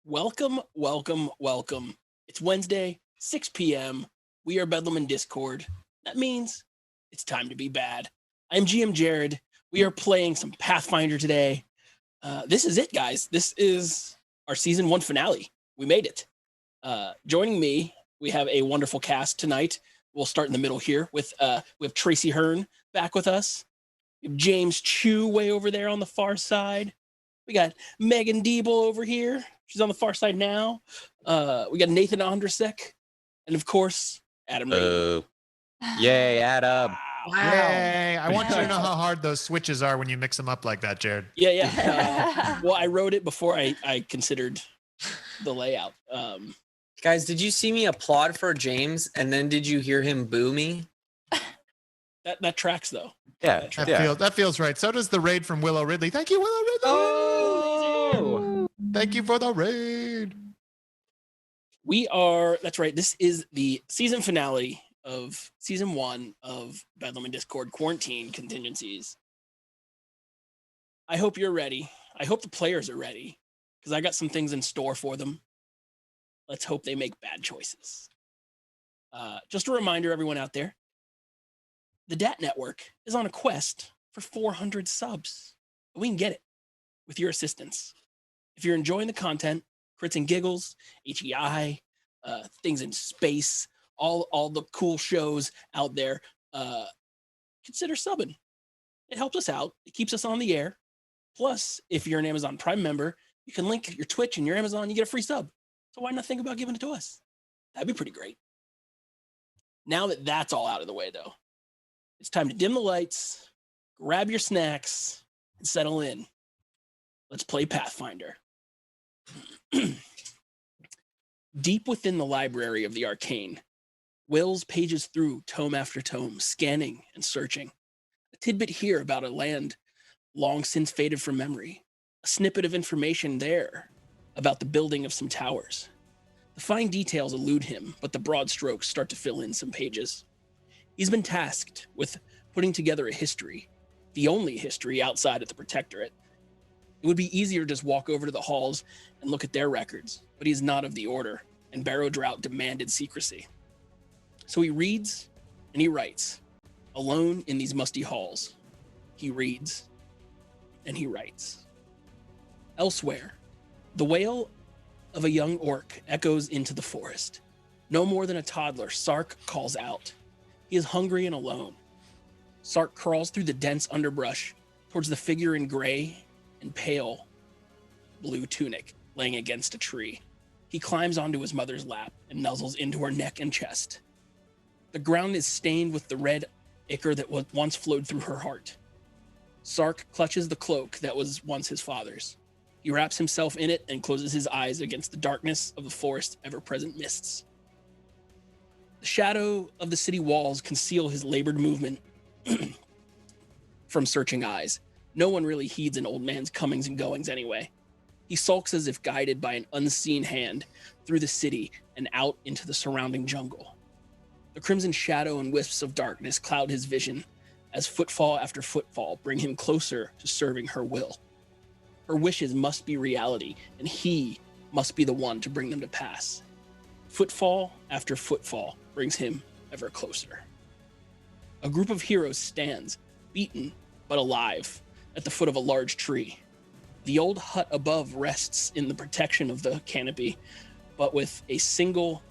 Welcome, welcome, welcome. It's Wednesday, 6 p.m. We are Bedlam in Discord. That means it's time to be bad. I'm GM Jared. We are playing some Pathfinder today. This is it, guys. This is our season 1 finale. We made it. Joining me, we have a wonderful cast tonight. We'll start in the middle here with we have Tracy Hearn back with us. We have James Chu way over there on the far side. We got Megan Diebel over here. She's on the far side now. We got Nathan Ondrasek. And of course, Adam Rady. Yay, Adam. Wow. Yay. I want you to know how hard those switches are when you mix them up like that, Jared. Yeah. Well, I wrote it before I considered the layout. Guys, did you see me applaud for James and then did you hear him boo me? That tracks though. Yeah, that feels right. So does the raid from Willow Ridley. Thank you, Willow Ridley. Oh! Thank you for the raid. That's right. This is the season finale of season 1 of Bedlam and Discord Quarantine Contingencies. I hope you're ready. I hope the players are ready because I got some things in store for them. Let's hope they make bad choices. Just a reminder, everyone out there, the DAT Network is on a quest for 400 subs. We can get it with your assistance. If you're enjoying the content, Crits and Giggles, HEI, things in space, all the cool shows out there, consider subbing. It helps us out. It keeps us on the air. Plus, if you're an Amazon Prime member, you can link your Twitch and your Amazon, you get a free sub. So why not think about giving it to us? That'd be pretty great. Now that that's all out of the way, though, it's time to dim the lights, grab your snacks, and settle in. Let's play Pathfinder. Deep within the library of the arcane, Wills pages through tome after tome, scanning and searching. A tidbit here about a land long since faded from memory. A snippet of information there about the building of some towers. The fine details elude him, but the broad strokes start to fill in some pages. He's been tasked with putting together a history, the only history outside of the Protectorate. It would be easier to just walk over to the halls and look at their records, but he's not of the order, and Barrow Drought demanded secrecy. So he reads and he writes, alone in these musty halls. He reads and he writes. Elsewhere, the wail of a young orc echoes into the forest. No more than a toddler, Sark calls out. He is hungry and alone. Sark crawls through the dense underbrush towards the figure in gray and pale blue tunic laying against a tree. He climbs onto his mother's lap and nuzzles into her neck and chest. The ground is stained with the red ichor that once flowed through her heart. Sark clutches the cloak that was once his father's. He wraps himself in it and closes his eyes against the darkness of the forest's ever-present mists. The shadow of the city walls conceal his labored movement from searching eyes. No one really heeds an old man's comings and goings anyway. He sulks as if guided by an unseen hand through the city and out into the surrounding jungle. The crimson shadow and wisps of darkness cloud his vision as footfall after footfall bring him closer to serving her will. Her wishes must be reality, and he must be the one to bring them to pass. Footfall after footfall brings him ever closer. A group of heroes stands, beaten but alive, at the foot of a large tree. The old hut above rests in the protection of the canopy, but with a single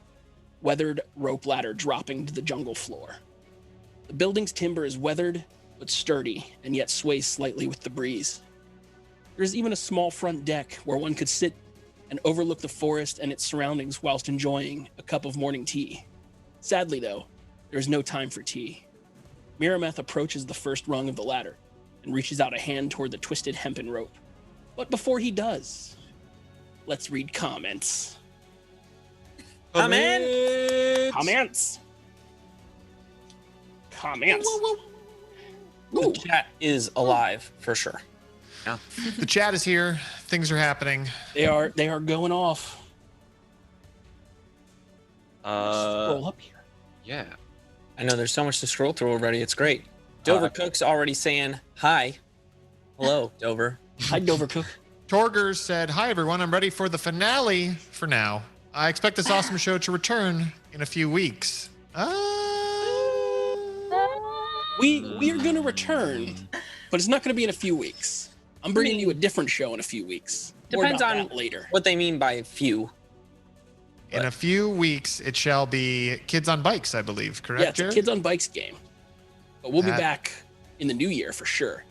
weathered rope ladder dropping to the jungle floor. The building's timber is weathered but sturdy, and yet sways slightly with the breeze. There's even a small front deck where one could sit and overlook the forest and its surroundings whilst enjoying a cup of morning tea. Sadly, though, there's no time for tea. Mirameth approaches the first rung of the ladder and reaches out a hand toward the twisted hempen rope. But before he does, let's read comments. Comments. The chat is alive for sure. Yeah. The chat is here. Things are happening. They are going off. Scroll up here. Yeah. I know there's so much to scroll through already. It's great. Dover Cook's already saying hi. Hello, Dover. Hi, Dover Cook. Torgers said, "Hi everyone, I'm ready for the finale for now. I expect this awesome show to return in a few weeks." We are going to return, but it's not going to be in a few weeks. I'm bringing you a different show in a few weeks. More Depends about on that later. what they mean by few. In a few weeks, it shall be Kids on Bikes, I believe. Correct, Yeah, it's a Jared? Kids on Bikes game. But we'll be back in the new year for sure.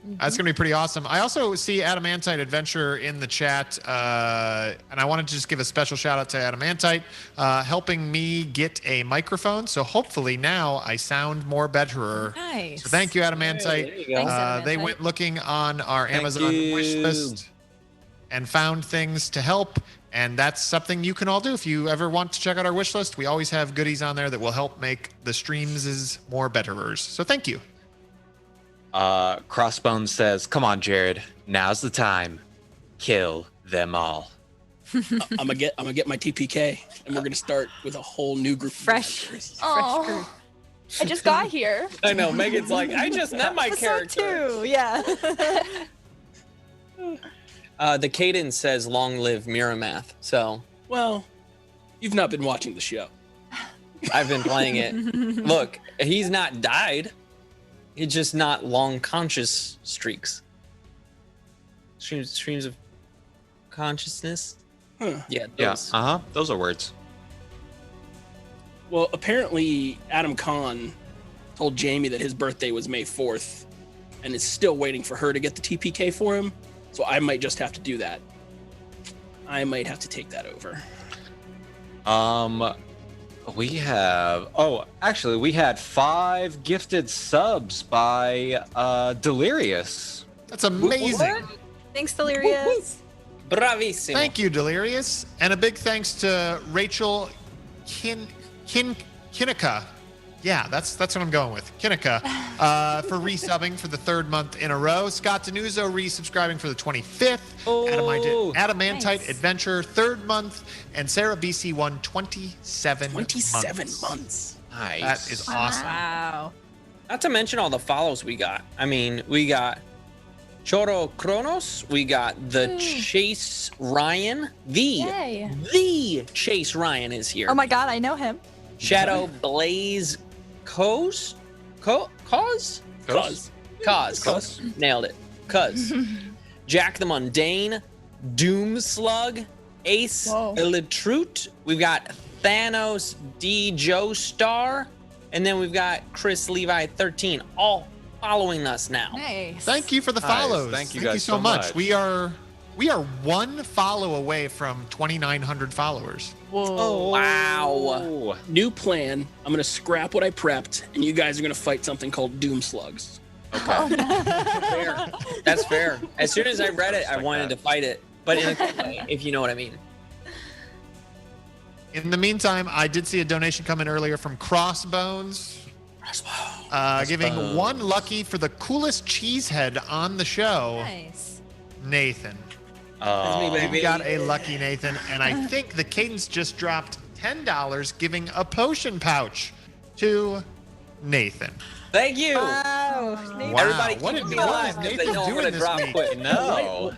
That's going to be pretty awesome. I also see Adamantite Adventure in the chat, and I wanted to just give a special shout out to Adamantite, helping me get a microphone. So hopefully now I sound more betterer. Nice. So thank you, Adamantite. There you go. Thanks, They Adamantite. went looking on our Thank Amazon you. wish list and found things to help. And that's something you can all do if you ever want to check out our wish list. We always have goodies on there that will help make the streams more betterers. So thank you. Crossbones says, "Come on, Jared. Now's the time. Kill them all." I'm gonna get my TPK, and we're gonna start with a whole new group. Fresh. Of characters. Oh, I just got here. I know. Megan's like, I just met my So character. too, yeah. The cadence says, "Long live Miramath." So Well, you've not been watching the show. I've been playing it. Look, he's not died. It's just not long conscious streaks. Streams of consciousness. Huh. Yeah. Yeah. Those. Those are words. Well, apparently Adam Kahn told Jamie that his birthday was May 4th, and is still waiting for her to get the TPK for him. So I might just have to do that. I might have to take that over. We have. Oh, actually, we had 5 gifted subs by Delirious. That's amazing. Thanks, Delirious. Bravissimo. Thank you, Delirious. And a big thanks to Rachel Kinnica. Yeah, that's what I'm going with. Kinnica for resubbing for the 3rd month in a row. Scott Denuzzo resubscribing for the 25th. Oh, Adamantite nice. Adventure 3rd month. And Sarah BC won 27 months. Nice. That is awesome. Wow. Not to mention all the follows we got. I mean, we got Choro Kronos. We got the Chase Ryan. Yay. The Chase Ryan is here. Oh my God, I know him. Shadow Blaze Cause? Cause. Nailed it. Cuz. Jack the Mundane. Doom Slug. Ace Whoa. Elitrute. We've got Thanos D. Joe Star. And then we've got Chris Levi 13. All following us now. Nice. Thank you for the Nice. follows. Thank you guys so so much. much. We are one follow away from 2,900 followers. Oh, wow. Oh. New plan. I'm gonna scrap what I prepped, and you guys are gonna fight something called Doom Slugs. Fair. That's fair. As soon as I read it, I Like wanted that. to fight it. But in a good way, if you know what I mean. In the meantime, I did see a donation come in earlier from Crossbones. Giving 1 lucky for the coolest cheesehead on the show, Nice. Nathan. That's me, baby. We got a lucky Nathan, and I think the Cadence just dropped $10, giving a potion pouch to Nathan. Thank you. Wow. Wow. Everybody What keep did- me what alive is because Nathan they know I'm doing gonna this drop week? quick. No.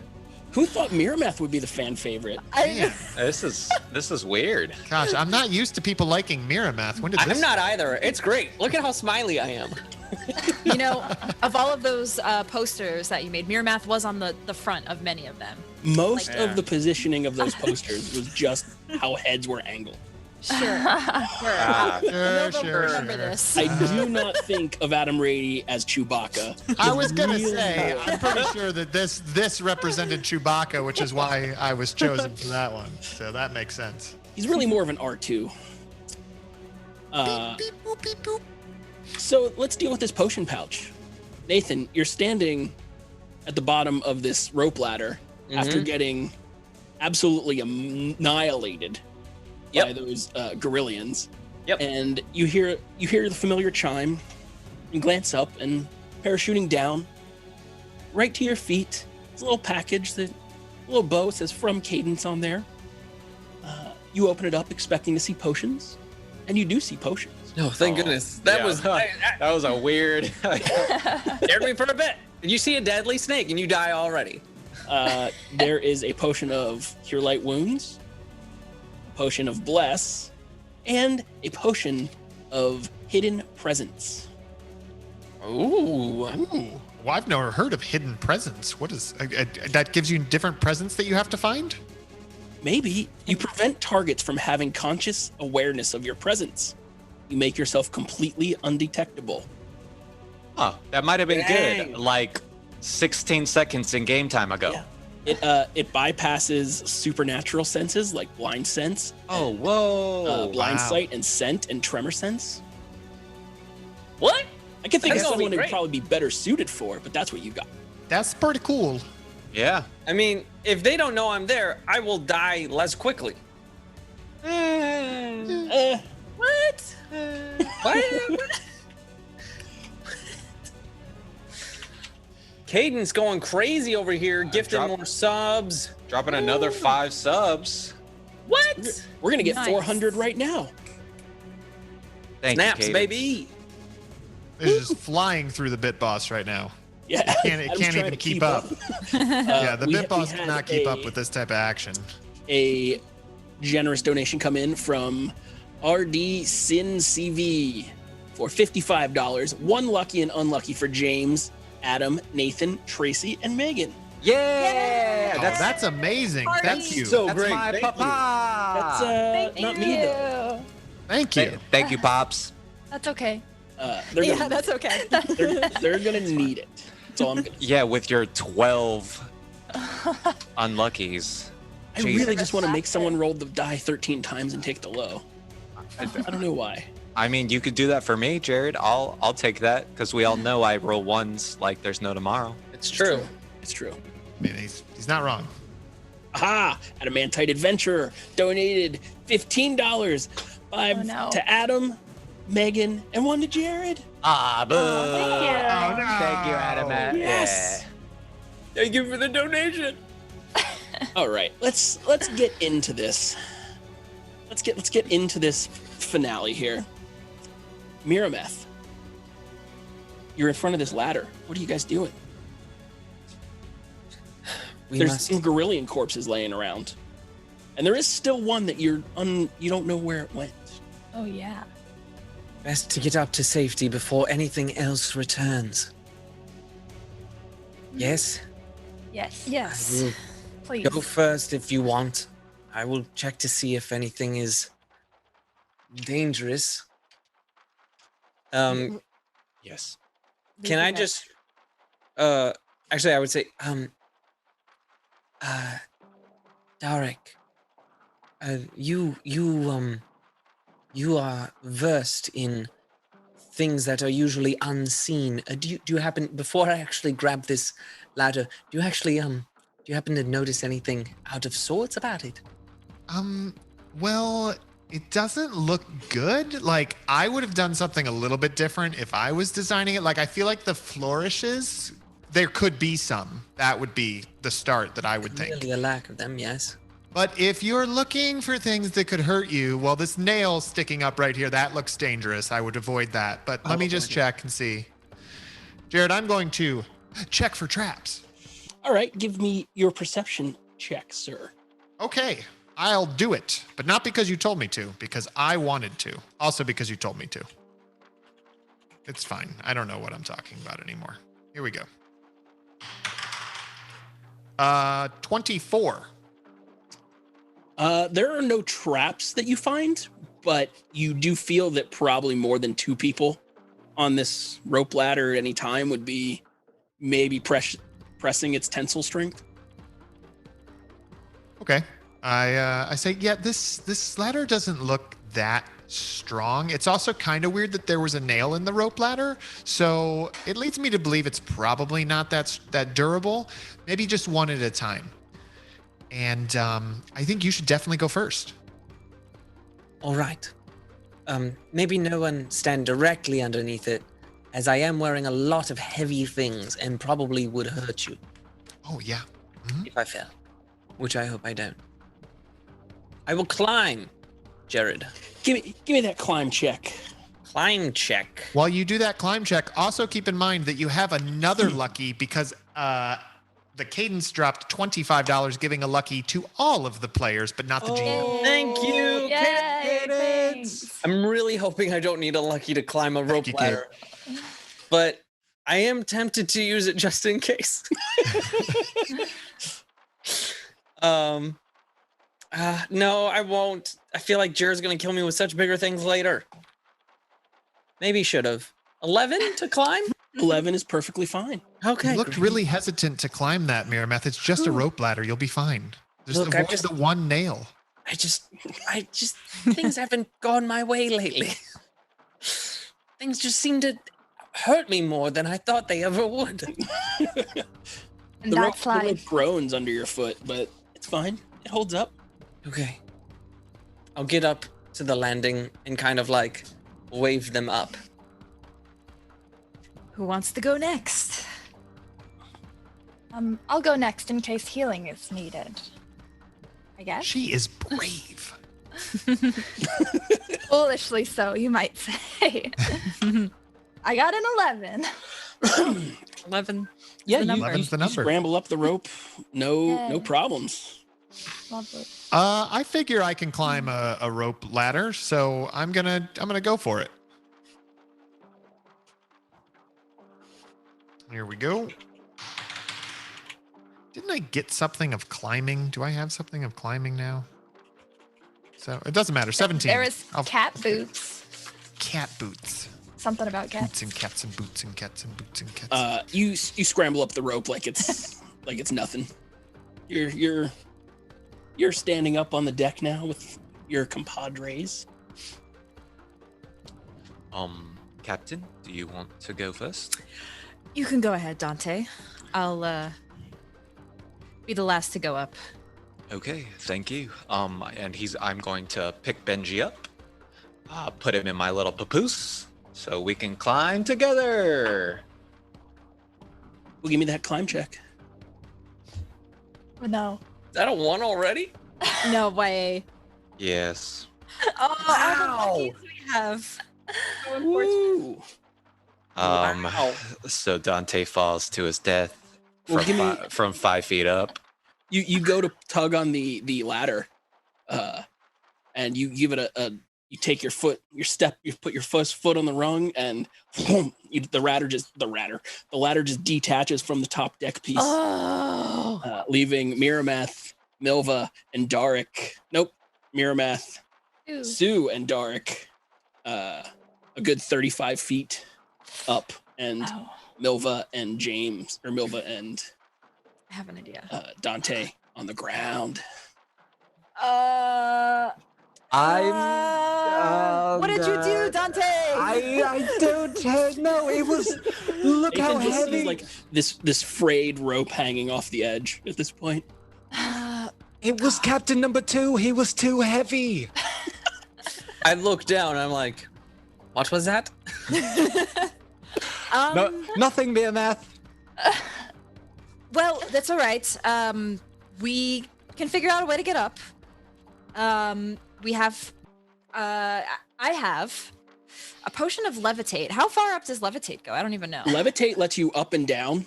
Who thought Miramath would be the fan favorite? Man, This is weird. gosh, I'm not used to people liking Miramath. When did this? I'm not either. It's great. Look at how smiley I am. You know, of all of those posters that you made, Miramath was on the front of many of them. Most Yeah. of the positioning of those posters was just how heads were angled. Sure. Ah, Sure. Remember this. I do not think of Adam Rady as Chewbacca. I was gonna say, I'm pretty sure that this represented Chewbacca, which is why I was chosen for that one. So that makes sense. He's really more of an R2. Beep, boop, beep, boop. So let's deal with this potion pouch. Nathan, you're standing at the bottom of this rope ladder after getting absolutely annihilated by those Gorillians. Yep. And you hear the familiar chime and glance up, and parachuting down right to your feet is a little package, a little bow says "From Cadence" on there. You open it up expecting to see potions, and you do see potions. No, thank goodness. That was that was a weird. scared me for a bit. You see a deadly snake and you die already. There is a potion of Cure Light Wounds, a potion of Bless, and a potion of Hidden Presence. Ooh. Ooh. Well, I've never heard of hidden presence. What is that? Gives you different presents that you have to find? Maybe you prevent targets from having conscious awareness of your presence. You make yourself completely undetectable. Oh, that might have been Dang. good. Like 16 seconds in game time ago. Yeah. It bypasses supernatural senses like blind sense, Oh, whoa. blind wow. sight, and scent, and tremor sense. What? I can think That's of gonna be someone who'd great. probably be better suited for it, but that's what you got. That's pretty cool. Yeah. I mean, if they don't know I'm there, I will die less quickly. Eh, What? What? Caden's going crazy over here, gifting drop- more subs. Dropping another 5 subs. What? we're gonna get Nice. 400 right now. Thank Snaps, you, Cadence. baby. It's just flying through the bit boss right now. Yeah, It can't Adam's even trying to keep up. Yeah, the we- bit we boss had cannot keep up with this type of action. a generous donation come in from RD Sin CV for $55. One lucky and unlucky for James, Adam, Nathan, Tracy, and Megan. Yeah. Oh, that's amazing. Thank you. So That's great. my Thank you. papa. That's not me though. Thank you. Thank you, Pops. That's okay. They're Yeah, gonna, that's okay. they're gonna need it. That's all I'm gonna say. Yeah, with your 12 unluckies. I really just want to make someone roll the die 13 times and take the low. I don't know why. I mean, you could do that for me, Jared. I'll take that because we all know I roll ones like there's no tomorrow. It's true. It's true. I mean, he's not wrong. Aha! Adamantite Adventurer donated $15. 5 Oh, no. to Adam, Megan, and 1 to Jared. Ah, boo. thank you. Oh, no. Thank you, Adam. Yes. Thank you for the donation. All right, let's get into this. Let's get into this finale here. Mirameth, you're in front of this ladder. What are you guys doing? There's some Gorillion corpses laying around, and there is still one that you don't know where it went. Oh yeah. Best to get up to safety before anything else returns. Yes? Yes. Yes. Please. Go first if you want. I will check to see if anything is dangerous. Yes. Can I just actually I would say Darek, you are versed in things that are usually unseen. Do you happen, before I actually grab this ladder, do you happen to notice anything out of sorts about it? Well, it doesn't look good. Like, I would have done something a little bit different if I was designing it. Like, I feel like the flourishes, there could be some. That would be the start that I would think. Really a lack of them, yes. But if you're looking for things that could hurt you, well, this nail sticking up right here, that looks dangerous. I would avoid that. But let me just check and see. Jared, I'm going to check for traps. All right, give me your perception check, sir. Okay, I'll do it. But not because you told me to, because I wanted to. Also because you told me to. It's fine. I don't know what I'm talking about anymore. Here we go. 24. There are no traps that you find, but you do feel that probably more than 2 people on this rope ladder at any time would be maybe pressing its tensile strength. Okay. I say, yeah, this ladder doesn't look that strong. It's also kind of weird that there was a nail in the rope ladder, so it leads me to believe it's probably not that durable. Maybe just one at a time. And I think you should definitely go first. All right. Maybe no one stand directly underneath it, as I am wearing a lot of heavy things and probably would hurt you Oh yeah. if I fell, which I hope I don't. I will climb, Jared. Give me that climb check. Climb check. While you do that climb check, also keep in mind that you have another lucky because the the cadence dropped $25, giving a lucky to all of the players, but not the GM. Thank you. Yay, thanks. I'm really hoping I don't need a lucky to climb a rope you, ladder, but I am tempted to use it just in case. No, I won't. I feel like Jared's gonna kill me with such bigger things later. Maybe should have. 11 to climb? 11 is perfectly fine. Okay. You looked really hesitant to climb that, Miramath. It's just a rope ladder. You'll be fine. Just Look, avoid the one nail. I just, things haven't gone my way lately. Things just seem to hurt me more than I thought they ever would. And The rope that's life. groans under your foot, but it's fine. It holds up. Okay. I'll get up to the landing and kind of like wave them up. Who wants to go next? I'll go next in case healing is needed. I guess. She is brave. Foolishly so, you might say. I got an 11. 11. Yeah, The you, number. 11's the you number. scramble up the rope. No Yay. problems. Lovely. I figure I can climb a rope ladder, so I'm gonna go for it. Here we go. Didn't I get something of climbing? Do I have something of climbing now? So it doesn't matter. 17. There is I'll- cat boots. Cat boots. Something about cats. Boots and cats and boots and cats and boots and cats. You scramble up the rope like it's like it's nothing. You're standing up on the deck now with your compadres. Captain, do you want to go first? You can go ahead, Dante. I'll be the last to go up. Okay, thank you. And I'm going to pick Benji up, put him in my little papoose, so we can climb together. Well, give me that climb check. Oh, no. Is that a 1 already? No way. Yes. Oh, Wow. all the cookies we have. So unfortunate. Woo! Wow. So Dante falls to his death Well, give me- from 5 feet up. You go to tug on the ladder, and you give it you take your foot, you put your first foot on the rung, and boom, the ladder just detaches from the top deck piece, Oh. leaving Miramath, Milva, and Darik. Nope, Miramath, Ew. Sue, and Darik, a good 35 feet up, and Ow. Milva and I have an idea. Dante on the ground. What did you do, Dante? I don't know. It was. Look how Nathan just sees heavy. like this frayed rope hanging off the edge at this point. It was Captain Number 2. He was too heavy. I look down and I'm like, what was that? No, nothing, mere math. Well, that's all right. We can figure out a way to get up. We have, I have a potion of levitate. How far up does levitate go? I don't even know. Levitate lets you up and down,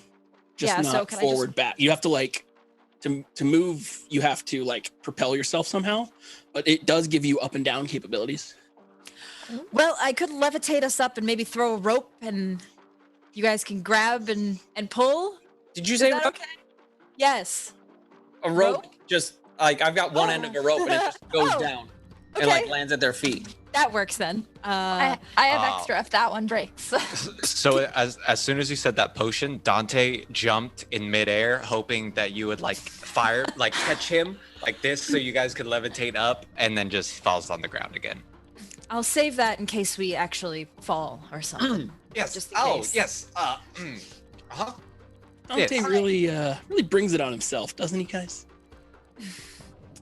just Yeah, so not can I forward back. You have to like to move. You have to like propel yourself somehow, but it does give you up and down capabilities. Well, I could levitate us up and maybe throw a rope, and you guys can grab and pull. Did you Is say that rope? okay? Yes. A rope? Rope? Just like I've got one end of a rope and it just goes Oh, down and like okay. lands at their feet. That works then. I have Oh. extra if that one breaks. So as soon as you said that potion, Dante jumped in midair, hoping that you would like fire, like catch him like this, so you guys could levitate up, and then just falls on the ground again. I'll save that in case we actually fall or something. Yes. Just in Oh, case. yes. Dante Yes. really brings it on himself, doesn't he, guys?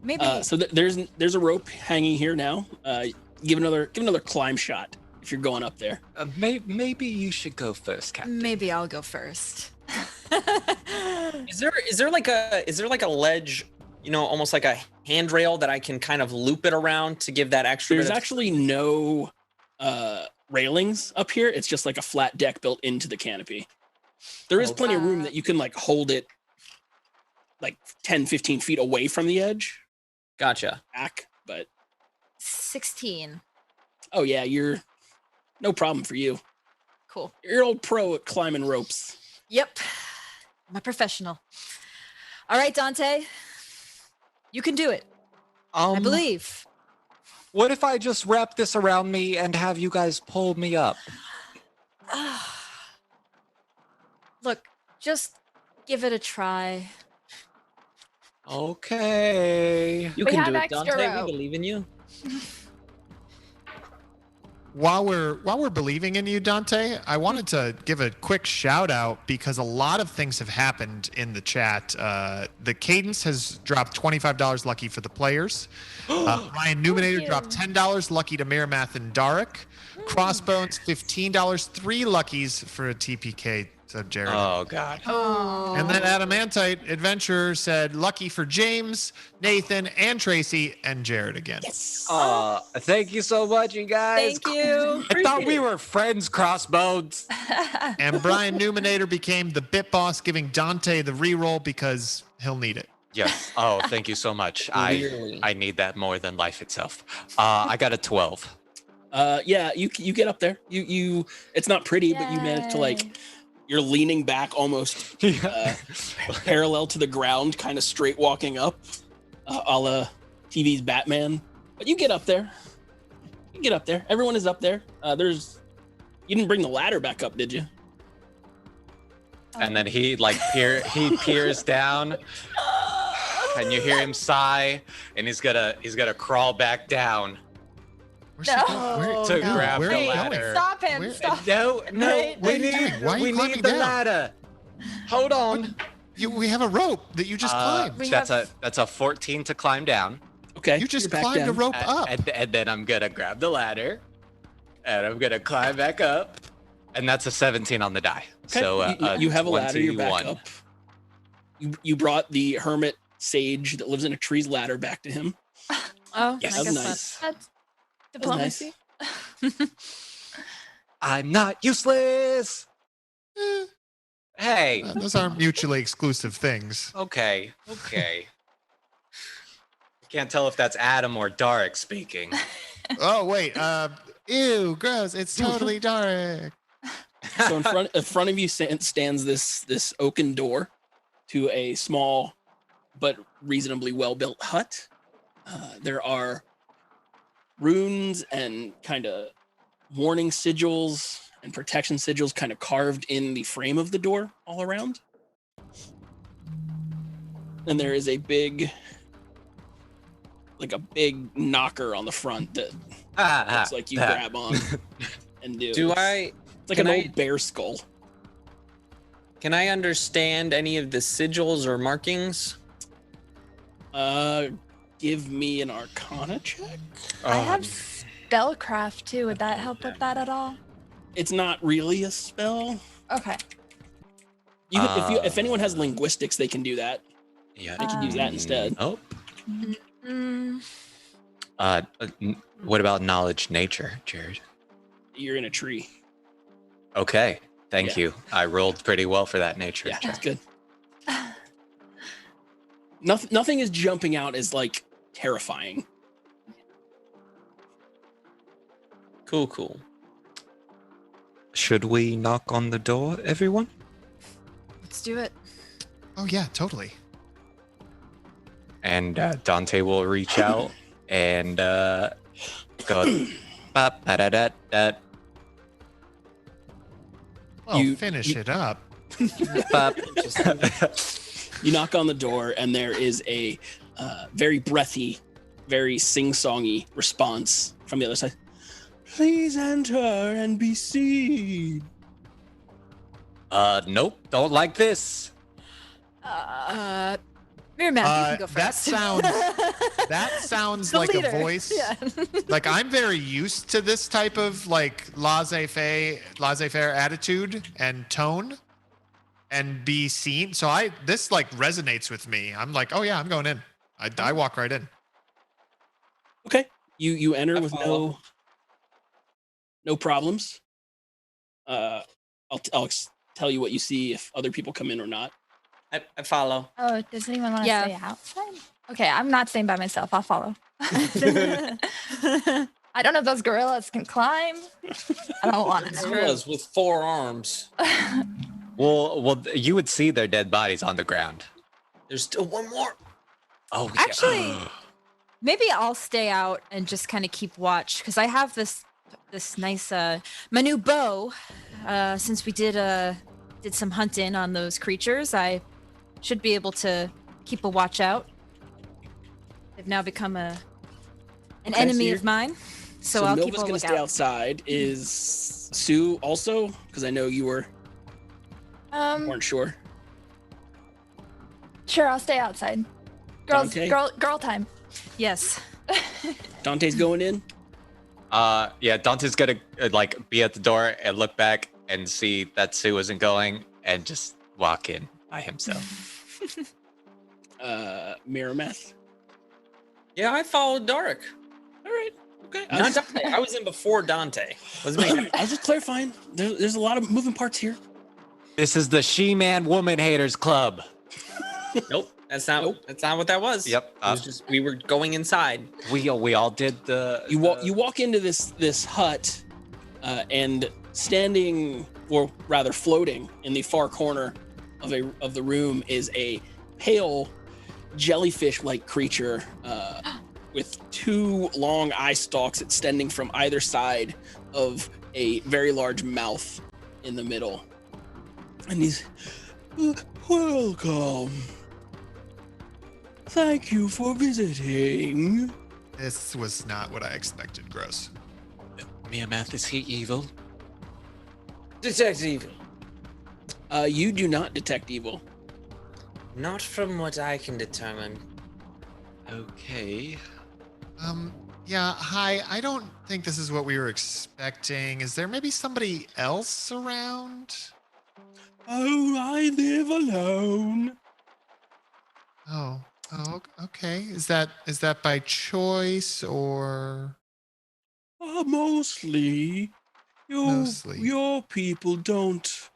Maybe. So there's a rope hanging here now. Give another climb shot if you're going up there. Maybe you should go first, Captain. Maybe I'll go first. Is there like a ledge, you know, almost like a handrail that I can kind of loop it around to give that extra There's bit of actually no railings up here. It's just like a flat deck built into the canopy. There is plenty of room that you can like hold it like 10, 15 feet away from the edge. Gotcha. Back, but 16. oh yeah, you're no problem for you. Cool. You're an old pro at climbing ropes. Yep. I'm a professional. All right, Dante. You can do it. I believe. What if I just wrap this around me and have you guys pull me up? Look, just give it a try. Okay. You We can have do it, extra Dante. rope. We believe in you. While we're believing in you, Dante, I wanted to give a quick shout out because a lot of things have happened in the chat. The Cadence has dropped $25 lucky for the players. Ryan Numinator you. dropped $10 lucky to Miramath and Darek. Crossbones $15, 3 luckies for a TPK. Said Jared. Oh God. Oh. And then Adamantite Adventurer said lucky for James, Nathan, and Tracy, and Jared again. Yes. Thank you so much, you guys. Thank you. I thought we were friends, Crossbones. And Brian Numinator became the bit boss, giving Dante the reroll because he'll need it. Yes. Oh, thank you so much. Clearly. I need that more than life itself. I got a 12. Yeah, you get up there. You it's not pretty, but you manage to like. You're leaning back almost parallel to the ground, kind of straight walking up, a la TV's Batman. But you get up there. You get up there. Everyone is up there. You didn't bring the ladder back up, did you? And then he peers down, and you hear him sigh, and he's gonna crawl back down Where's he going? to grab Where the are you ladder. going? Stop him. Where- Stop. No, Wait, what are you doing? Why are you we climbing need the down? ladder. Hold on. We have a rope that you just climbed. We That's have- a 14 to climb down, Okay. You just you're back climbed a down. rope up. and then I'm gonna grab the ladder, and I'm gonna climb back up, and that's a 17 on the die. Okay. So you have a ladder. You're back 21. up. You brought the hermit sage that lives in a tree's ladder back to him. Oh, Yes. I That was guess nice. That's That was nice. diplomacy. I'm not useless. Eh, Hey. those aren't mutually exclusive things. Okay. I can't tell if that's Adam or Darek speaking. Oh wait, ew, gross! It's totally dark. So in front of you stands this oaken door to a small but reasonably well built hut. There are runes and kind of warning sigils and protection sigils kind of carved in the frame of the door all around. And there is a big knocker on the front that looks like you grab on and do. Do It's I? like can an I- old bear skull. Can I understand any of the sigils or markings? Give me an Arcana check. I have spellcraft too. Would that help with that at all? It's not really a spell. Okay. If anyone has linguistics, they can do that. Yeah. They can use that instead. Nope. Mm, What about knowledge nature, Jared? You're in a tree. Okay. Thank Yeah. you. I rolled pretty well for that nature. Yeah, that's good. Nothing is jumping out as like terrifying. Cool. Should we knock on the door, everyone? Let's do it. Oh yeah, totally. And Dante will reach out and go. Ba-ba-da-da-da, Well, You- finish you- it up. ba- You knock on the door, and there is a very breathy, very sing-songy response from the other side. Please enter and be seen. Nope. Don't like this. Miramath, you can go That first. sounds The like leader. a voice. Yeah. Like I'm very used to this type of like laissez-faire attitude and tone and be seen. So this like resonates with me. I'm like, oh yeah, I'm going in. I walk right in. Okay, you enter I with follow. no problems. I'll tell you what you see if other people come in or not. I follow. Oh, does anyone want to Yeah. stay outside? Okay, I'm not staying by myself. I'll follow. I don't know if those gorillas can climb. I don't want to know. Gorillas with 4 arms. Well, you would see their dead bodies on the ground. There's still one more. Oh, Actually, maybe I'll stay out and just kind of keep watch because I have this nice my new bow. Since we did some hunting on those creatures, I should be able to keep a watch out. They've now become an Okay, enemy so of mine, so I'll keep a Milva's gonna lookout. stay outside. Is Sue also? Because I know you weren't sure. Sure, I'll stay outside. Dante? Girl time. Yes. Dante's going in. Yeah, Dante's gonna be at the door and look back and see that Sue isn't going and just walk in by himself. Mirameth. Yeah, I followed Dark. All right. Okay. Not Dante. I was in before Dante. Was me. I was just clarifying. There's a lot of moving parts here. This is the She-Man Woman Haters Club. Nope. That's not what that was. Yep. It was just we were going inside. We all did the. You walk into this hut, and standing, or rather floating in the far corner of the room is a pale jellyfish-like creature with 2 long eye stalks extending from either side of a very large mouth in the middle. And he's, welcome. Thank you for visiting. This was not what I expected, Gross. Miamath, is he evil? Detect evil. You do not detect evil. Not from what I can determine. Okay. Yeah, hi. I don't think this is what we were expecting. Is there maybe somebody else around? Oh, I live alone. Oh, okay. Is that by choice or Mostly. Mostly. Your people don't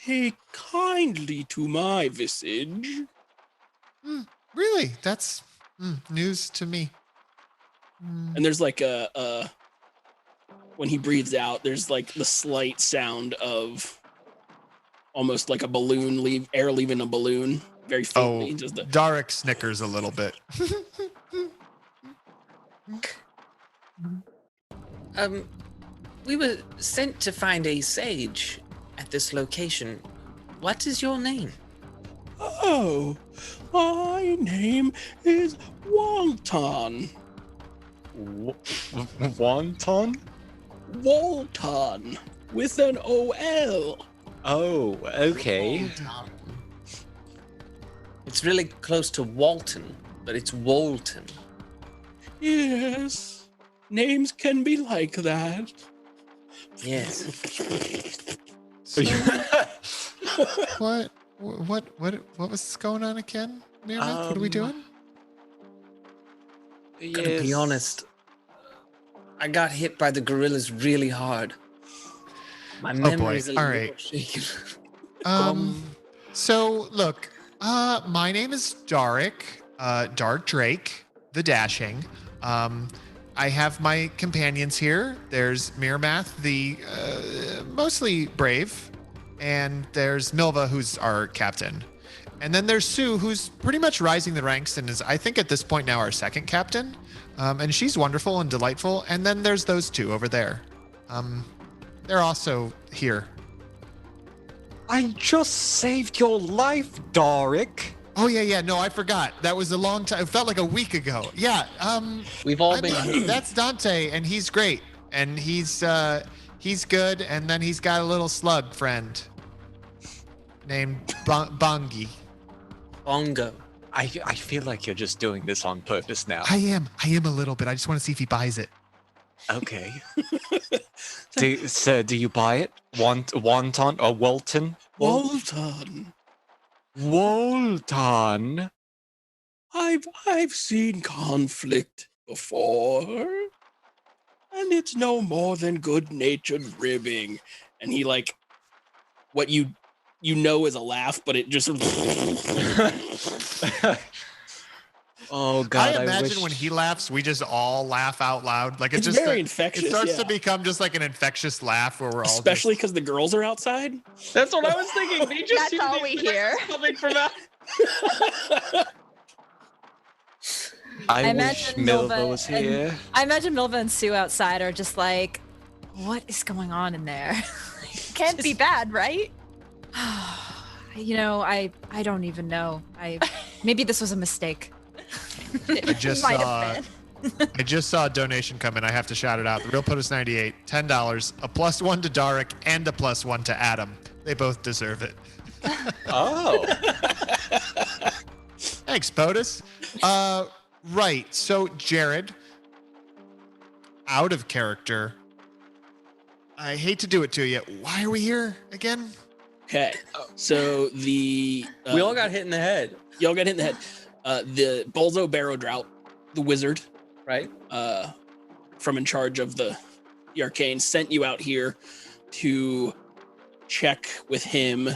take kindly to my visage. really? That's news to me. And there's like when he breathes out, there's like the slight sound of almost like a balloon air leaving a balloon, very faintly. Just the, Darek snickers a little bit. We were sent to find a sage at this location. What is your name? oh, my name is Walton. Wonton? Walton with an O-L. Oh, okay. It's really close to Walton, but it's Walton. Yes, names can be like that. Yes. What was going on again, Miramath? What are we doing? Gonna be honest, I got hit by the gorillas really hard. My memory's a All little right. shaken. So look, my name is Darek, Dark Drake, the Dashing. I have my companions here. There's Miramath, the mostly brave, and there's Milva, who's our captain. And then there's Sue, who's pretty much rising the ranks and is, I think, at this point now our second captain. And she's wonderful and delightful. And then there's those 2 over there. They're also here. I just saved your life, Darek. Oh yeah. No, I forgot. That was a long time. It felt like a week ago. Yeah. We've all been. That's Dante, and he's great, and he's good. And then he's got a little slug friend named Bongi. Bongo. I feel like you're just doing this on purpose now. I am a little bit. I just want to see if he buys it. Okay. Do you buy it? Wonton or Walton? Walton. Walton. I've seen conflict before, and it's no more than good-natured ribbing. And he what you you know is a laugh, but it just Oh God! I imagine wish... when he laughs, we just all laugh out loud. Like it's just very infectious. It starts yeah. to become just like an infectious laugh where we're all Especially because the girls are outside. That's what I was thinking. They just That's all we hear. coming from out. I I wish imagine Milva Milva was and- here. I imagine Milva and Sue outside are just like, what is going on in there? Can't be bad, right? You know, I don't even know. Maybe this was a mistake. I just Might saw have been. I just saw a donation come in. I have to shout it out. The Real POTUS 98, $10, a +1 to Darek and a +1 to Adam. They both deserve it. Oh. Thanks, POTUS. Right. So Jared, out of character. I hate to do it to you. Why are we here again? Okay, so the We all got hit in the head, y'all got hit in the head. The Bolzo Barrow Drought, the wizard, right? from in charge of the arcane, sent you out here to check with him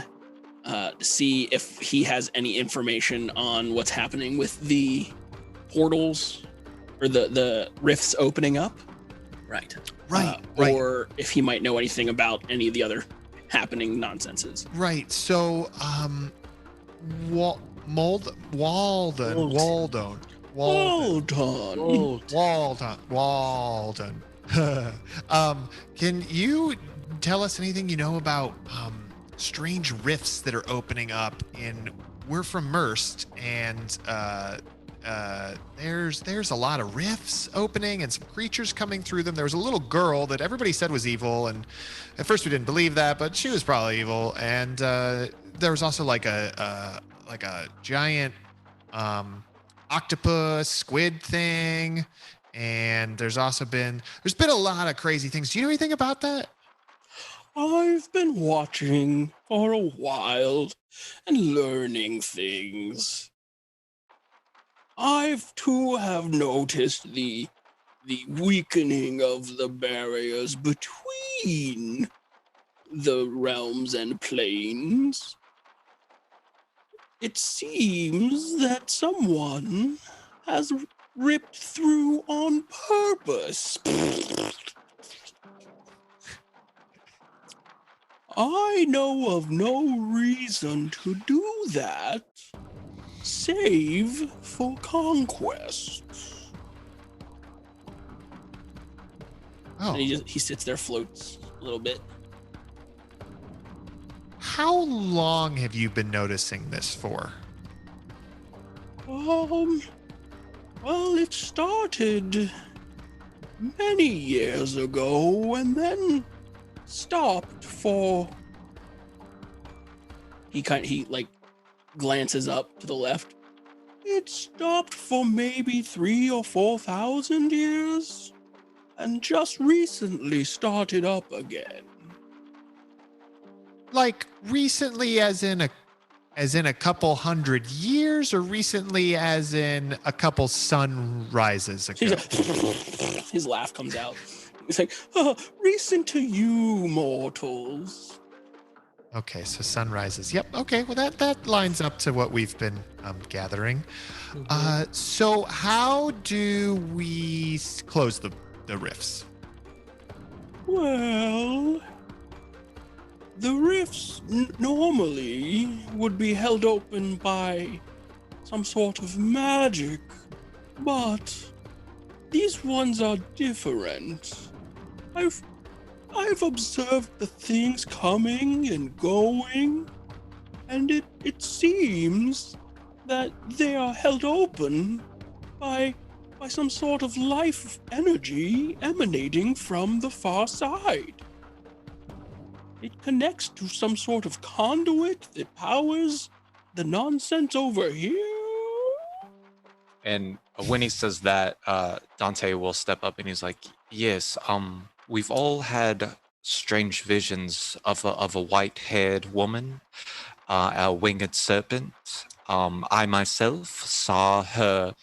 to see if he has any information on what's happening with the portals or the rifts opening up. Right. Right. Or if he might know anything about any of the other happening nonsenses. Right. So, Waldon. Can you tell us anything you know about strange rifts that are opening up in? We're from Merst, and there's a lot of rifts opening and some creatures coming through them. There was a little girl that everybody said was evil, and at first we didn't believe that, but she was probably evil. And there was also like a giant octopus squid thing, and there's been a lot of crazy things. Do you know anything about that? I've been watching for a while and learning things. I've too have noticed the weakening of the barriers between the realms and planes. It seems that someone has ripped through on purpose. I know of no reason to do that, save for conquest. Oh. And he sits there, floats a little bit. How long have you been noticing this for? Well, it started many years ago and then stopped for... He like glances up to the left. It stopped for maybe 3,000 or 4,000 years and just recently started up again. Like recently as in a couple hundred years, or recently as in a couple sunrises ago? His laugh comes out. He's like, recent to you mortals. Okay, so sunrises. Yep. Okay. Well, that lines up to what we've been gathering. So how do we close the rifts? Well, the rifts normally would be held open by some sort of magic, but these ones are different. I've observed the things coming and going, and it seems that they are held open by some sort of life energy emanating from the far side. It connects to some sort of conduit that powers the nonsense over here. And when he says that, Dante will step up and he's like, "Yes, we've all had strange visions of a white-haired woman, a winged serpent. I myself saw her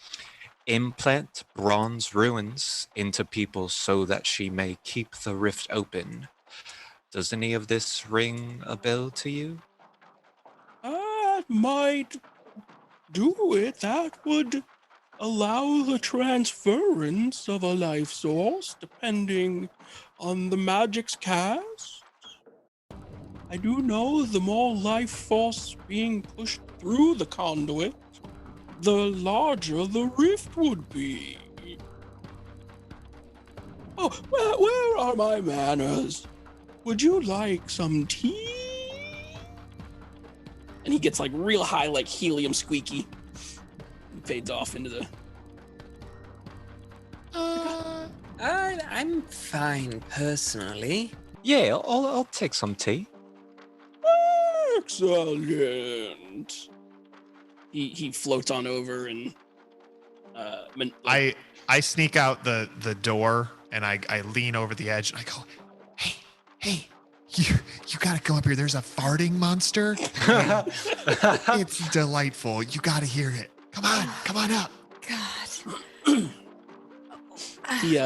implant bronze ruins into people so that she may keep the rift open. Does any of this ring a bell to you?" might do it, that would allow the transference of a life source depending on the magic's cast. I do know the more life force being pushed through the conduit, the larger the rift would be. Oh, where are my manners? Would you like some tea? And he gets like real high, like helium squeaky. And fades off into the... I'm fine personally. Yeah, I'll take some tea. Excellent. He floats on over and I sneak out the door and I lean over the edge and I go, hey, you gotta come up here. There's a farting monster. It's delightful. You gotta hear it. Come on up. God.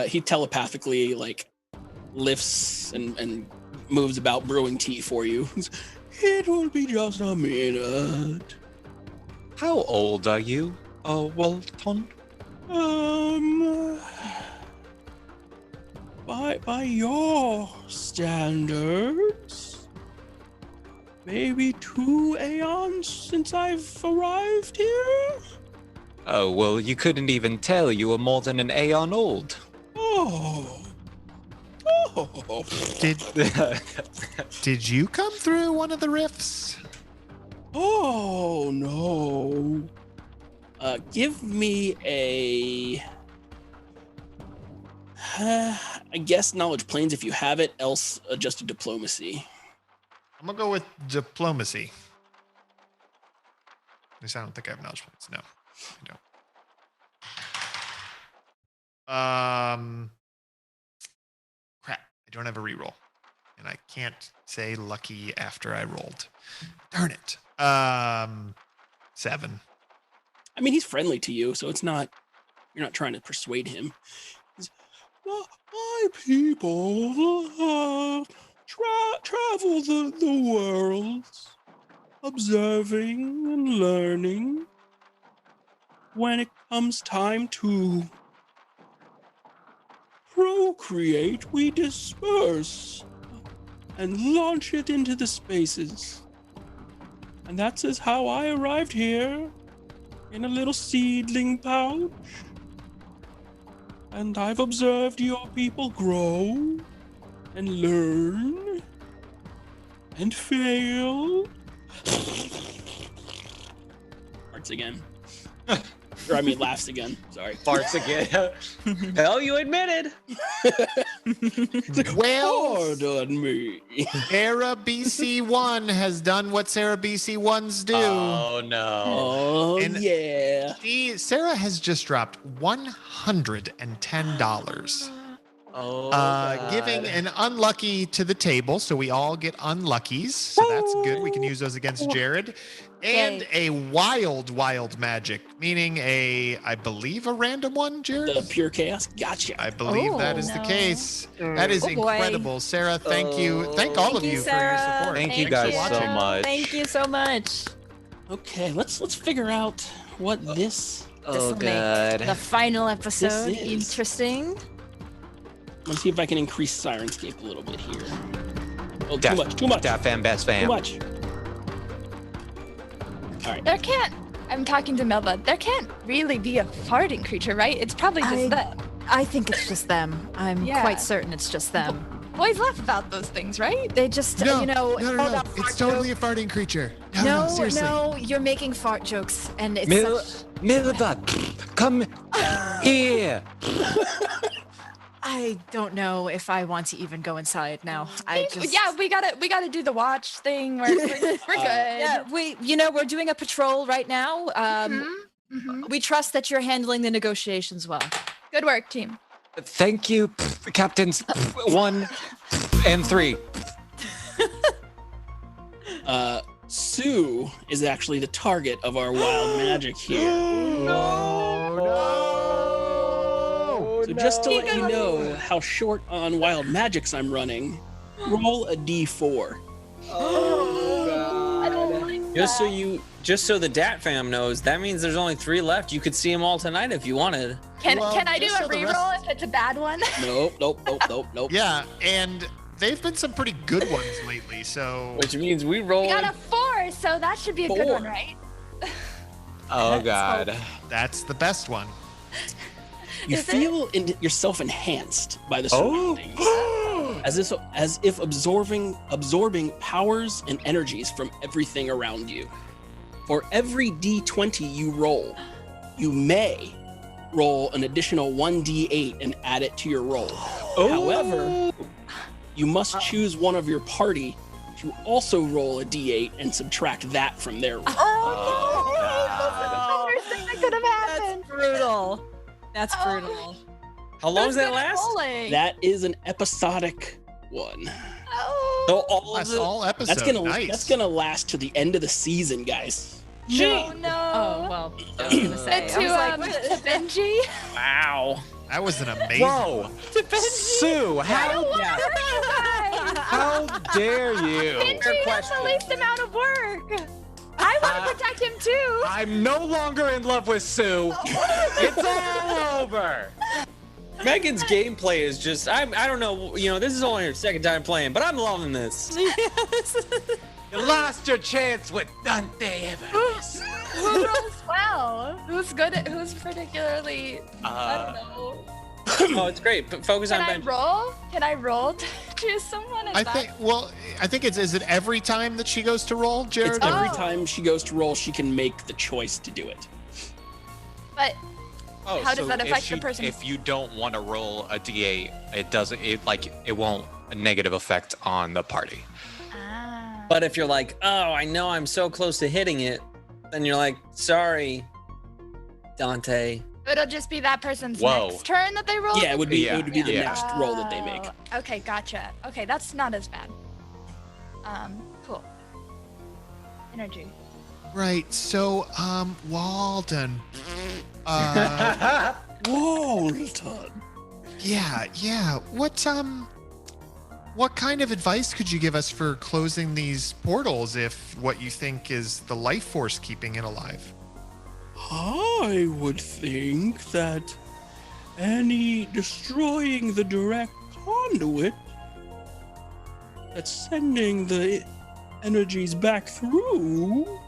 he telepathically like lifts and moves about brewing tea for you. It will be just a minute. How old are you, Walton? By your standards, maybe 2 aeons since I've arrived here? Oh, well, you couldn't even tell you were more than an aeon old. Oh. Did you come through one of the rifts? Oh, no. Give me a... I guess knowledge planes if you have it, else just a diplomacy. I'm gonna go with diplomacy. At least I don't think I have knowledge planes. No, I don't. Crap. I don't have a reroll. And I can't say lucky after I rolled. Darn it. 7. I mean, he's friendly to you, so it's not... You're not trying to persuade him. My people travel the world, observing and learning. When it comes time to procreate, we disperse and launch it into the spaces. And that's as how I arrived here, in a little seedling pouch. And I've observed your people grow and learn and fail. Farts again. Or I mean, laughs again. Sorry. Farts again. Hell, you admitted. Well, Pardon me. Sarah BC1 has done what Sarah BC1s do. Oh, no. Oh, And- yeah. Sarah has just dropped $110. Oh, Giving an unlucky to the table, so we all get unluckies. So that's good. We can use those against Jared. And a wild magic, meaning I believe a random one, Jared? The pure chaos. Gotcha. I believe that is the case. That is Oh, boy. incredible. Sarah, thank you. Thank all of you for your Sarah. support. Thank you Thanks guys for so watching. much. Thank you so much. Okay, let's figure out what this. This Oh, will make God. the final episode This is- interesting. Let's see if I can increase Sirenscape a little bit here. Oh, Def- too much. Def fam, best Too fam. much. All right. There can't. I'm talking to Melba. There can't really be a farting creature, right? It's probably just them. I think it's just them. I'm Yeah. quite certain it's just them. Boys laugh about those things, right? They just, No, you know, no. all about It's fart totally jokes. a farting creature. No, No, seriously. no, you're making fart jokes, and it's Milva, come here. I don't know if I want to even go inside now. Yeah, we gotta do the watch thing. We're good. Yeah, we're doing a patrol right now. We trust that you're handling the negotiations well. Good work, team. Thank you, Captains 1 and 3. Sue is actually the target of our wild magic here. So just to let you know how short on wild magics I'm running, roll a d4. I don't like Just so the Dat fam knows, that means there's only 3 left. You could see them all tonight if you wanted. Can I do just a so the reroll rest- if it's a bad one? Nope. Yeah, and they've been some pretty good ones lately. So Which means we roll. We got a 4, so that should be a good 4. one, right? Oh God. that's the best one. You feel yourself enhanced by the surroundings, as if absorbing powers and energies from everything around you. For every D20 you roll, you may roll an additional 1d8 and add it to your roll. However, you must choose one of your party to also roll a d8 and subtract that from their roll. Oh, worst thing that could have happened. That's brutal. That's brutal. How long does that last? That is an episodic one. Oh. So all of That's the, all episodes. That's gonna last to the end of the season, guys. No, no. Oh well. I was gonna say. To Benji. wow. That was an amazing. Whoa. Sue, how dare you? Benji has the least amount of work. I want to protect him too. I'm no longer in love with Sue. It's all over. Megan's gameplay is just, I don't know, this is only her second time playing, but I'm loving this. You lost your chance with Dante Evans. Who rolls well? Who's good at? Who's particularly? I don't know. Oh, it's great, but focus on Can I Ben. roll? Can I roll to choose someone? I think is it every time that she goes to roll, Jared? It's every time she goes to roll, she can make the choice to do it. But Oh, how does so that if affect the person? If you don't want to roll a d8, it won't a negative effect on the party. Ah. But if you're like, oh, I know I'm so close to hitting it, then you're like, sorry, Dante. It'll just be that person's Whoa. next turn that they roll. Yeah, it would be Yeah, the yeah. next roll that they make. Oh, okay, gotcha. Okay, that's not as bad. Cool. Energy. Right. So, Walden. Walton. Yeah. What kind of advice could you give us for closing these portals if what you think is the life force keeping it alive? I would think that destroying the direct conduit that's sending the energies back through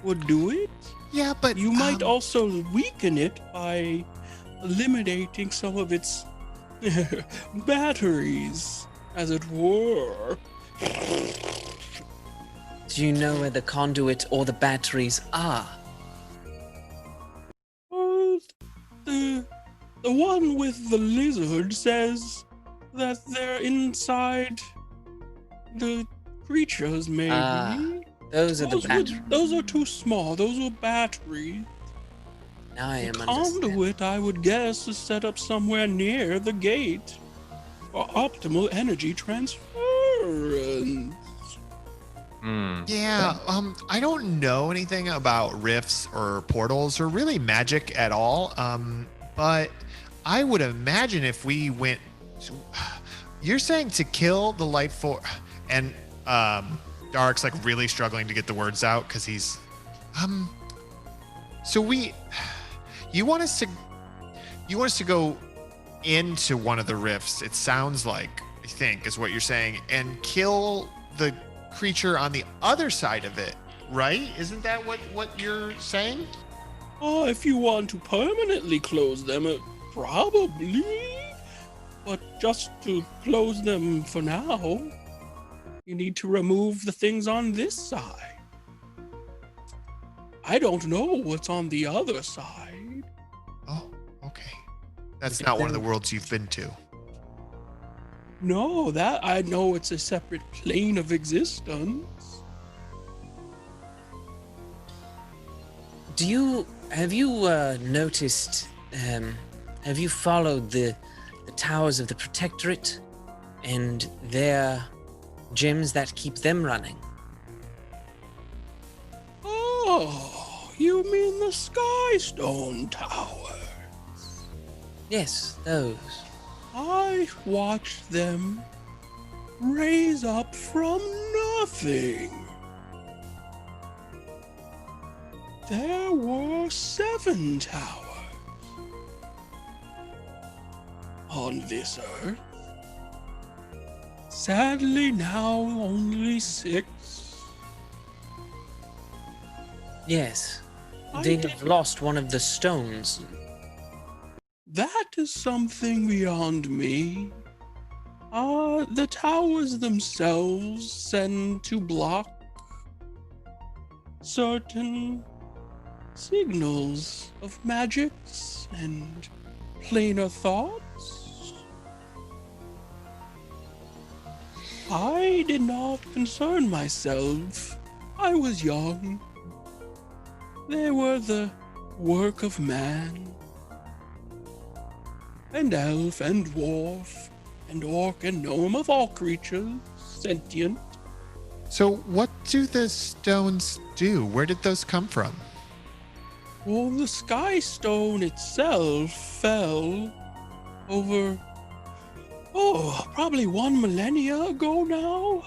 would do it. Yeah, but You might also weaken it by eliminating some of its batteries, as it were. Do you know where the conduit or the batteries are? Well, the one with the lizard says that they're inside the creatures, maybe. Those are the batteries. Those are too small. Those are batteries. Now I am The understanding. conduit, I would guess, is set up somewhere near the gate for optimal energy transference. Yeah, I don't know anything about rifts or portals or really magic at all. But I would imagine if we went, you're saying to kill the light force, and Dark's like really struggling to get the words out because he's, so you want us to go into one of the rifts. It sounds like, I think, is what you're saying, and kill the creature on the other side of it, right? Isn't that what you're saying? Oh, if you want to permanently close them, probably. But just to close them for now, you need to remove the things on this side. I don't know what's on the other side. Oh, okay. That's not one of the worlds you've been to. No, that I know it's a separate plane of existence. Have you noticed, have you followed the towers of the Protectorate and their gems that keep them running? Oh, you mean the Skystone Tower? Yes, those. I watched them raise up from nothing. there were 7 towers on this earth. Sadly, now only 6. Yes. I They did- have lost one of the stones. That is something beyond me. The towers themselves send to block certain signals of magics and planar thoughts. I did not concern myself. I was young. They were the work of man. And elf and dwarf and orc and gnome, of all creatures sentient. So what do the stones do? Where did those come from? Well, the sky stone itself fell over, probably 1 millennia ago now.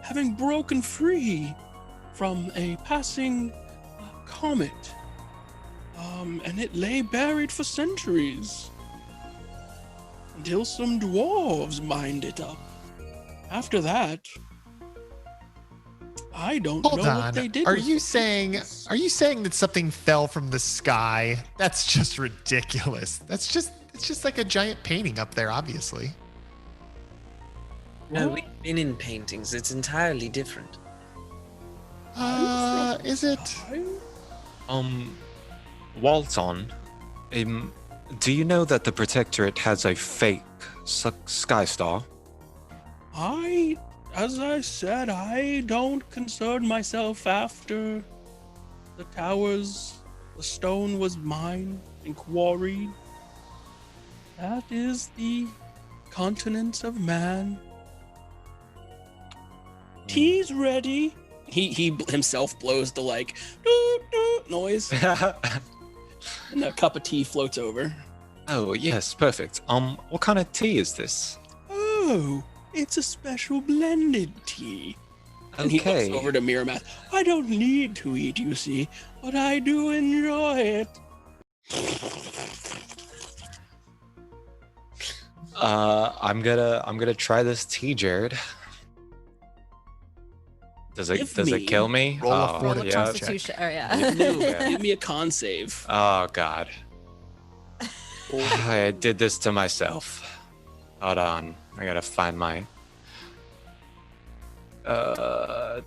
Having broken free from a passing comet. And it lay buried for centuries until some dwarves mined it up. After that, I don't Hold know on. what they did. Are with you it. saying that something fell from the sky? That's just ridiculous. It's just like a giant painting up there, obviously. No, What? we've been in paintings. It's entirely different. Is it? Walton, do you know that the Protectorate has a fake sky star? As I said, I don't concern myself after the towers, the stone was mined and quarried. That is the continent of man. Tea's ready. He himself blows the like doo doo noise, and a cup of tea floats over. Oh, yes, perfect. What kind of tea is this? Oh, it's a special blended tea. And he Okay. looks over to Miramath. I don't need to eat, you see, but I do enjoy it. I'm gonna try this tea, Jared. Does Give it me- kill me? Roll a Oh, Roll a fortitude yeah. constitution. Or, yeah. No, Yeah. give me a con save. Oh god. I did this to myself. Hold on. I gotta find my a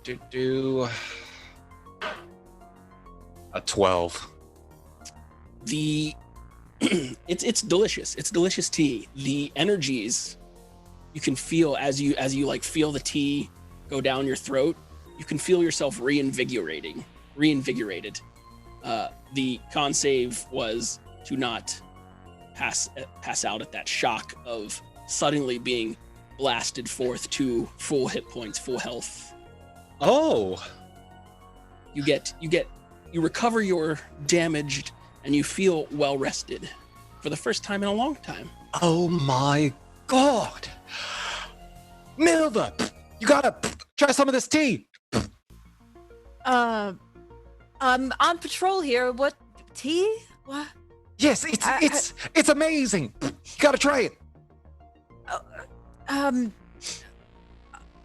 12. The it's delicious. It's delicious tea. The energies you can feel as you like feel the tea go down your throat. You can feel yourself reinvigorated. The con save was to not pass out at that shock of suddenly being blasted forth to full hit points, full health. Oh. You recover your damaged and you feel well rested for the first time in a long time. Oh my god. Milva, you gotta try some of this tea. I'm on patrol here. What tea? What? Yes, it's amazing. You gotta try it.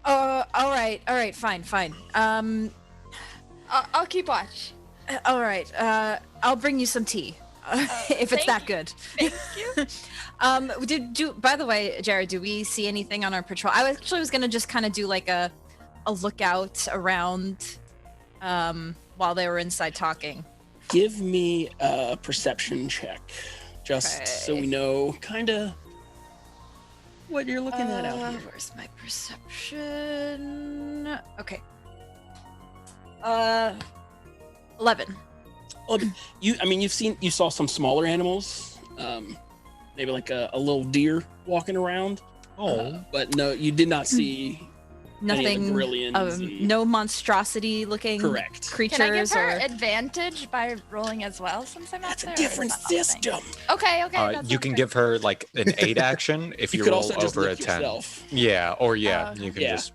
All right, fine. I'll keep watch. All right. I'll bring you some tea, if it's thank that you. good. Thank you. By the way, Jared, do we see anything on our patrol? I actually was gonna just kind of do like a lookout around, while they were inside talking. Give me a perception check, just so we know kind of what you're looking at out here. Where's my perception? Okay. 11. Well, you saw some smaller animals, maybe like a little deer walking around. But no, you did not see Nothing. Brilliant. No monstrosity-looking Correct. creatures. Can I give her or... advantage by rolling as well since I'm That's out a there? or is different that not a thing? system. Okay. That You sounds can good. give her like an 8 action if You you, could roll also just over a lick 10. yourself. Yeah, or Oh, you can yeah. just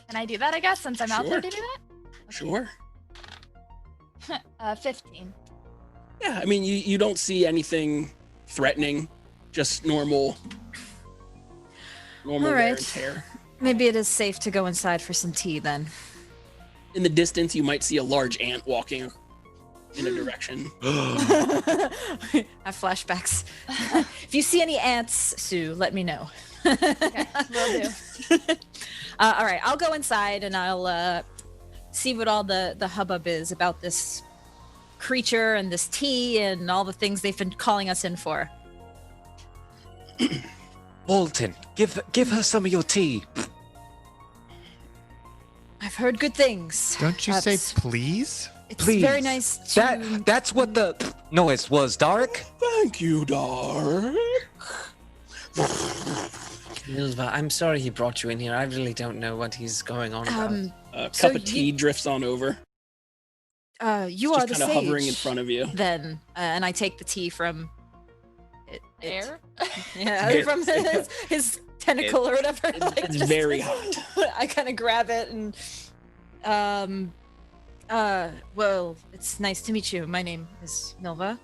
Can I do that? I guess since I'm out there Sure. to do that. Sure. 15. Yeah, I mean, you don't see anything threatening, just normal All wear right. and tear. Maybe it is safe to go inside for some tea then. In the distance, you might see a large ant walking in a direction. I have flashbacks. If you see any ants, Sue, let me know. Okay, will do. All right, I'll go inside and I'll see what all the hubbub is about this creature and this tea and all the things they've been calling us in for. Walton, give her some of your tea. I've heard good things. Don't you say please? It's Please. very nice to... That's what the noise was, Dark. Thank you, Dark. Milva, I'm sorry he brought you in here. I really don't know what he's going on about. A So cup of tea drifts on over. You It's are the just kind sage. of hovering in front of you. Then, and I take the tea from... Air? Yeah, from his tentacle or whatever. It's very hot. I kind of grab it and, well, it's nice to meet you. My name is Milva.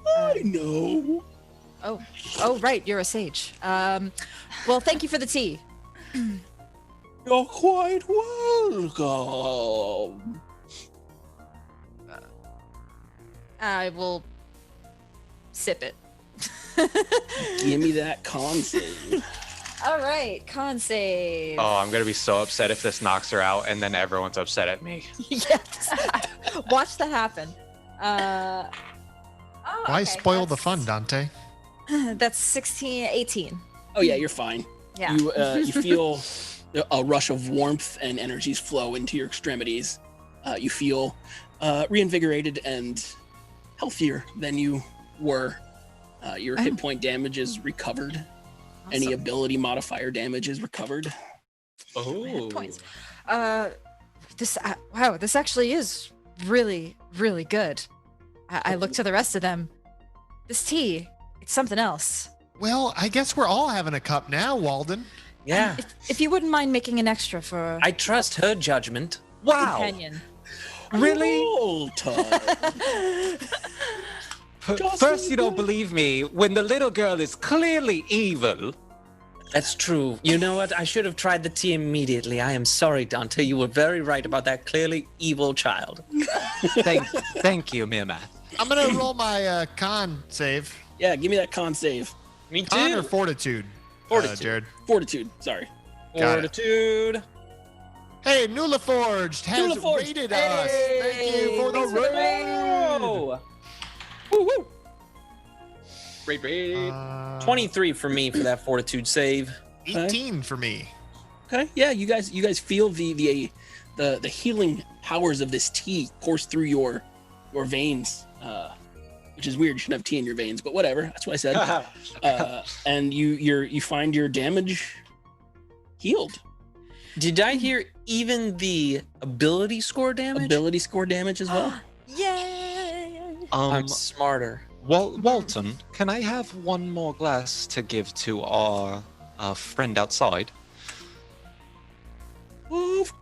I know. Oh, right, you're a sage. Well, thank you for the tea. You're quite welcome. I will sip it. Give me that con save. All right, con save. Oh, I'm gonna be so upset if this knocks her out, and then everyone's upset at me. Yes. Watch that happen. Why spoil the fun, Dante? That's 16, 18. Oh yeah, you're fine. Yeah. You feel a rush of warmth and energies flow into your extremities. You feel reinvigorated and healthier than you were. Your hit point damage is recovered. Any Awesome. ability modifier damage is recovered. Oh, Points. This wow, this actually is really, really good. I look to the rest of them. This tea, it's something else. Well, I guess we're all having a cup now, Walden. Yeah, If you wouldn't mind making an extra for I trust her judgment. Wow, companion. really? Walton. First, you don't believe me when the little girl is clearly evil. That's true. You know what? I should have tried the tea immediately. I am sorry, Dante. You were very right about that clearly evil child. Thank you, Mima. I'm gonna roll my con save. Yeah, give me that con save. Me Con or fortitude? Fortitude. Jared. Fortitude, sorry. Got it. Fortitude. Hey, Nula Forged has Nula Forged. rated us. Thank you for the raid. Oh, Woo woo. Raid. 23 for me for that fortitude save. 18 for me. Okay, yeah, you guys feel the healing powers of this tea course through your veins, which is weird. You shouldn't have tea in your veins, but whatever. That's what I said. And you find your damage healed. Did I hear even the ability score damage? Ability score damage as well. Yay! I'm smarter. Walton, can I have one more glass to give to our friend outside? Of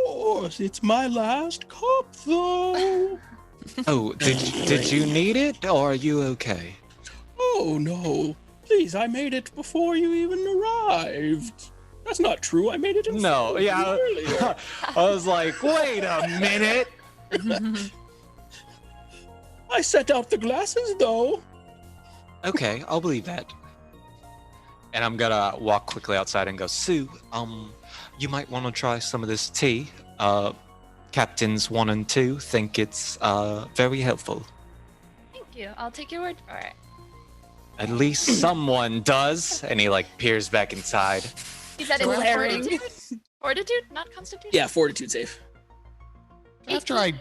course, it's my last cup though. Oh, did you need it, or are you okay? Oh no, please! I made it before you even arrived. That's not true. I made it. No, yeah. Earlier. I was like, wait a minute. I set out the glasses though. Okay, I'll believe that. And I'm gonna walk quickly outside and go, Sue, you might want to try some of this tea. Captains 1 and 2 think it's very helpful. Thank you. I'll take your word for it. At least someone does. And he like peers back inside. Is that Glaring. fortitude? Fortitude, not constitution? Yeah, fortitude save. After I...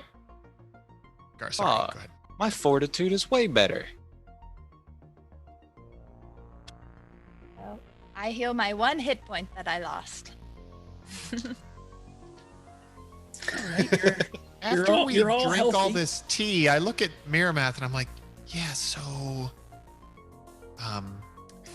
Sorry, Ah. go ahead. My fortitude is way better. Well, I heal my 1 hit point that I lost. After all- we you're all drink all healthy. this tea, I look at Miramath and I'm like, yeah, so... do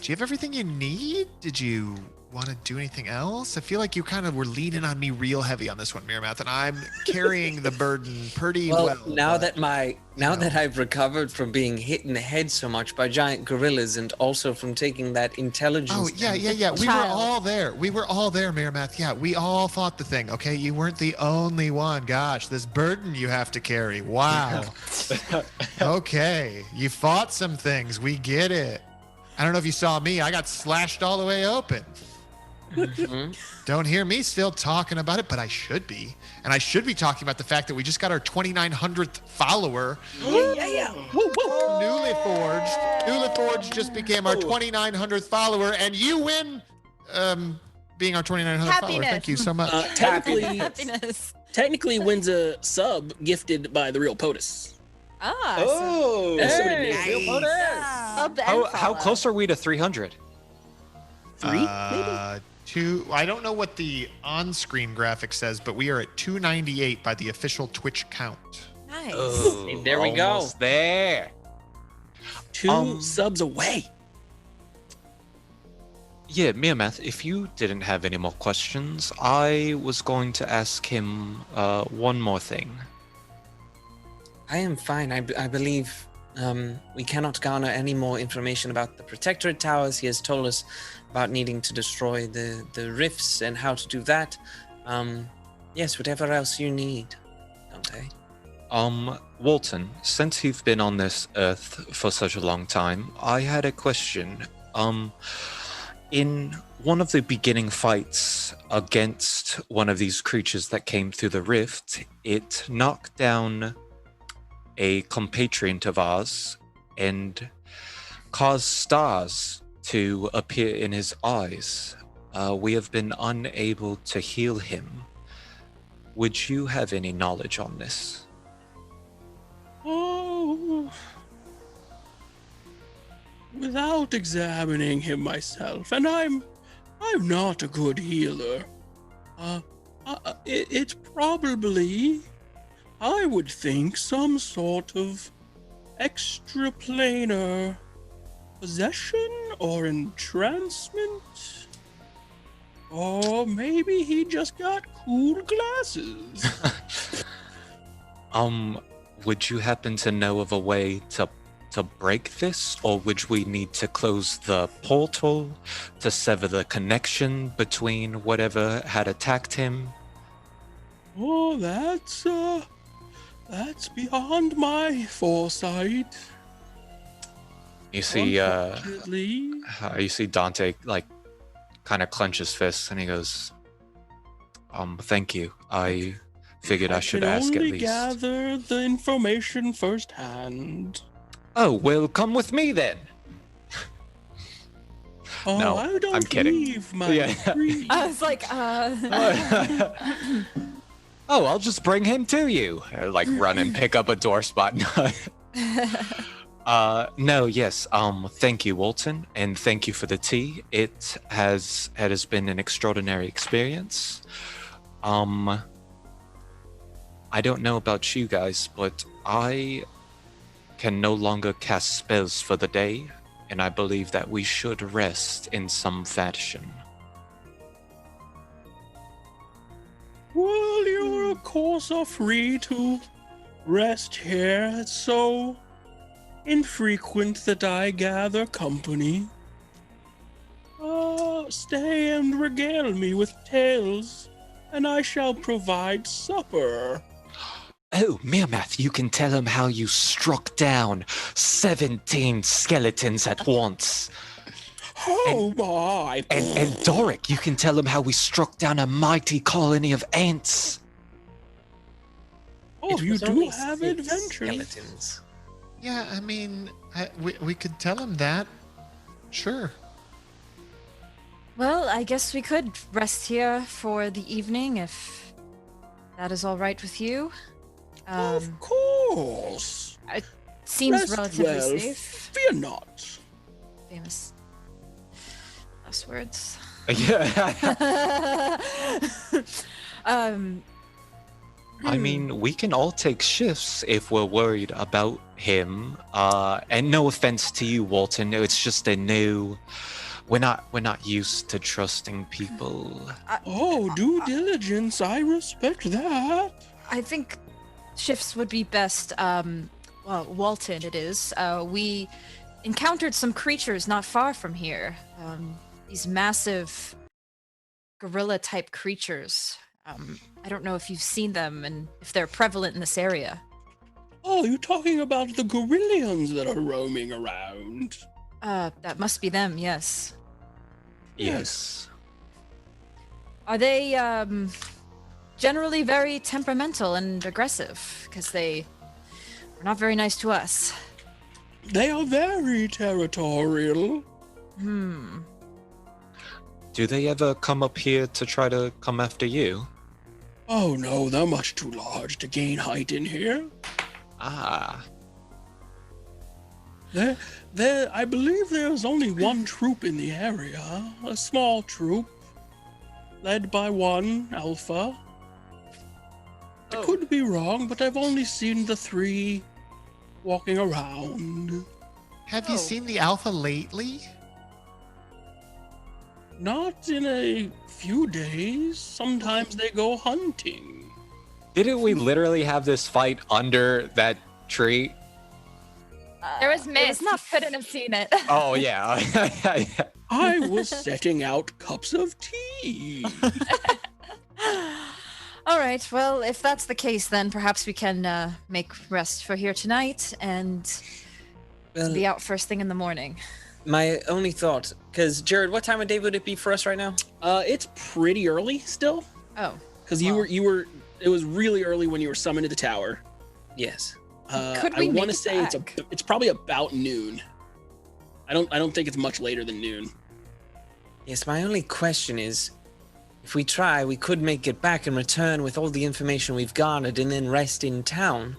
you have everything you need? Did you want to do anything else? I feel like you kind of were leaning on me real heavy on this one, Miramath, and I'm carrying the burden pretty well. Now that I've recovered from being hit in the head so much by giant gorillas and also from taking that intelligence. Oh, yeah. We were all there. We were all there, Miramath. Yeah, we all fought the thing, okay? You weren't the only one. Gosh, this burden you have to carry. Wow. Okay, you fought some things. We get it. I don't know if you saw me. I got slashed all the way open. Mm-hmm. Don't hear me still talking about it, but I should be. And I should be talking about the fact that we just got our 2900th follower. Yeah. Woo, woo. Newly Forged just became our 2900th follower, and you win being our 2900th follower. Thank you so much. Technically wins a sub gifted by the real POTUS. Oh, How close are we to 300? 3, maybe? 2. I don't know what the on-screen graphic says, but we are at 298 by the official Twitch count. Nice. Oh, there we go. Almost there. 2 subs away. Yeah, Miramath, if you didn't have any more questions, I was going to ask him one more thing. I am fine. I believe we cannot garner any more information about the Protectorate Towers. He has told us about needing to destroy the rifts and how to do that. Yes, whatever else you need, Dante. Walton, since you've been on this earth for such a long time, I had a question. In one of the beginning fights against one of these creatures that came through the rift, it knocked down a compatriot of ours and caused stars to appear in his eyes. We have been unable to heal him. Would you have any knowledge on this? Oh, without examining him myself, and I'm not a good healer. It's probably, I would think, some sort of extraplanar possession or entrancement. Or maybe he just got cool glasses. Would you happen to know of a way to break this, or would we need to close the portal to sever the connection between whatever had attacked him? Oh, that's beyond my foresight. You see, Unfortunately. you see Dante kind of clench his fists, and he goes, "Thank you. I figured I should ask at least." I can only gather the information firsthand. Oh, well, come with me then. Oh, No, I don't I'm kidding. leave my tree. I was like, Oh, I'll just bring him to you. Run and pick up a door spot. No, yes. Thank you, Walton, and thank you for the tea. It has been an extraordinary experience. I don't know about you guys, but I can no longer cast spells for the day, and I believe that we should rest in some fashion. Well, you of course are free to rest here. It's so infrequent that I gather company. Stay and regale me with tales, and I shall provide supper. Oh, Miramath, you can tell him how you struck down 17 skeletons at once. Oh my! And Doric, you can tell him how we struck down a mighty colony of ants. Oh, you do have adventures. Skeletons. Yeah, I mean, we could tell him that. Sure. well, I guess we could rest here for the evening if that is all right with you. Of course. It seems Rest relatively well. safe. Fear not. Famous last words. Yeah. I mean, we can all take shifts if we're worried about him. And no offense to you, Walton. It's just a new We're not used to trusting people. Oh, due diligence. I respect that. I think shifts would be best. Well, Walton, it is. We encountered some creatures not far from here. These massive gorilla-type creatures. I don't know if you've seen them and if they're prevalent in this area. Oh, you're talking about the gorillions that are roaming around. That must be them, yes. Yes. Are they, generally very temperamental and aggressive? Because they are not very nice to us. They are very territorial. Do they ever come up here to try to come after you? Oh no, they're much too large to gain height in here. Ah. I believe there's only one troop in the area. A small troop. Led by one alpha. I could be wrong, but I've only seen the 3 walking around. Have you seen the alpha lately? Not in a few days. Sometimes they go hunting. Didn't we literally have this fight under that tree? There was mist. was not- Couldn't have seen it. Oh yeah. I was setting out cups of tea. All right, well, if that's the case, then perhaps we can make rest for here tonight and Well, be out first thing in the morning. my only thought, because Jared, what time of day would it be for us right now? It's pretty early still, Oh, because you were. It was really early when you were summoned to the tower. Yes. Could I we want make to it say back? it's probably about noon. I don't think it's much later than noon. Yes, my only question is, if we try, we could make it back and return with all the information we've garnered and then rest in town.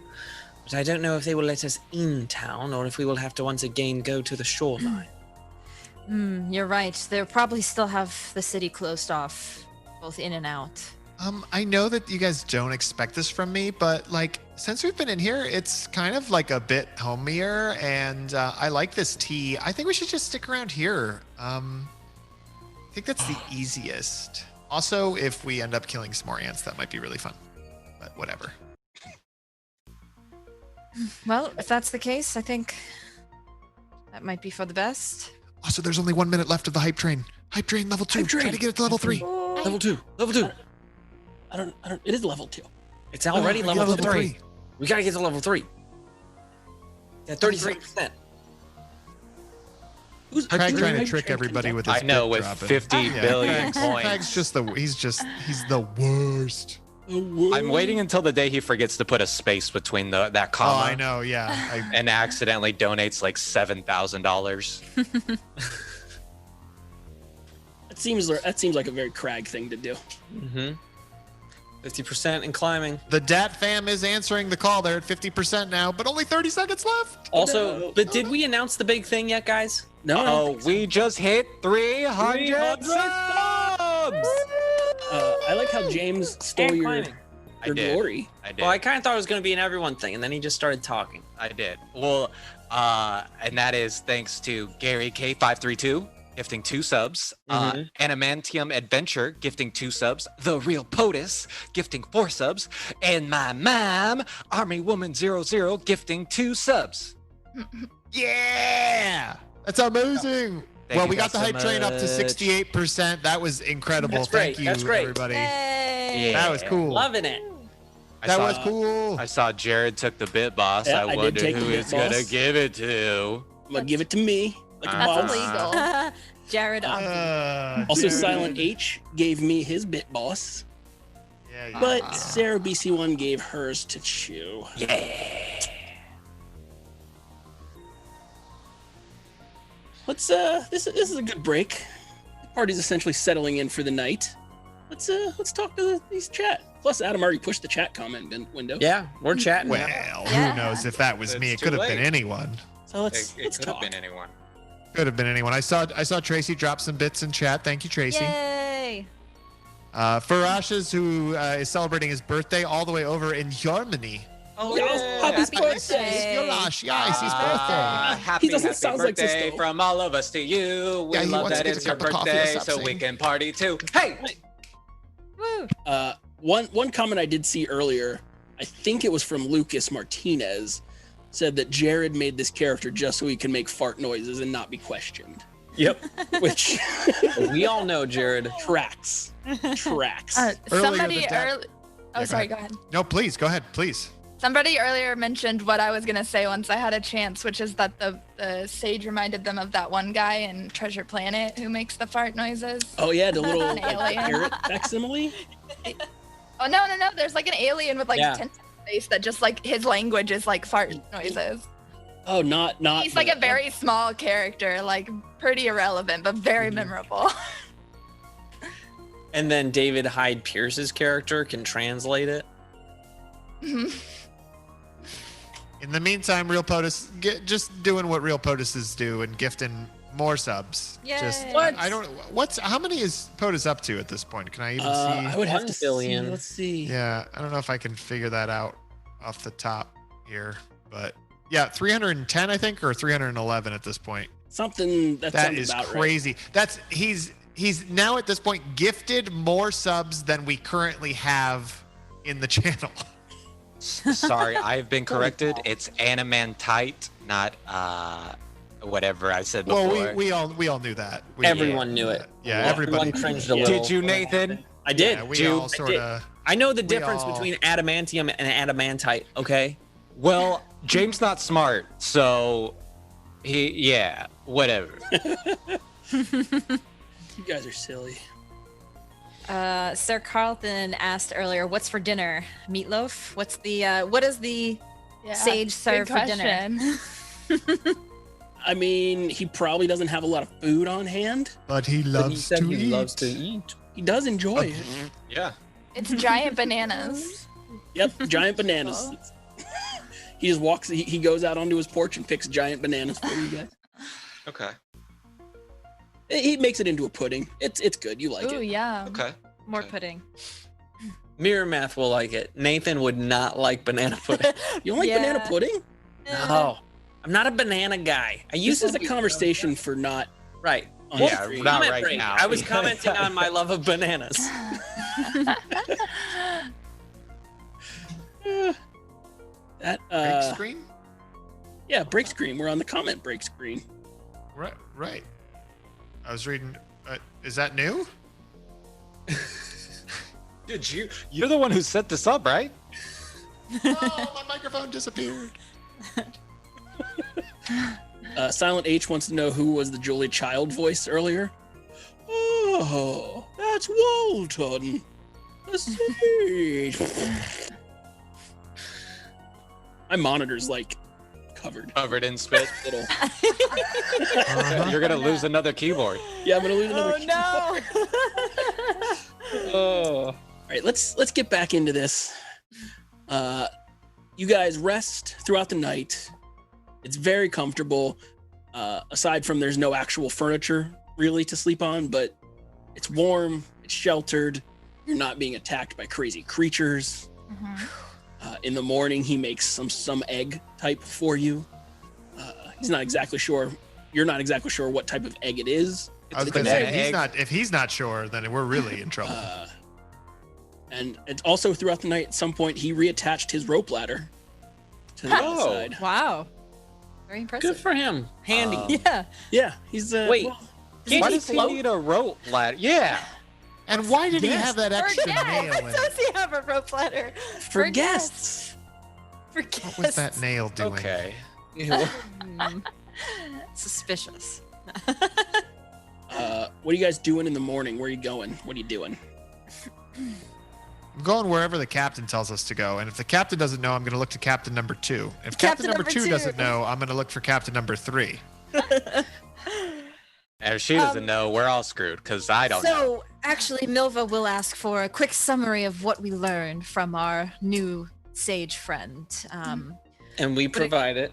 But I don't know if they will let us in town or if we will have to once again go to the shoreline. you're right. They'll probably still have the city closed off, both in and out. I know that you guys don't expect this from me, but like, since we've been in here, it's kind of like a bit homier, and I like this tea. I think we should just stick around here. I think that's the easiest. Also, if we end up killing some more ants, that might be really fun. But whatever. Well, if that's the case, I think that might be for the best. Also, there's only 1 minute left of the hype train. Hype train level 2. Hype train. Try to get it to level 3. Level 2. Level 2. I don't. It is level 2. It's already Oh, level level 3. We gotta get to level 3. Yeah, 37%. Who's Craig trying to hype trick train everybody comes with out? his I know, bit with dropping. 50 billion Craig's points. just he's the worst. I'm waiting until the day he forgets to put a space between that Oh, comma I know, yeah. and accidentally donates like $7,000. That seems like a very Crag thing to do. Mm-hmm. 50% and climbing. The Dat fam is answering the call. They're at 50% now, but only 30 seconds left. Also, no. but did we announce the big thing yet, guys? No, I don't Oh, think so. we just hit 300 300 subs! I like how James stole And your climbing. I did. glory. I did. Well, I kind of thought it was going to be an everyone thing, and then he just started talking. I did. Well, and that is thanks to Gary K532 gifting 2 subs, Animantium Adventure gifting 2 subs, The Real POTUS gifting 4 subs, and my mom, Army Woman 00 gifting 2 subs. Yeah, that's amazing. Thank Well, you we got guys the so hype train up to much. 68%. That was incredible. That's Thank great. you, That's great. everybody. Yay! That was cool. Loving it. That was cool. I saw Jared took the bit boss. Yeah, I I did wonder take the who bit he's gonna boss. give it to. I'm gonna give it to me. Like a That's boss. illegal. Jared, Also, Jared. Silent H gave me his bit boss, Yeah, but Sarah BC1 gave hers to Chew. Let's this is a good break. The party's essentially settling in for the night. Let's talk to these chat. Plus, Adam already pushed the chat comment window. Yeah, we're chatting. Well, Yeah. who knows if that was me? It's It could too have been late. anyone. So let's It could talk. have been anyone. Could have been anyone. I saw Tracy drop some bits in chat. Thank you, Tracy. yay! Farash's, who is celebrating his birthday all the way over in Germany. Oh, Yeah, happy birthday. Yosh, yeah, it's his birthday. Happy, He doesn't happy sound like birthday Cisco. from all of us to you. We Yeah, he love wants to that get it's a your cup of coffee or birthday, so something. we can party too. Hey! Woo. One comment I did see earlier, I think it was from Lucas Martinez, said that Jared made this character just so he can make fart noises and not be questioned. Yep. Which We all know Jared. tracks. Earlier Somebody the dad- early. Oh, Yeah, sorry. Go ahead. No, please go ahead, please. Somebody earlier mentioned what I was gonna say once I had a chance, which is that the sage reminded them of that one guy in Treasure Planet who makes the fart noises. Oh yeah, the little An like, alien. parrot facsimile. Oh no. There's like an alien with like Yeah. tentacle face that just like his language is like fart noises. Oh, not. He's like a very small character, like pretty irrelevant, but very memorable. And then David Hyde Pierce's character can translate it. In the meantime, Real POTUS just doing what Real POTUSes do and gifting more subs. Just Yay. What? I don't. How many is POTUS up to at this point? Can I even I see? would have 1 to billion. see. Let's see. Yeah, I don't know if I can figure that out off the top here, but yeah, 310 I think, or 311 at this point. Something that That sounds is about crazy. That's he's now at this point gifted more subs than we currently have in the channel. Sorry, I've been corrected. It's Animantite, not whatever I said before. Well, we all knew that. Everyone knew it. Yeah, everybody. Everyone cringed a little. Did you, Nathan? I did. Yeah, we Dude, all I sort did. of. I know the difference all- between adamantium and adamantite, okay? Well, James not smart, so whatever. You guys are silly. Sir Carlton asked earlier, "What's for dinner? Meatloaf? What does the Yeah, sage serve good for dinner?" question. I mean, he probably doesn't have a lot of food on hand. But he loves to eat. eat. He does enjoy it. Yeah. It's giant bananas. Yep, giant bananas. He just walks. He goes out onto his porch and picks giant bananas for you guys. Okay. He makes it into a pudding. It's good. You like Ooh, it. yeah. Okay. More Okay. pudding. Mirror Math will like it. Nathan would not like banana pudding. You don't like banana Yeah. pudding? No. I'm not a banana guy. I This used is to a be- conversation for not. Right. on Yeah, stream. not Comment right break. now. I was commenting on my love of bananas. That Break screen? yeah, break screen. We're on the comment break screen. Right. I was reading. Is that new? Dude, you're the one who set this up, right? Oh, my microphone disappeared. Silent H wants to know who was the Julie Child voice earlier. Oh, that's Walton. The sage. My monitor's like covered. Covered in spit. Little. You're gonna lose another keyboard. Yeah, I'm gonna lose another. no! Oh. All right, let's get back into this. You guys rest throughout the night. It's very comfortable. Aside from there's no actual furniture really to sleep on, but it's warm, it's sheltered. You're not being attacked by crazy creatures. In the morning, he makes some egg type for you. He's not exactly sure. You're not exactly sure what type of egg it is. I was It's gonna an say egg. if he's not sure, then we're really in trouble. And it's also throughout the night, at some point, he reattached his rope ladder to the Oh. outside. Wow. Very impressive. Good for him. Handy. Yeah. Yeah, he's Wait. well, Can't Why he does he float? need a rope ladder? Yeah. And why did he Yes. have that extra nail in What it? does he have a rope ladder? for guests. For What was that guests. nail doing? Okay. Suspicious. What are you guys doing in the morning? Where are you going? What are you doing? I'm going wherever the captain tells us to go. And if the captain doesn't know, I'm going to look to captain number 2. If captain number 2 doesn't know, I'm going to look for captain number 3. And if she doesn't know, we're all screwed because I don't know. So, actually, Milva will ask for a quick summary of what we learned from our new sage friend. And we provide it.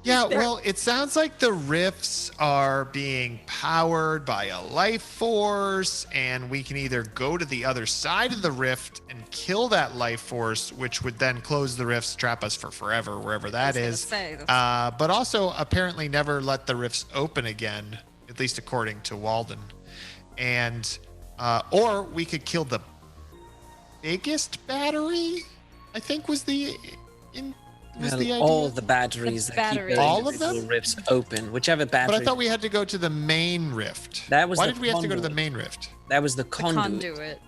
Yeah, well, it sounds like the rifts are being powered by a life force, and we can either go to the other side of the rift and kill that life force, which would then close the rifts, trap us for forever, wherever that is. But also apparently never let the rifts open again, at least according to Walden. And or we could kill the biggest battery, I think was the idea. All the batteries that keep all of them rifts open, whichever battery. But I thought we had to go to the main rift. That was Why the did we have to go to the conduit. main rift? That was the conduit.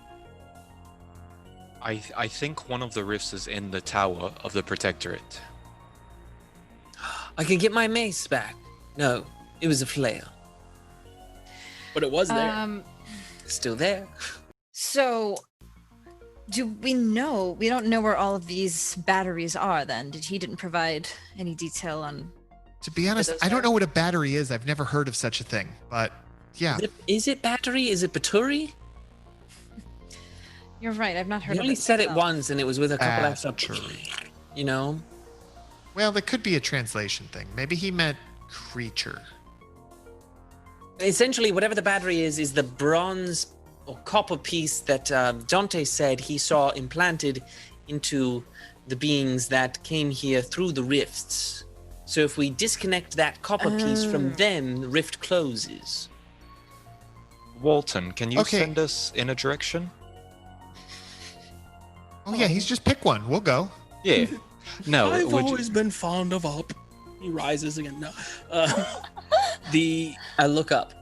I think one of the rifts is in the tower of the Protectorate. I can get my mace back. No, it was a flail. But it was there. It's still there. So, do we know? We don't know where all of these batteries are. Then he didn't provide any detail on. To be honest, I don't know what a battery is. I've never heard of such a thing. But yeah, Is it battery? Is it baturi? You're right. I've not heard. You of only it said it myself. once, and it was with a couple extra. Battery. You know. Well, there could be a translation thing. Maybe he meant creature. Essentially, whatever the battery is the bronze or copper piece that Dante said he saw implanted into the beings that came here through the rifts. So if we disconnect that copper piece from them, the rift closes. Walton, can you Okay. send us in a direction? Oh yeah, he's just pick one. We'll go. Yeah. No, I've would you- always been fond of up. He rises again. No. I look up.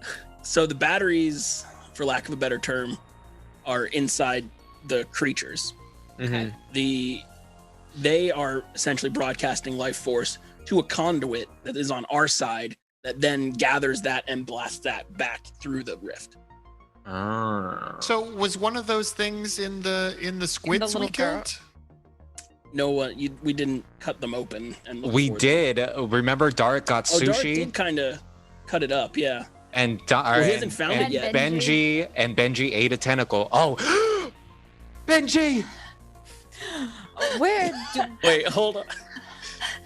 So the batteries, for lack of a better term, are inside the creatures. Mhm. They are essentially broadcasting life force to a conduit that is on our side that then gathers that and blasts that back through the rift. Ah. So was one of those things in the squids we little girl. killed? No, we didn't cut them open and look We for them. did. Remember, Dark got Oh, Dark sushi, did kind of cut it up, yeah. and he hasn't found it yet. Benji ate a tentacle. Oh, Benji! Where? Wait, hold on.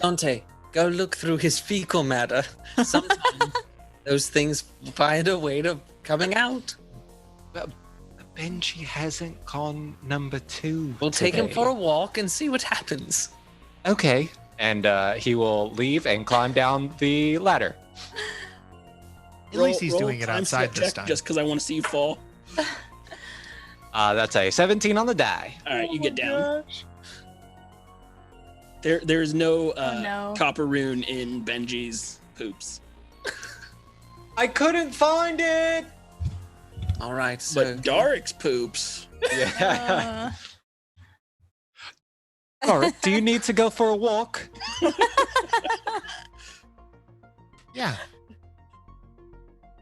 Dante, go look through his fecal matter. Sometimes those things find a way to coming out. Benji hasn't gone number 2. We'll take him today. for a walk and see what happens. Okay. And he will leave and climb down the ladder. At least he's Roll doing it time outside slip this check time. Just because I want to see you fall. That's a 17 on the die. All right, you get down. There's no, no. copper rune in Benji's poops, I couldn't find it. All right, so but Darik's poops. Yeah. Alright, do you need to go for a walk? Yeah.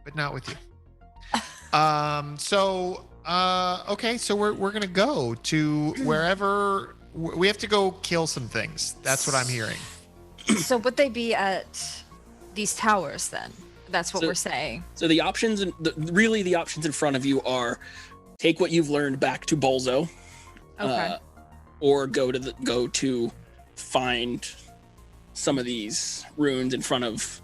But not with you. Okay, so we're gonna go to wherever we have to go kill some things. That's what I'm hearing. So would they be at these towers then? That's what So- we're saying. So the options, really the options in front of you are take what you've learned back to Bolzo, Okay. or go to find some of these runes in front of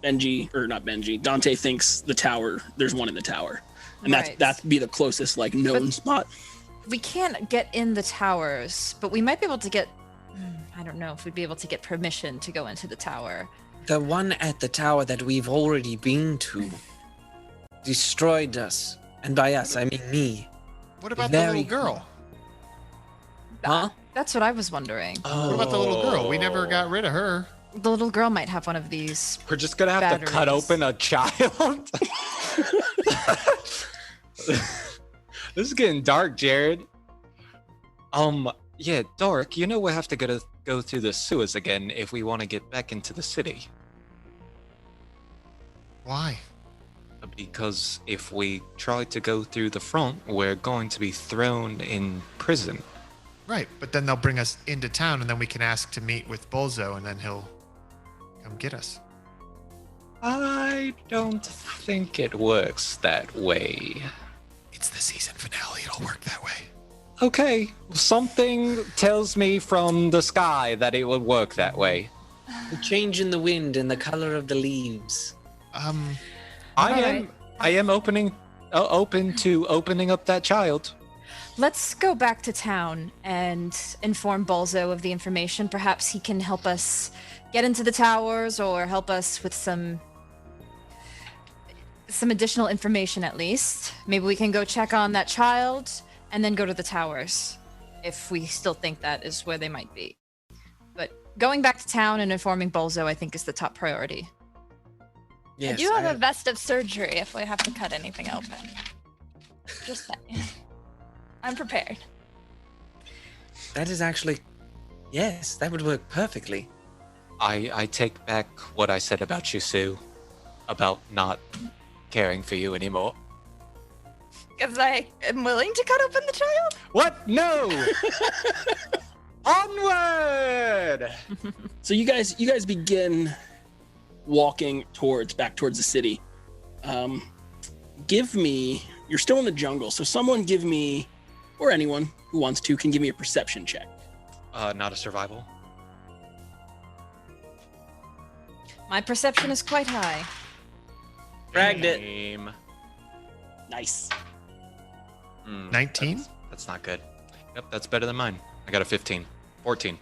Benji, or not Benji. Dante thinks the tower. There's one in the tower, and Right. that'd be the closest like known spot. We can't get in the towers, but we might be able to get. I don't know if we'd be able to get permission to go into the tower. the one at the tower that we've already been to destroyed us. And by us, I mean me. What about Very the little girl? Huh? That's what I was wondering. What about the little girl? We never got rid of her. The little girl might have one of these. We're just gonna have to cut Batteries. open a child. This is getting dark, Jared. Yeah, Dark. You know we have to go through the sewers again if we want to get back into the city. Why? Because if we try to go through the front, we're going to be thrown in prison. Right, but then they'll bring us into town, and then we can ask to meet with Bolzo, and then he'll come get us. I don't think it works that way. It's the season finale. It'll work that way. Okay, something tells me from the sky that it would work that way. The change in the wind and the color of the leaves. I am open to opening up that child. Let's go back to town and inform Balzo of the information. Perhaps he can help us get into the towers or help us with some additional information at least. Maybe we can go check on that child and then go to the towers if we still think that is where they might be. But going back to town and informing Balzo, I think, is the top priority. Yes, I do have a vest of surgery if we have to cut anything open. Just saying. I'm prepared. That is actually... Yes, that would work perfectly. I take back what I said about you, Sue, about not caring for you anymore. Because I am willing to cut open the child? What? No! Onward! So you guys begin walking back towards the city. Give me, you're still in the jungle, so someone give me, or anyone who wants to, can give me a perception check. Not a survival. My perception is quite high. Bragged it. Game. Nice. 19? That's not good. Yep, that's better than mine. I got a 15. 14.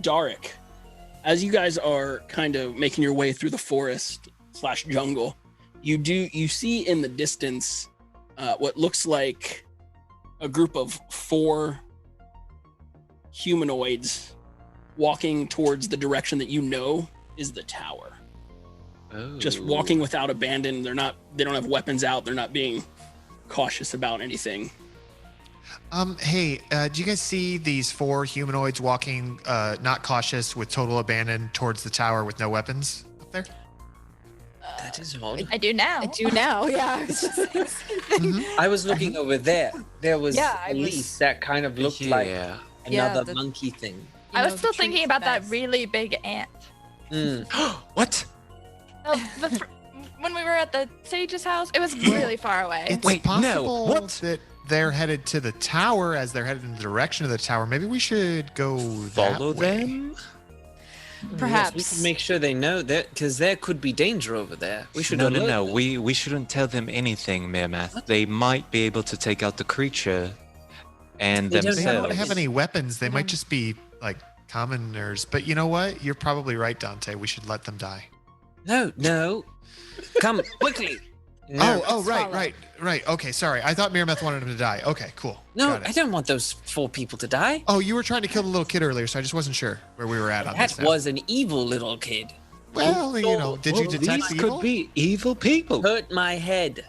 Darik, as you guys are kind of making your way through the forest / jungle, you see in the distance what looks like a group of 4 humanoids walking towards the direction that you know is the tower. Oh. Just walking without abandon. They don't have weapons out. They're not being cautious about anything. Hey, do you guys see these 4 humanoids walking, not cautious, with total abandon towards the tower with no weapons up there? That is odd. I do now. I do now, yeah. I was just saying the same thing. I was looking over there. There was Yeah, a leaf that kind of looked like Yeah. another the- monkey thing. You I know, was still the thinking tree's about the that best. really big ant. Mm. What? Oh, when we were at the sage's house, it was really far away. It's Wait, no, possible what? that they're headed to the tower as they're headed in the direction of the tower. Maybe we should go Follow that way. them? Perhaps. Yes, we can make sure they know that, because there could be danger over there. We should No. alert them. We shouldn't tell them anything, Mirmath. They might be able to take out the creature and They don't They have don't themselves. have any weapons. They might just be like commoners. But you know what? You're probably right, Dante. We should let them die. No. Come quickly. No, Oh, follow. right. Okay, sorry. I thought Miramath wanted him to die. Okay, cool. no, Got it. I don't want those 4 people to die. Oh, you were trying to kill the little kid earlier, so I just wasn't sure where we were at on That this. now. was an evil little kid. Well, you know, did you Well, detect these evil? could be evil people. Hurt my head.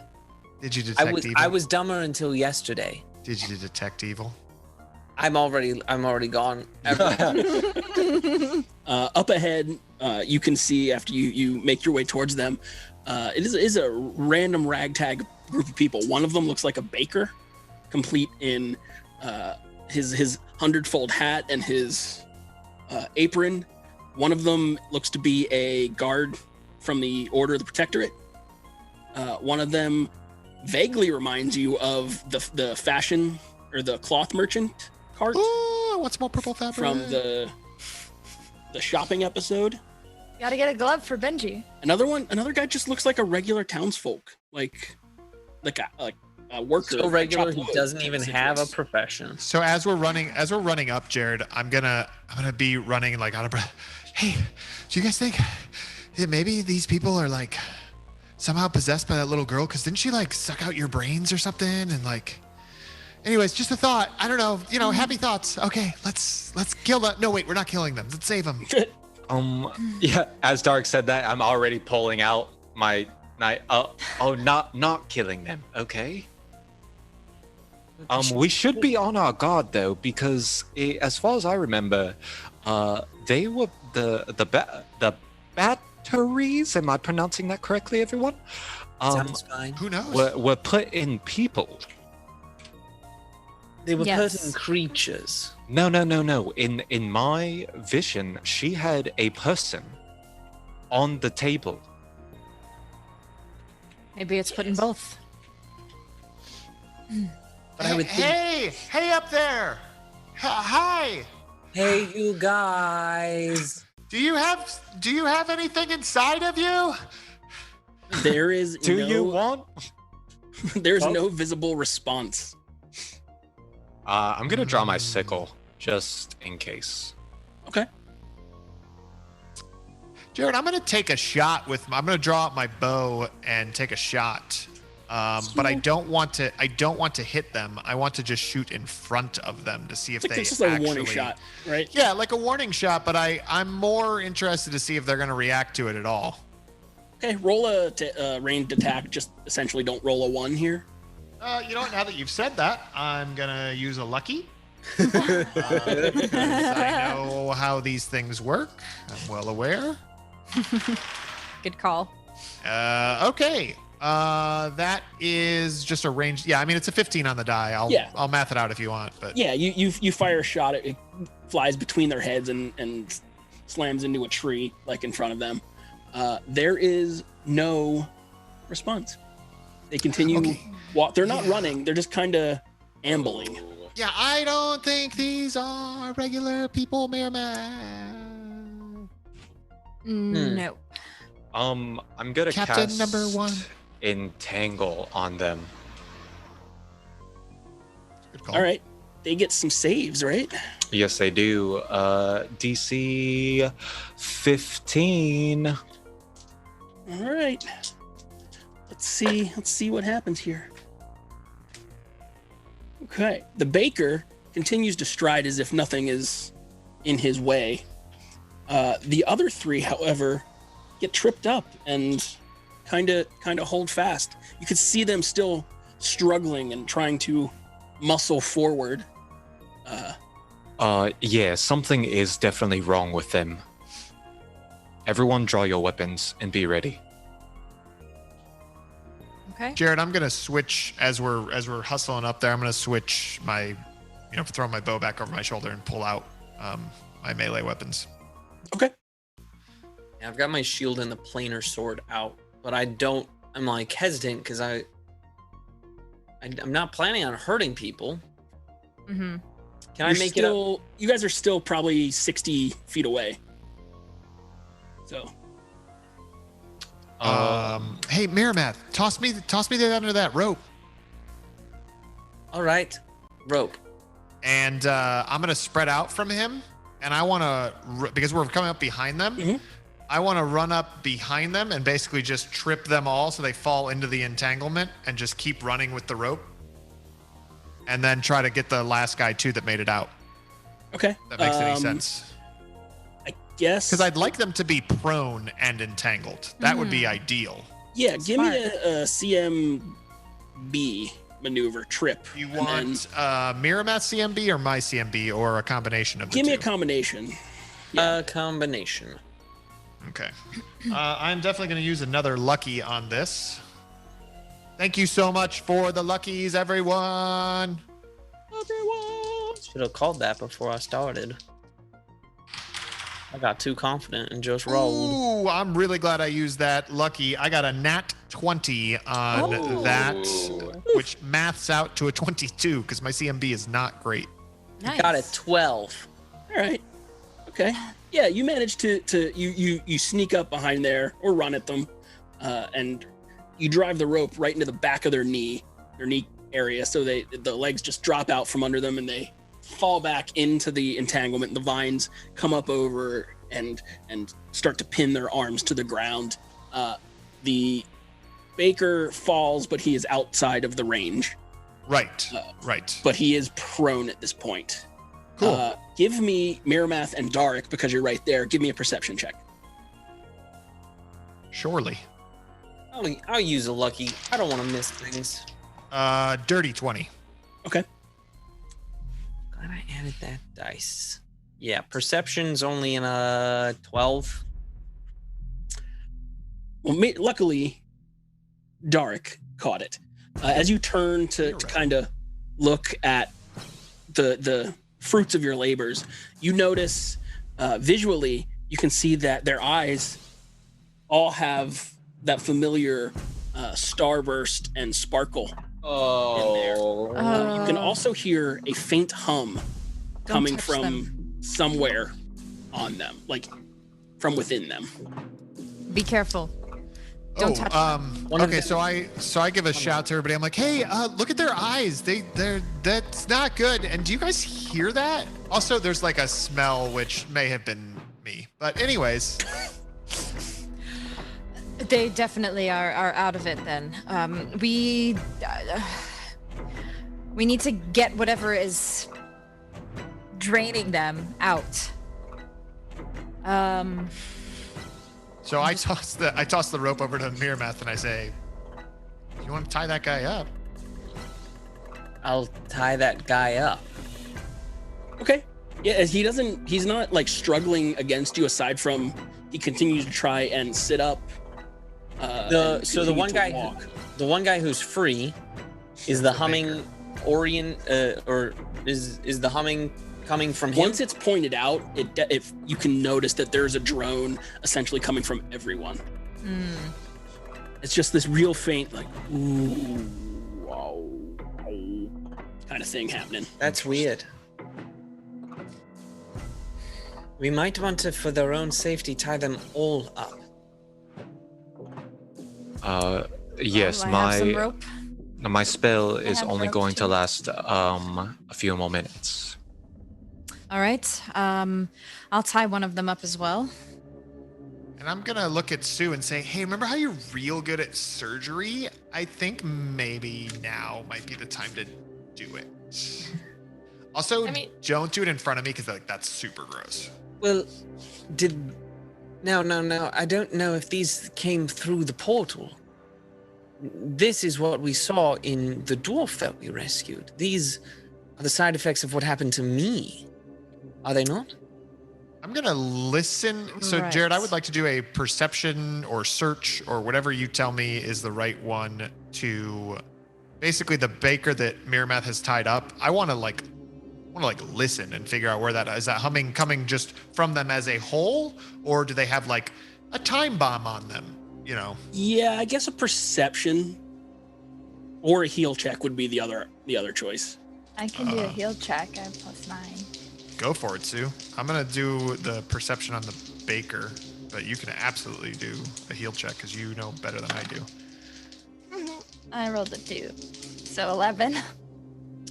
Did you detect evil? I was dumber until yesterday. Did you detect evil? I'm already gone. Up ahead, you can see after you make your way towards them, it is a random ragtag group of people. One of them looks like a baker, complete in his 100-fold hat and his apron. One of them looks to be a guard from the Order of the Protectorate. One of them vaguely reminds you of the fashion or the cloth merchant cart Oh, what's more purple fabric? from the shopping episode. Gotta get a glove for Benji. Another guy just looks like a regular townsfolk, like a worker. So regular, he Chop wood. doesn't even have a profession. So as we're running up, Jared, I'm gonna be running like out of breath. Hey, do you guys think that maybe these people are like somehow possessed by that little girl? Because didn't she like suck out your brains or something? And like, anyways, just a thought. I don't know. You know, happy thoughts. Okay, let's kill them. No, wait, we're not killing them. Let's save them. Yeah, as Dark said that, I'm already pulling out my knife. Not killing them, okay? We should be on our guard though, because as far as I remember, they were the batteries. Am I pronouncing that correctly, everyone? Sounds fine. Who knows? Were put in people. They were Yes. certain creatures. No. In my vision, she had a person on the table. Maybe it's put in both. But I would think Hey up there! Hi. Hey, you guys. Do you have anything inside of you? There is Do you want? There's no visible response. I'm gonna draw my sickle just in case. Okay. Jared, I'm gonna take a shot I'm gonna draw out my bow and take a shot. But I don't want to hit them. I want to just shoot in front of them to see if It's they just like actually, a warning shot, right? Yeah, like a warning shot, but I'm more interested to see if they're gonna react to it at all. Okay, roll a ranged attack. Just essentially don't roll a 1 here. You know what? Now that you've said that, I'm gonna use a lucky. Because I know how these things work. I'm well aware. Good call. Okay. That is just a range. Yeah, I mean it's a 15 on the die. I'll math it out if you want. But yeah, you fire a shot. It flies between their heads and slams into a tree like in front of them. There is no response. They continue. Okay. They're not running. They're just kind of ambling. Yeah, I don't think these are regular people, Merman. No. I'm gonna Captain cast number 1. Entangle on them. Good call. All right, they get some saves, right? Yes, they do. DC 15. All right. Let's see what happens here. Okay, the baker continues to stride as if nothing is in his way. The other 3, however, get tripped up and kind of hold fast. You could see them still struggling and trying to muscle forward. Yeah, something is definitely wrong with them. Everyone draw your weapons and be ready. Okay. Jared, I'm gonna switch as we're hustling up there. I'm gonna switch my, throw my bow back over my shoulder and pull out my melee weapons. Okay. Yeah, I've got my shield and the planar sword out, but I'm like hesitant because I'm not planning on hurting people. Mm-hmm. Can I make it up? You guys are still probably 60 feet away. So. Hey, Miramath, toss me that under that rope. All right, rope. And I'm gonna spread out from him, and I want to because we're coming up behind them. Mm-hmm. I want to run up behind them and basically just trip them all so they fall into the entanglement and just keep running with the rope, and then try to get the last guy too that made it out. Okay. If that makes any sense. I guess. Because I'd like them to be prone and entangled. That would be ideal. Yeah, give me Smart. a CMB maneuver trip. You and want Miramath CMB or my CMB or a combination of the give two? me a combination. A combination. Okay. I'm definitely going to use another lucky on this. Thank you so much for the luckies, everyone. Should have called that before I started. I got too confident and just rolled. Ooh, I'm really glad I used that lucky. I got a nat 20 on that, which maths out to a 22 because my CMB is not great. Nice. Got a 12. All right. Okay. Yeah, you manage to you sneak up behind there or run at them, and you drive the rope right into the back of their knee area, so the legs just drop out from under them and they fall back into the entanglement. The vines come up over and start to pin their arms to the ground. The baker falls, but he is outside of the range. Right. Right. But he is prone at this point. Cool. Give me Miramath and Daric, because you're right there. Give me a perception check. Surely. I'll use a lucky. I don't want to miss things. Dirty 20. Okay. Glad I added that dice. Yeah, perception's only in a 12. Well, luckily, Daric caught it. As you turn to kind of look at the fruits of your labors, you notice visually, you can see that their eyes all have that familiar starburst and sparkle in there. You can also hear a faint hum coming touch from them. somewhere on them, like from within them. Be careful. Don't touch them. Okay, so I give a shout to everybody. I'm like, hey, look at their eyes. That's not good. And do you guys hear that? Also, there's like a smell which may have been me. But anyways, They definitely are out of it then. We need to get whatever is draining them out. so I toss the rope over to Miramath and I say, you want to tie that guy up? I'll tie that guy up. Okay. Yeah, he's not like struggling against you aside from he continues to try and sit up. The one guy who's free is the humming or is the humming coming from him? Once it's pointed out, if you can notice that there's a drone essentially coming from everyone. It's just this real faint like ooh, wow, kind of thing happening. That's weird. We might want to, for their own safety, tie them all up. Yes, I have some rope. my spell is have only rope going to too. last a few more minutes. All right. I'll tie one of them up as well. And I'm going to look at Sue and say, hey, remember how you're real good at surgery? I think maybe now might be the time to do it. Also, don't do it in front of me because that's super gross. Well, No, I don't know if these came through the portal. This is what we saw in the dwarf that we rescued. These are the side effects of what happened to me. Are they not? I'm going to listen. So, Right. Jared, I would like to do a perception or search or whatever you tell me is the right one to basically the baker that Miramath has tied up. I want to listen and figure out where that is. That humming coming just from them as a whole, or do they have like a time bomb on them? You know? Yeah, I guess a perception or a heal check would be the other choice. I can do a heal check. I have +9. Go for it, Sue. I'm gonna do the perception on the baker, but you can absolutely do a heal check because you know better than I do. I rolled a 2, so 11.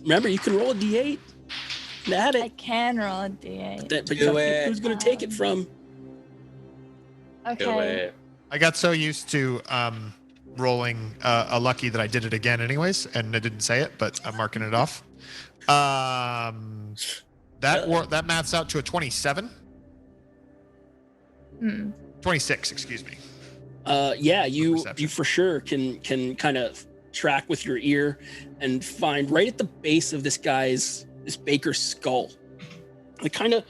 Remember, you can roll a d8. Add I it. can roll a d8. But Do it. who's going to take it from? Okay. I got so used to rolling a lucky that I did it again anyways, and I didn't say it, but I'm marking it off. That maths out to a 27. 26, excuse me. Yeah, you Perception. for sure can kind of track with your ear and find right at the base of this baker's skull, like kind of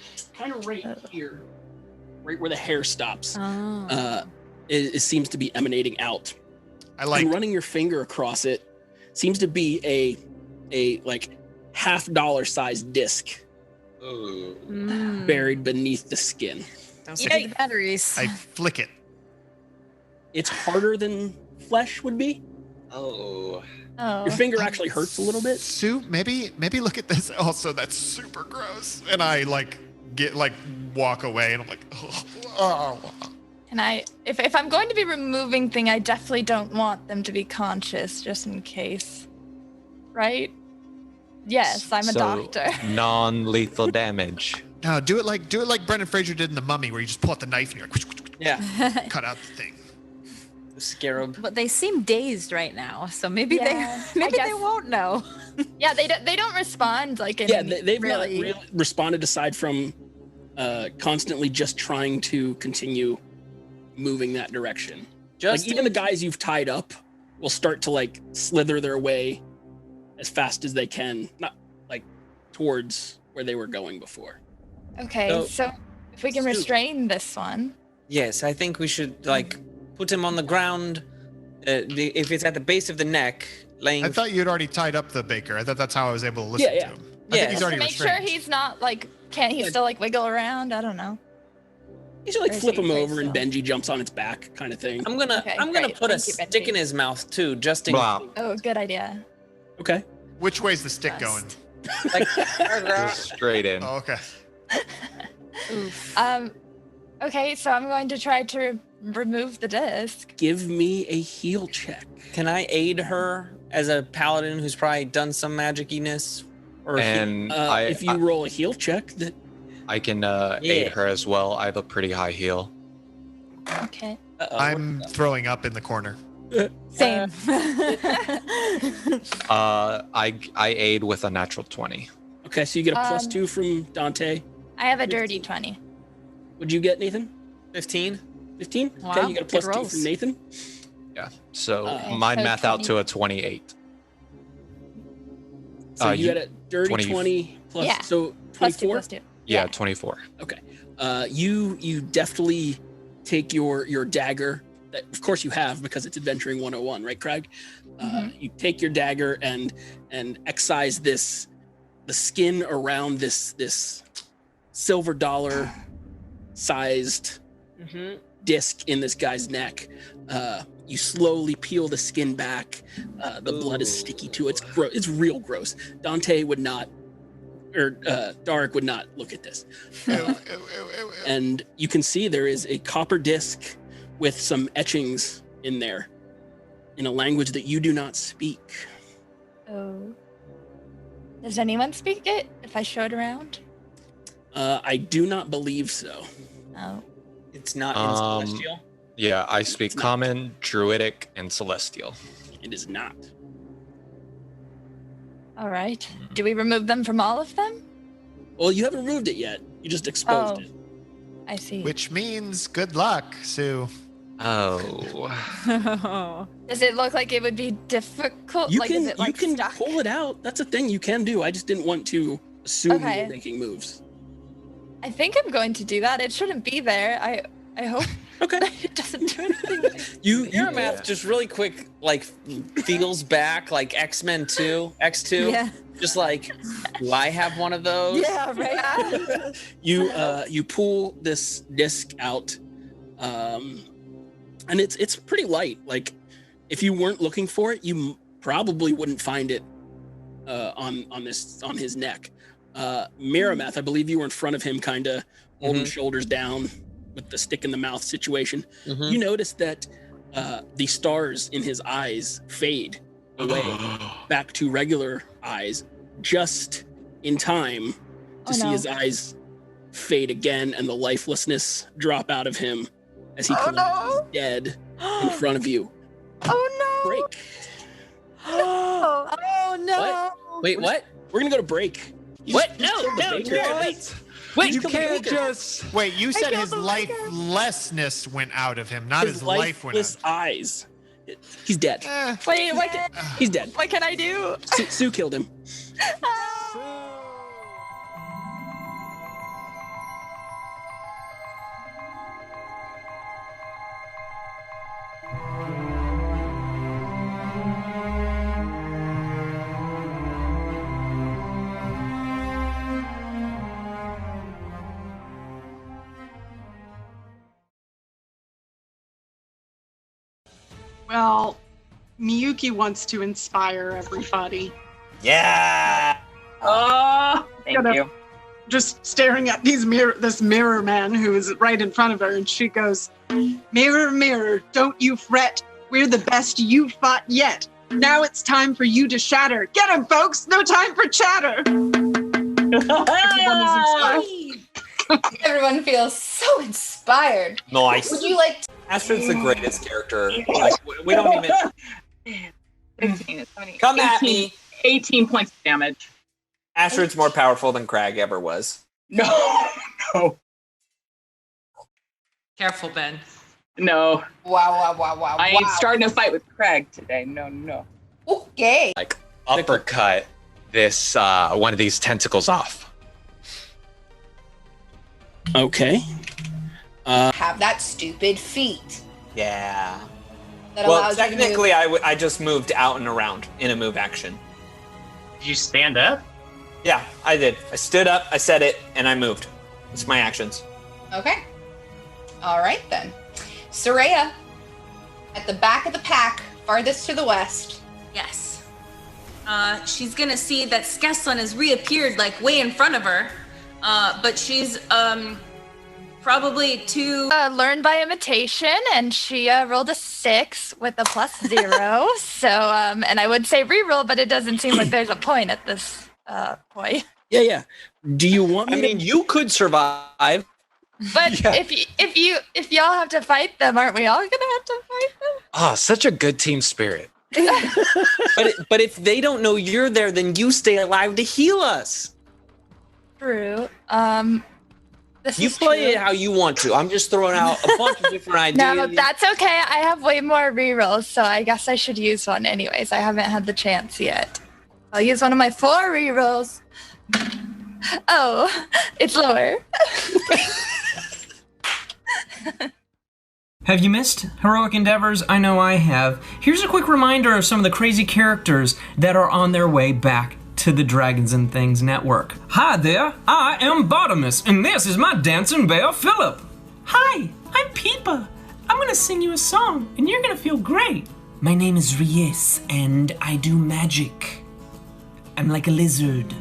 right here, right where the hair stops. It seems to be emanating out. And running your finger across it seems to be a like $50 sized disc buried beneath the skin. Eating the batteries. I flick it. It's harder than flesh would be. Oh. Oh. Your finger actually hurts a little bit. Sue, maybe look at this. Also, that's super gross. And I walk away, and I'm like, oh. Can I, if I'm going to be removing thing, I definitely don't want them to be conscious, just in case. Right? Yes, I'm a doctor. Non-lethal damage. No, do it like Brendan Fraser did in The Mummy, where you just pull out the knife and you're like, Yeah. cut out the thing. The scarab. But they seem dazed right now, so maybe Yeah, they I guess- they won't know. Yeah, they don't respond like in Yeah, they've really. not really responded aside from constantly just trying to continue moving that direction. Just Like even the guys you've tied up will start to like slither their way as fast as they can, not like towards where they were going before. Okay, so if we can restrain this one. Yes, I think we should put him on the ground. If it's at the base of the neck, laying. I thought you'd already tied up the baker. I thought that's how I was able to listen Yeah. to him. Yeah. I think he's To already make sure restrained. he's not can't he still wiggle around? I don't know. You should like Or is flip he him over and still? Benji jumps on its back kind of thing. I'm gonna Okay, great. put a Thank you, stick Benji. in his mouth too, just in. Blah. Oh, good idea. Okay. Which way's the stick Trust. Like, Just straight in. Oh, okay. Oof. Okay, so I'm going to try to remove the disc. Give me a heal check. can I aid her as a paladin who's probably done some magiciness? Or And If you roll a heal check, that I can aid her as well. I have a pretty high heal. Okay. I'm throwing up in the corner. Same. I aid with a natural 20. okay, so you get a plus 2 from Dante. I have a dirty 20. Would you get, Nathan? 15? 15? Wow, Okay, you get a plus good 2 rolls. from Nathan. Yeah. So Okay, mine so math out 20. to a 28. So you you- had a dirty 20 plus, Yeah. so Plus 2, 24? plus 2. Yeah, 24. Okay. You definitely take your dagger. That of course you have because it's Adventuring 101, right, Craig? You take your dagger and excise the skin around this silver dollar sized disc in this guy's neck. You slowly peel the skin back. The blood is sticky too. It's gross. It's real gross. Dante would not, or Dark would not look at this. And you can see there is a copper disc with some etchings in there in a language that you do not speak. Oh. Does anyone speak it if I show it around? I do not believe so. Oh. It's not in Celestial? Yeah, I speak It's not. Common, Druidic, and Celestial. It is not. All right. Do we remove them from all of them? Well, you haven't removed it yet. You just exposed it. I see. Which means good luck, Sue. Oh. Does it look like it would be difficult? You like, can is it, like, you can stuck? pull it out. That's a thing you can do. I just didn't want to assume you Okay. were making moves. I think I'm going to do that. It shouldn't be there. I hope Okay. it doesn't do anything. You Miramath just really quick, like, feels back, like X-Men 2, X2. Yeah. Just like, do I have one of those? Yeah, right. you pull this disc out, and it's pretty light. Like, if you weren't looking for it, you probably wouldn't find it on his neck. Miramath, I believe you were in front of him, kind of holding shoulders down with the stick in the mouth situation. You notice that the stars in his eyes fade away back to regular eyes just in time to see his eyes fade again and the lifelessness drop out of him as he collapses dead in front of you. Oh no! Break. Oh no. Wait, what? We're gonna go to break. You What? just killed the baker. Wait, You can't just. Wait, you said killed his the baker. lifelessness went out of him, not his life went lifeless out. eyes. He's dead. Wait, He's dead. what can I do? Sue killed him. Well, Miyuki wants to inspire everybody. Yeah. Oh, Thank you. just staring at this mirror man who is right in front of her, and she goes, "Mirror, mirror, don't you fret. We're the best you fought yet. Now it's time for you to shatter. Get him, folks. No time for chatter." Everyone is inspired. Everyone feels so inspired. Nice. Would you like to Astrid's the greatest character. Like, we don't even 15, 17, come at 18, me. 18 points of damage. Astrid's more powerful than Crag ever was. No, no, Careful, Ben. no. wow. I ain't starting a fight with Craig today. No, no. Okay. Like uppercut this one of these tentacles off. Okay. Have that stupid feat. Yeah. That Well, allows technically, you to move. I just moved out and around in a move action. Did you stand up? Yeah, I did. I stood up, I said it, and I moved. It's my actions. Okay. All right then. Soraya, at the back of the pack, farthest to the west. Yes. she's gonna see that Skeslan has reappeared like way in front of her, but she's probably too learned by imitation, and she rolled a 6 with a +0. So and I would say reroll, but it doesn't seem like there's a point at this point. Yeah. Do you want me? I mean, you could survive. But if y'all have to fight them, aren't we all gonna have to fight them? Oh, such a good team spirit. But if they don't know you're there, then you stay alive to heal us. True. You play it how you want to. I'm just throwing out a bunch of different ideas. No, that's okay. I have way more rerolls, so I guess I should use one anyways. I haven't had the chance yet. I'll use one of my 4 rerolls. Oh, it's lower. Have you missed Heroic Endeavors? I know I have. Here's a quick reminder of some of the crazy characters that are on their way back to the Dragons and Things network. Hi there, I am Bottomus, and this is my dancing bear, Philip. Hi, I'm Peepa. I'm gonna sing you a song, and you're gonna feel great. My name is Reyes, and I do magic. I'm like a lizard.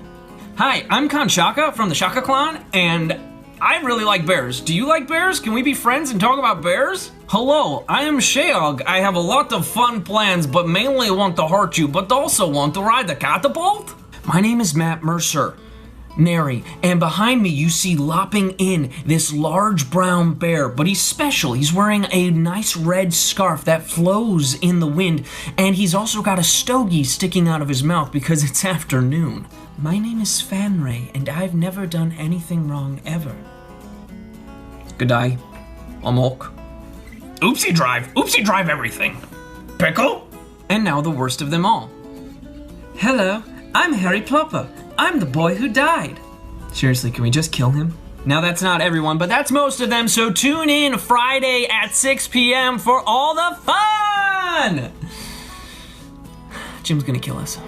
Hi, I'm Kanshaka from the Shaka Clan, and I really like bears. Do you like bears? Can we be friends and talk about bears? Hello, I am Sheog. I have a lot of fun plans, but mainly want to hurt you, but also want to ride the catapult. My name is Matt Mercer, Nary, and behind me you see lopping in this large brown bear, but he's special. He's wearing a nice red scarf that flows in the wind, and he's also got a stogie sticking out of his mouth because it's afternoon. My name is Fanray, and I've never done anything wrong ever. Good day, Amok. Oopsie drive everything. Pickle? And now the worst of them all. Hello, I'm Harry Plopper. I'm the boy who died. Seriously, can we just kill him? Now that's not everyone, but that's most of them, so tune in Friday at 6 p.m. for all the fun! Jim's gonna kill us.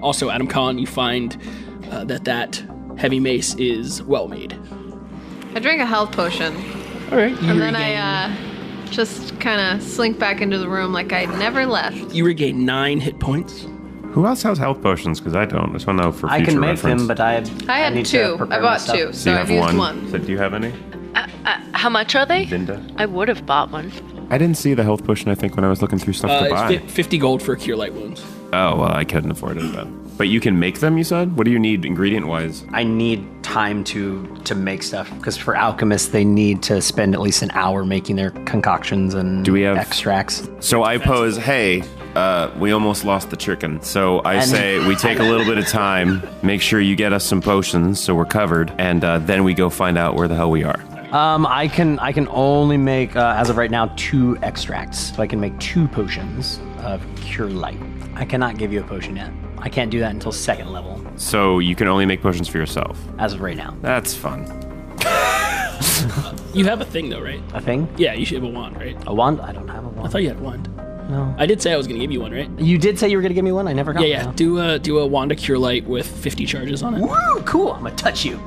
Also, Adam Khan, you find that heavy mace is well made. I drink a health potion. All right. And then I just kind of slink back into the room like I never left. You regain 9 hit points. Who else has health potions? Because I don't. I just want to know for future I can make reference. them, but I had need 2. to prepare I bought my 2, stuff. so I've used one. So do you have any? How much are they? Vinda? I would have bought one. I didn't see the health potion, I think, when I was looking through stuff to buy. It's 50 gold for a cure light wounds. Oh, well, I couldn't afford it then. But you can make them, you said? What do you need ingredient-wise? I need time to make stuff, because for alchemists, they need to spend at least an hour making their concoctions and extracts. So I pose, hey, we almost lost the chicken. So I say we take a little bit of time, make sure you get us some potions so we're covered, and then we go find out where the hell we are. I can only make, as of right now, 2 extracts. So I can make 2 potions of Cure Light. I cannot give you a potion yet. I can't do that until 2nd level. So you can only make potions for yourself? As of right now. That's fun. You have a thing, though, right? A thing? Yeah, you should have a wand, right? A wand? I don't have a wand. I thought you had a wand. No. I did say I was going to give you one, right? You did say you were going to give me one? I never got one. Yeah. Do a wand of Cure Light with 50 charges on it. Woo! Cool. I'm going to touch you.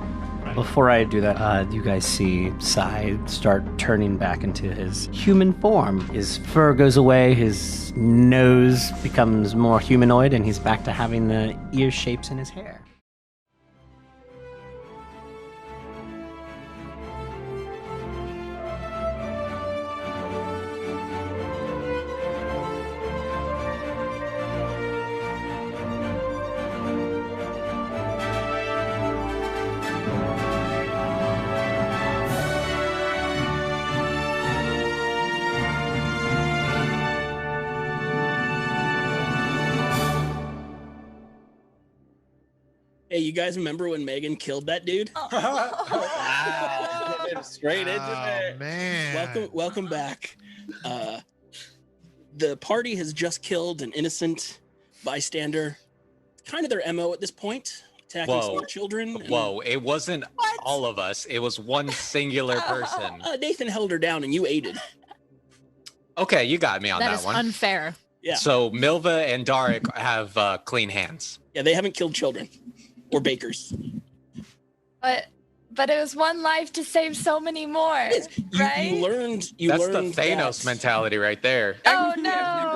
Before I do that, you guys see Sai start turning back into his human form. His fur goes away, his nose becomes more humanoid, and he's back to having the ear shapes in his hair. Hey, you guys remember when Megan killed that dude? Wow. Straight into it. Man. Welcome back. The party has just killed an innocent bystander. Kind of their MO at this point. Attacking small children. Whoa, it wasn't all of us. It was one singular person. Nathan held her down and you aided. Okay, you got me on that That is one. unfair. Yeah. So Milva and Darik have clean hands. Yeah, they haven't killed children or bakers. But it was one life to save so many more, right? You learned. That's the Thanos mentality right there. Oh I've no!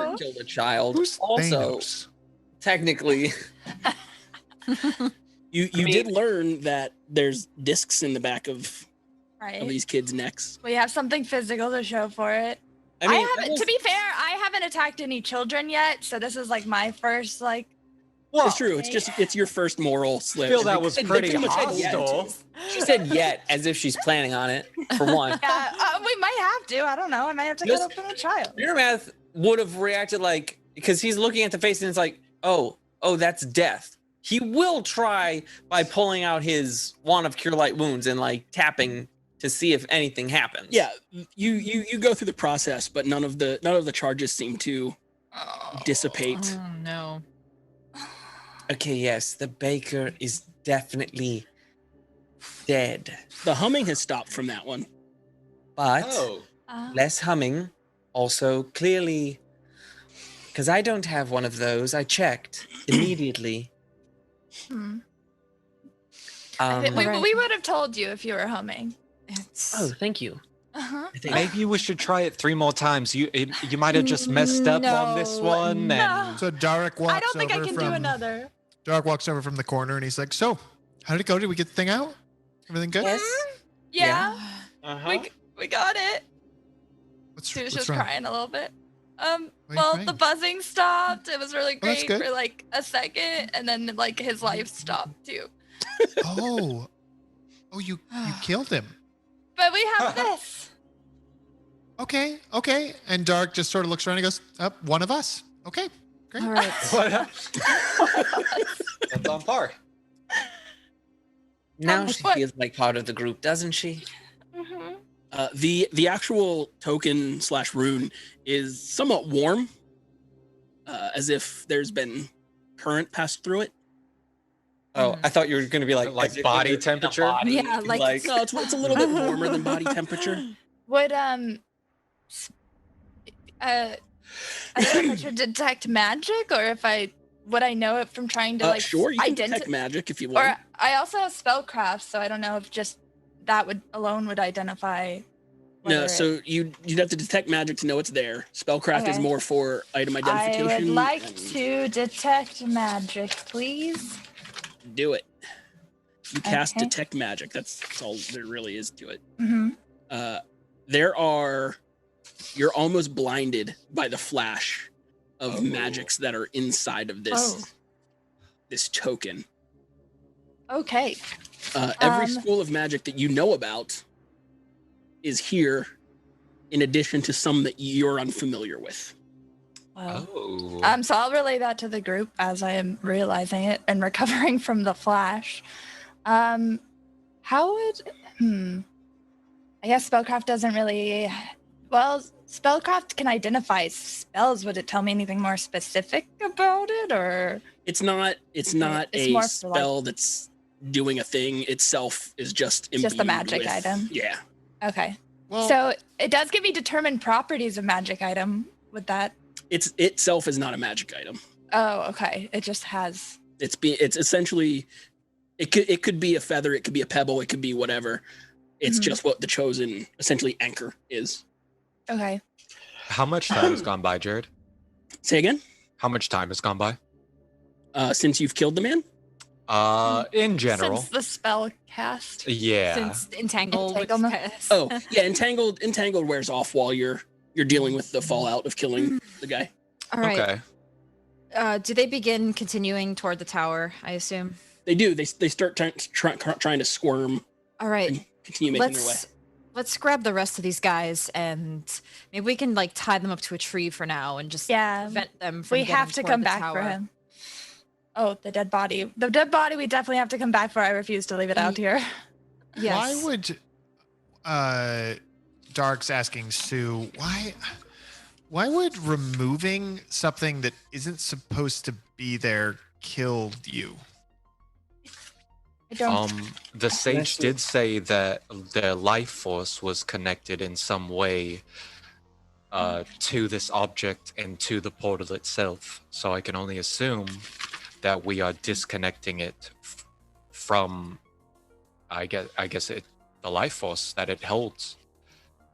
never killed a child. Who's Also, Thanos? technically, You did learn that there's discs in the back of Right. these kids' necks. We have something physical to show for it. I mean, haven't. To be fair, I haven't attacked any children yet, so this is like my first like. It's true. It's your first moral slip. I feel that was They pretty much said hostile. she said "yet" as if she's planning on it. For one, Yeah, we might have to. I don't know. I might have to cut open a child. Miramath would have reacted like, because he's looking at the face and it's like, oh, that's death. He will try by pulling out his wand of cure light wounds and like tapping to see if anything happens. Yeah, you go through the process, but none of the charges seem to dissipate. Oh no. Okay, yes, the baker is definitely dead. The humming has stopped from that one. But Oh. less humming. Also, clearly, because I don't have one of those. I checked immediately. Hmm. Um, We would have told you if you were humming. oh, thank you. Uh-huh. Maybe we should try it 3 more times. You might have just messed up on this one. And So Darik walks I don't think I over can from, do another. Darik walks over from the corner and he's like, "So, how did it go? Did we get the thing out? Everything good?" Yes. Yeah. Uh-huh. We got it. She was just crying a little bit. Well, the buzzing stopped. It was really Oh, that's great good. for like a second, and then like his life stopped too. Oh, you killed him. But we have this. Okay. And Dark just sort of looks around and goes, one of us. Okay, great. All right. That's on par. Now she feels like part of the group, doesn't she? Mm-hmm. The actual token / rune is somewhat warm, as if there's been current passed through it. Oh, I thought you were going to be like body temperature. Yeah, like No, it's a little bit warmer than body temperature. Would I don't know if I should detect magic or if would I know it from trying to like Sure, you can detect magic if you want. Or I also have spellcraft, so I don't know if just that would identify. No, so you'd have to detect magic to know it's there. Spellcraft is Okay. more for item identification. I would like and to detect magic, please. do it. You cast Okay. detect magic. That's all there really is to it. Mm-hmm. You're almost blinded by the flash of magics that are inside of this token. Okay. Every school of magic that you know about is here, in addition to some that you're unfamiliar with. Well, Oh. so I'll relay that to the group as I am realizing it and recovering from the flash. How would I guess spellcraft doesn't really spellcraft can identify spells. Would it tell me anything more specific about it, or It's not It's a more for, spell that's doing a thing itself. Is just It's just a imbued magic with- item? Yeah. okay? Well, So it does give me determined properties of magic item. Would that? It's itself is not a magic item. Oh, okay. It just has. It's essentially it could be a feather, it could be a pebble, it could be whatever. It's Mhm. just what the chosen essentially anchor is. Okay. How much time has gone by, Jared? Say again? How much time has gone by? Since you've killed the man? In general. Since the spell cast. Yeah. Since entangled. Entanglement. Oh, yeah, entangled wears off while you're dealing with the fallout of killing the guy. All right. Okay. Do they begin continuing toward the tower? I assume. They do. They start trying to squirm. All right. And continue making their way. Let's grab the rest of these guys and maybe we can like tie them up to a tree for now and just prevent them from We getting have to toward come the back tower. for him. Oh, the dead body. The dead body we definitely have to come back for. I refuse to leave it out here. Yes. Why would Dark's asking Sue, why would removing something that isn't supposed to be there kill you? I don't. The sage did say that their life force was connected in some way to this object and to the portal itself. So I can only assume that we are disconnecting it from, I guess the life force that it holds.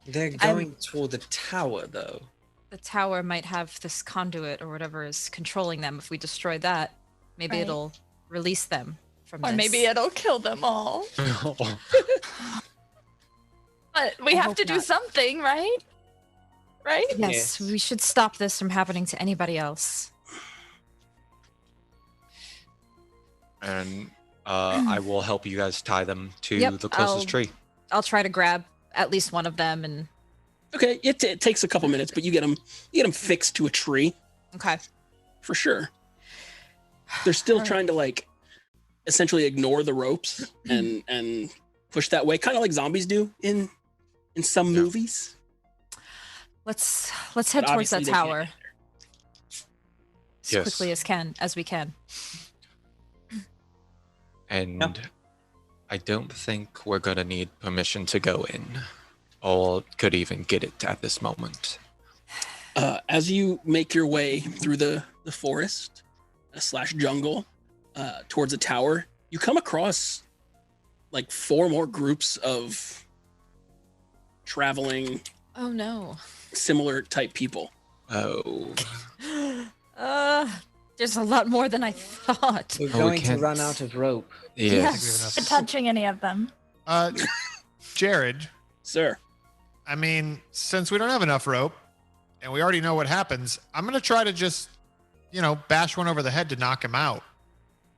They're going toward the tower, though. The tower might have this conduit or whatever is controlling them. If we destroy that, maybe Right. it'll release them from Or this. maybe it'll kill them all. But we have to do something, right? Right? Yes, we should stop this from happening to anybody else. And I will help you guys tie them to Yep, the closest tree. I'll try to grab at least one of them and. Okay, it takes a couple minutes, but you get them fixed to a tree. Okay. For sure. They're still trying to like essentially ignore the ropes and push that way, kind of like zombies do in some movies. Let's head But towards that obviously they can't tower as Yes. quickly as we can. And I don't think we're gonna need permission to go in, or could even get it at this moment. As you make your way through the forest / jungle towards the tower, you come across like 4 more groups of traveling Oh no. similar type people. Oh. There's a lot more than I thought. We're going to run out of rope. Yes. Touching any of them. Jared. Sir. I mean, since we don't have enough rope and we already know what happens, I'm going to try to just, bash one over the head to knock him out.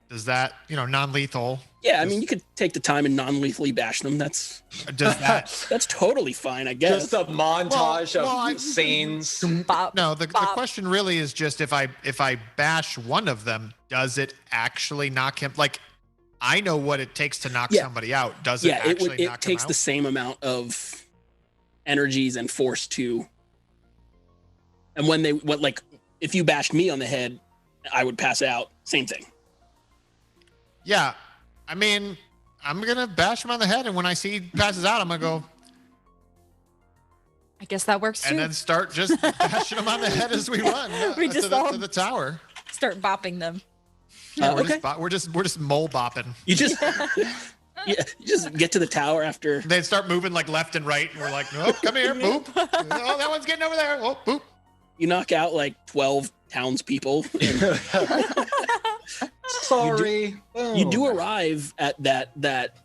Does that, non-lethal? Yeah, I mean, you could take the time and non-lethally bash them. That's that's totally fine, I guess. Just a montage of scenes. No, the question really is just if I bash one of them, does it actually knock him? Like, I know what it takes to knock somebody out. Does it actually knock him out? It takes the same amount of energies and force to. And if you bashed me on the head, I would pass out. Same thing. Yeah. I mean, I'm going to bash him on the head, and when I see he passes out, I'm going to go. I guess that works too. And then start just bashing him on the head as we run We just all to the tower. Start bopping them. We're just mole bopping. You just you just get to the tower after they start moving like left and right, and we're like, nope, come here, boop. Oh, that one's getting over there. Oh, boop. You knock out like 12 townspeople. Sorry. You do arrive at that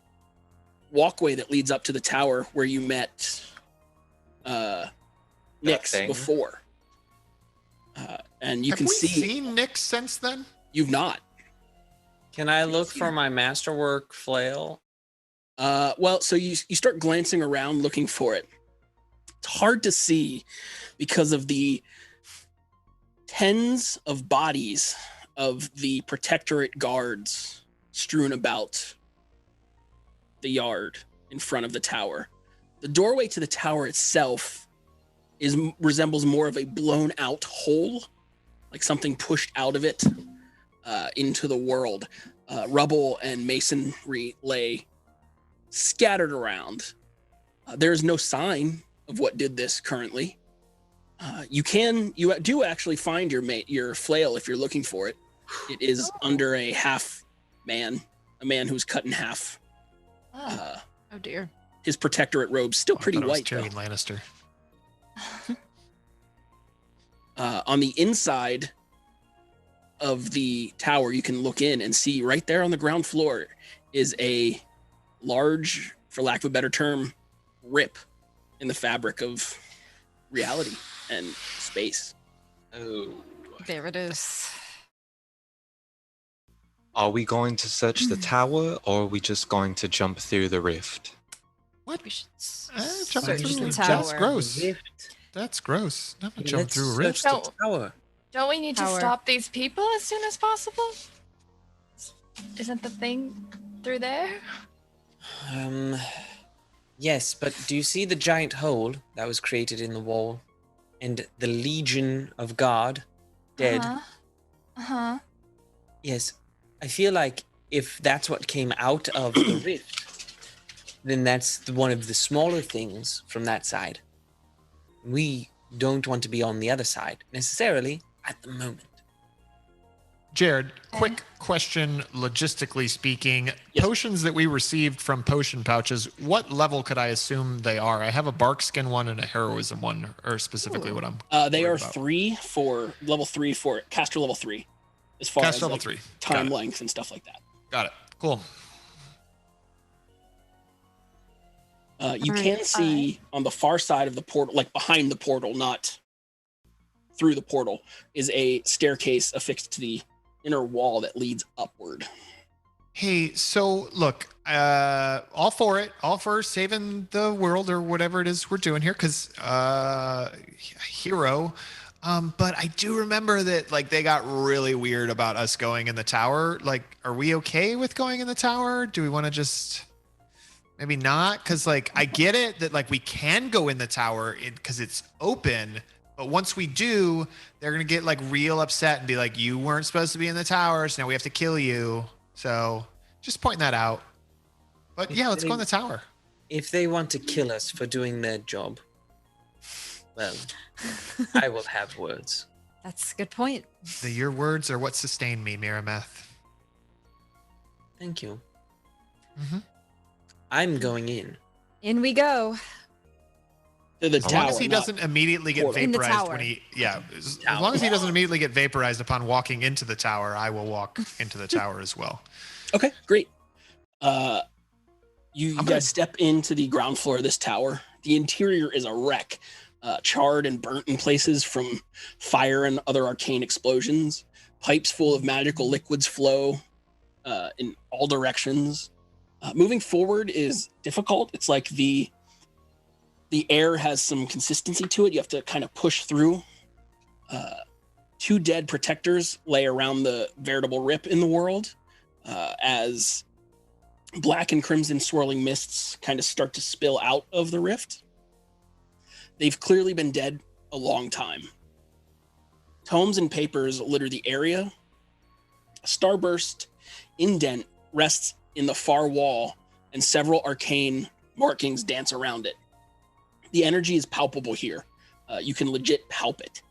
walkway that leads up to the tower where you met Nyx before. And you Have can we see seen Nyx since then? You've not. Can I look for my masterwork flail? Well, so you start glancing around looking for it. It's hard to see because of the tens of bodies of the protectorate guards strewn about the yard in front of the tower. The doorway to the tower itself resembles more of a blown out hole, like something pushed out of it into the world. Rubble and masonry lay scattered around. There is no sign of what did this currently. You do actually find your flail if you're looking for it. It is under a man who's cut in half. Oh dear. His protectorate robe's still pretty white. Tyrion Lannister. On the inside of the tower, you can look in and see right there on the ground floor is a large, for lack of a better term, rip in the fabric of reality and space. Oh. There it is. Are we going to search the tower, or are we just going to jump through the rift? What? We should Jump search through the That's tower. gross. That's gross. I'm gonna jump through a rift. Don't we need to stop these people as soon as possible? Isn't the thing through there? Yes, but do you see the giant hole that was created in the wall? And the Legion of God dead? Uh-huh. Yes. I feel like if that's what came out of the rift, then that's one of the smaller things from that side. We don't want to be on the other side, necessarily, at the moment. Jared, quick question, logistically speaking. Potions that we received from potion pouches, what level could I assume they are? I have a bark skin one and a heroism one, or specifically what I'm They are about. level 3 for caster level 3, as far Caster as level like, 3. time length and stuff like that. Got it. Cool. You can see on the far side of the portal, like behind the portal, not through the portal, is a staircase affixed to the inner wall that leads upward. Hey, so look, all for saving the world or whatever it is we're doing here, because hero. But I do remember that like they got really weird about us going in the tower. Like, are we okay with going in the tower? Do we want to just maybe not? Because like I get it that like we can go in the tower because it's open. But once we do, they're going to get like real upset and be like, you weren't supposed to be in the tower, so now we have to kill you. So just pointing that out. But yeah, let's go in the tower. If they want to kill us for doing their job, well, I will have words. That's a good point. Your words are what sustain me, Mirameth. Thank you. Mm-hmm. I'm going in. In we go. As long as he doesn't immediately get vaporized when he, as long as he doesn't immediately get vaporized upon walking into the tower, I will walk into the tower as well. Okay, great. You guys step into the ground floor of this tower. The interior is a wreck, charred and burnt in places from fire and other arcane explosions. Pipes full of magical liquids flow in all directions. Moving forward is difficult. It's like the air has some consistency to it. You have to kind of push through. 2 dead protectors lay around the veritable rip in the world as black and crimson swirling mists kind of start to spill out of the rift. They've clearly been dead a long time. Tomes and papers litter the area. A starburst indent rests in the far wall, and several arcane markings dance around it. The energy is palpable here. You can legit palp it.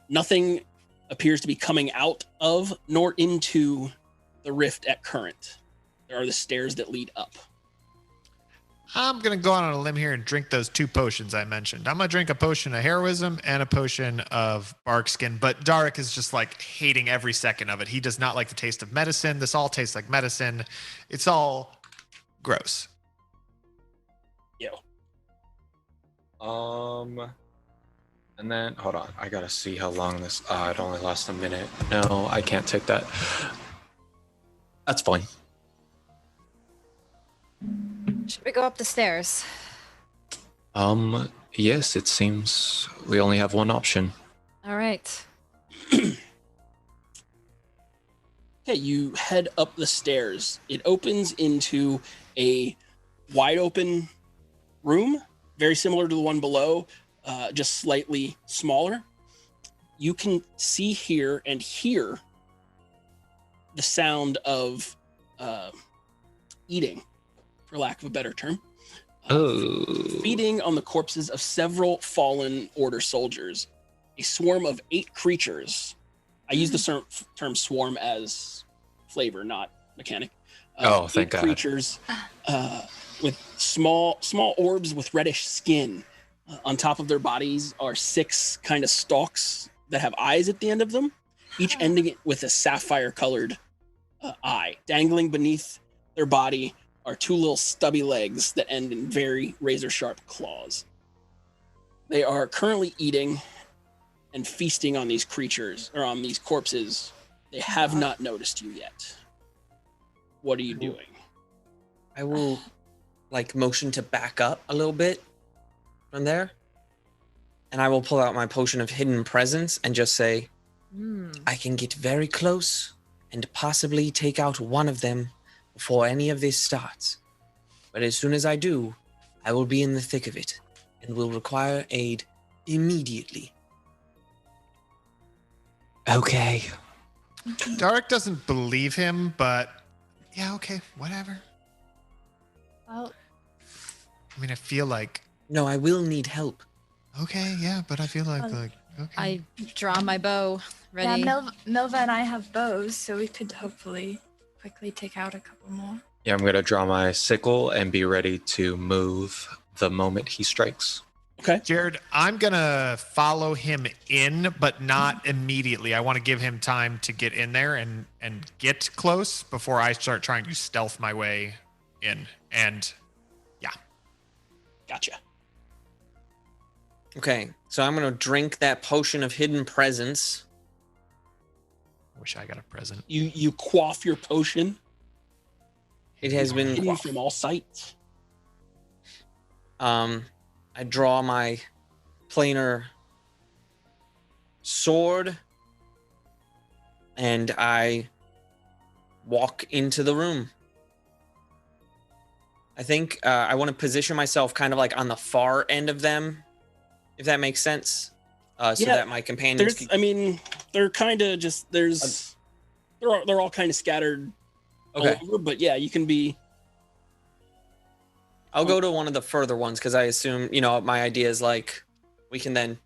Nothing appears to be coming out of nor into the rift at current. There are the stairs that lead up. I'm going to go out on a limb here and drink those 2 potions I mentioned. I'm going to drink a potion of heroism and a potion of bark skin, but Darek is just like hating every second of it. He does not like the taste of medicine. This all tastes like medicine. It's all gross. And then hold on, I gotta see how long this. It only lasts a minute. No, I can't take that. That's fine. Should we go up the stairs? Yes, it seems we only have one option. All right. Okay, you head up the stairs. It opens into a wide open room, very similar to the one below, just slightly smaller. You can see, hear, and hear the sound of eating, for lack of a better term. Feeding on the corpses of several fallen Order soldiers. A swarm of 8 creatures. I use the term swarm as flavor, not mechanic. Thank God. Creatures with small orbs with reddish skin. On top of their bodies are 6 kind of stalks that have eyes at the end of them, each ending with a sapphire-colored eye. Dangling beneath their body are 2 little stubby legs that end in very razor-sharp claws. They are currently eating and feasting on these creatures, or on these corpses. They have not noticed you yet. What are you doing? I will, motion to back up a little bit from there. And I will pull out my potion of hidden presence and just say, I can get very close and possibly take out one of them before any of this starts. But as soon as I do, I will be in the thick of it and will require aid immediately. Okay. Dark doesn't believe him, but yeah, okay, whatever. Well, I mean, I feel like. No, I will need help. Okay, yeah, but I feel like okay. I draw my bow. Ready? Yeah, Milva and I have bows, so we could hopefully quickly take out a couple more. Yeah, I'm gonna draw my sickle and be ready to move the moment he strikes. Okay. Jared, I'm gonna follow him in, but not immediately. I want to give him time to get in there and get close before I start trying to stealth my way in. And yeah. Gotcha. Okay, so I'm gonna drink that potion of hidden presence. Wish I got a present. You quaff your potion. It has been hidden from all sight. I draw my planar sword and I walk into the room. I think I want to position myself kind of like on the far end of them, if that makes sense, so that my companions. I mean, they're kind of just they're all kind of scattered. Okay, all over, but yeah, you can be. I'll go to one of the further ones because I assume, my idea is like we can then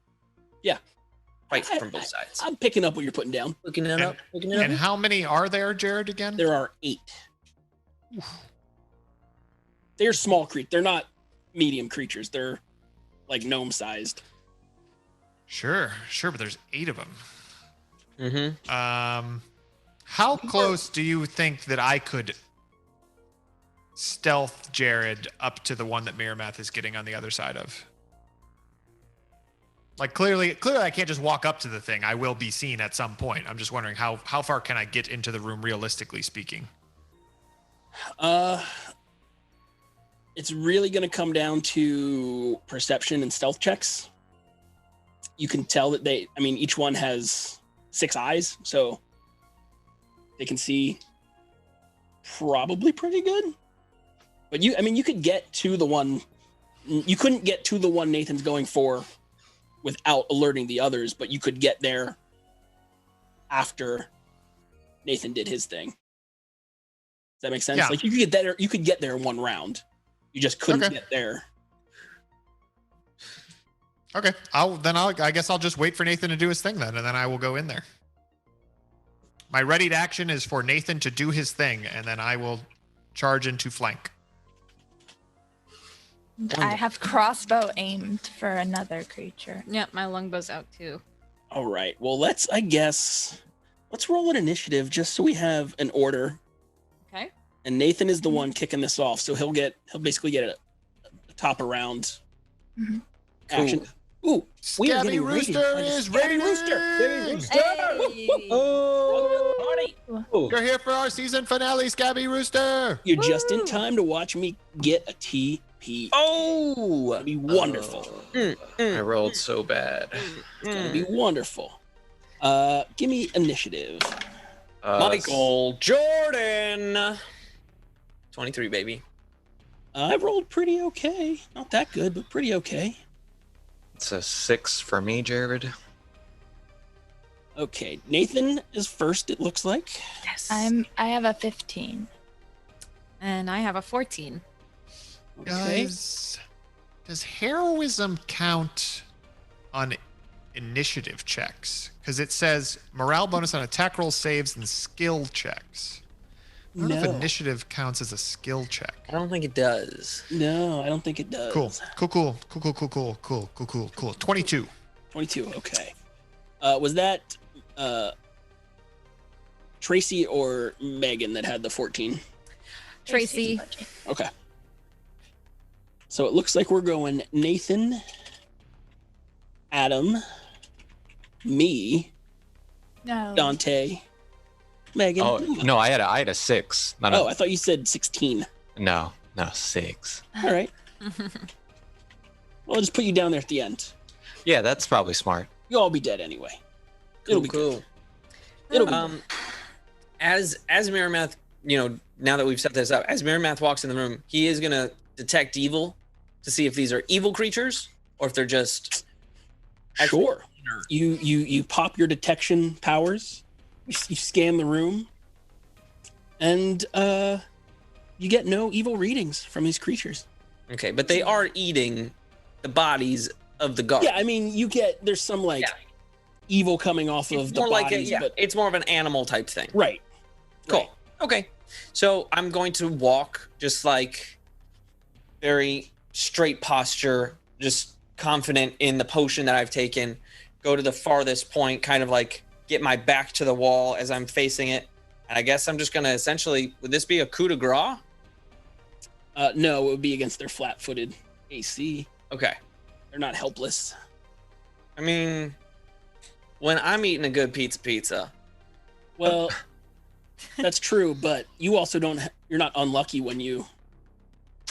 fight from both sides. I'm picking up what you're putting down. Looking it up. And how many are there, Jared, again? There are 8. They're small creatures. They're not medium creatures. They're like gnome-sized. Sure, but there's 8 of them. Mm-hmm. How close do you think that I could stealth Jared up to the one that Miramath is getting on the other side of? Like clearly I can't just walk up to the thing. I will be seen at some point. I'm just wondering how far can I get into the room realistically speaking? It's really going to come down to perception and stealth checks. You can tell that each one has 6 eyes, so they can see probably pretty good. But you could get to the one. You couldn't get to the one Nathan's going for without alerting the others, but you could get there after Nathan did his thing. Does that make sense? Yeah. Like you could get there in one round. You just couldn't get there. Okay. I guess I'll just wait for Nathan to do his thing then, and then I will go in there. My readied action is for Nathan to do his thing, and then I will charge into flank. I have crossbow aimed for another creature. Yeah, my longbow's out too. All right. Well, let's roll an initiative just so we have an order. Okay. And Nathan is the one kicking this off, so he'll basically get a top around action. Ooh, Scabby Rooster is raiding! You're here for our season finale, Scabby Rooster! You're just in time to watch me get a TP. Oh! It'll be wonderful. I rolled so bad. It's gonna be wonderful. Give me initiative. Michael Jordan. 23, baby. I rolled pretty okay. Not that good, but pretty okay. It's a 6 for me, Jared. Okay, Nathan is first, it looks like. Yes. I have a 15. And I have a 14. Okay. Does heroism count on initiative checks? Because it says morale bonus on attack roll, saves, and skill checks. I don't know if initiative counts as a skill check. I don't think it does. No, I don't think it does. Cool. 22. 22, okay. Was that Tracy or Megan that had the 14? Tracy. Okay. So it looks like we're going Nathan, Adam, me, Dante, Megan. Oh no, I had a 6. I thought you said 16. No, 6. All right. Well, I'll just put you down there at the end. Yeah, that's probably smart. You'll all be dead anyway. It'll be cool. Good. It'll be as Merrimath, now that we've set this up, as Merrimath walks in the room, he is gonna detect evil to see if these are evil creatures or if they're just. Sure. You pop your detection powers. You scan the room, and you get no evil readings from these creatures. Okay, but they are eating the bodies of the guards. Yeah, I mean, there's some evil coming off of the bodies, but it's more of an animal type thing. Right. Cool. Right. Okay. So I'm going to walk just like very straight posture, just confident in the potion that I've taken, go to the farthest point, kind of like get my back to the wall as I'm facing it. And I guess I'm just going to essentially, would this be a coup de grace? No, it would be against their flat-footed AC. Okay. They're not helpless. I mean, when I'm eating a good pizza. Well, that's true, but you also you're not unlucky when you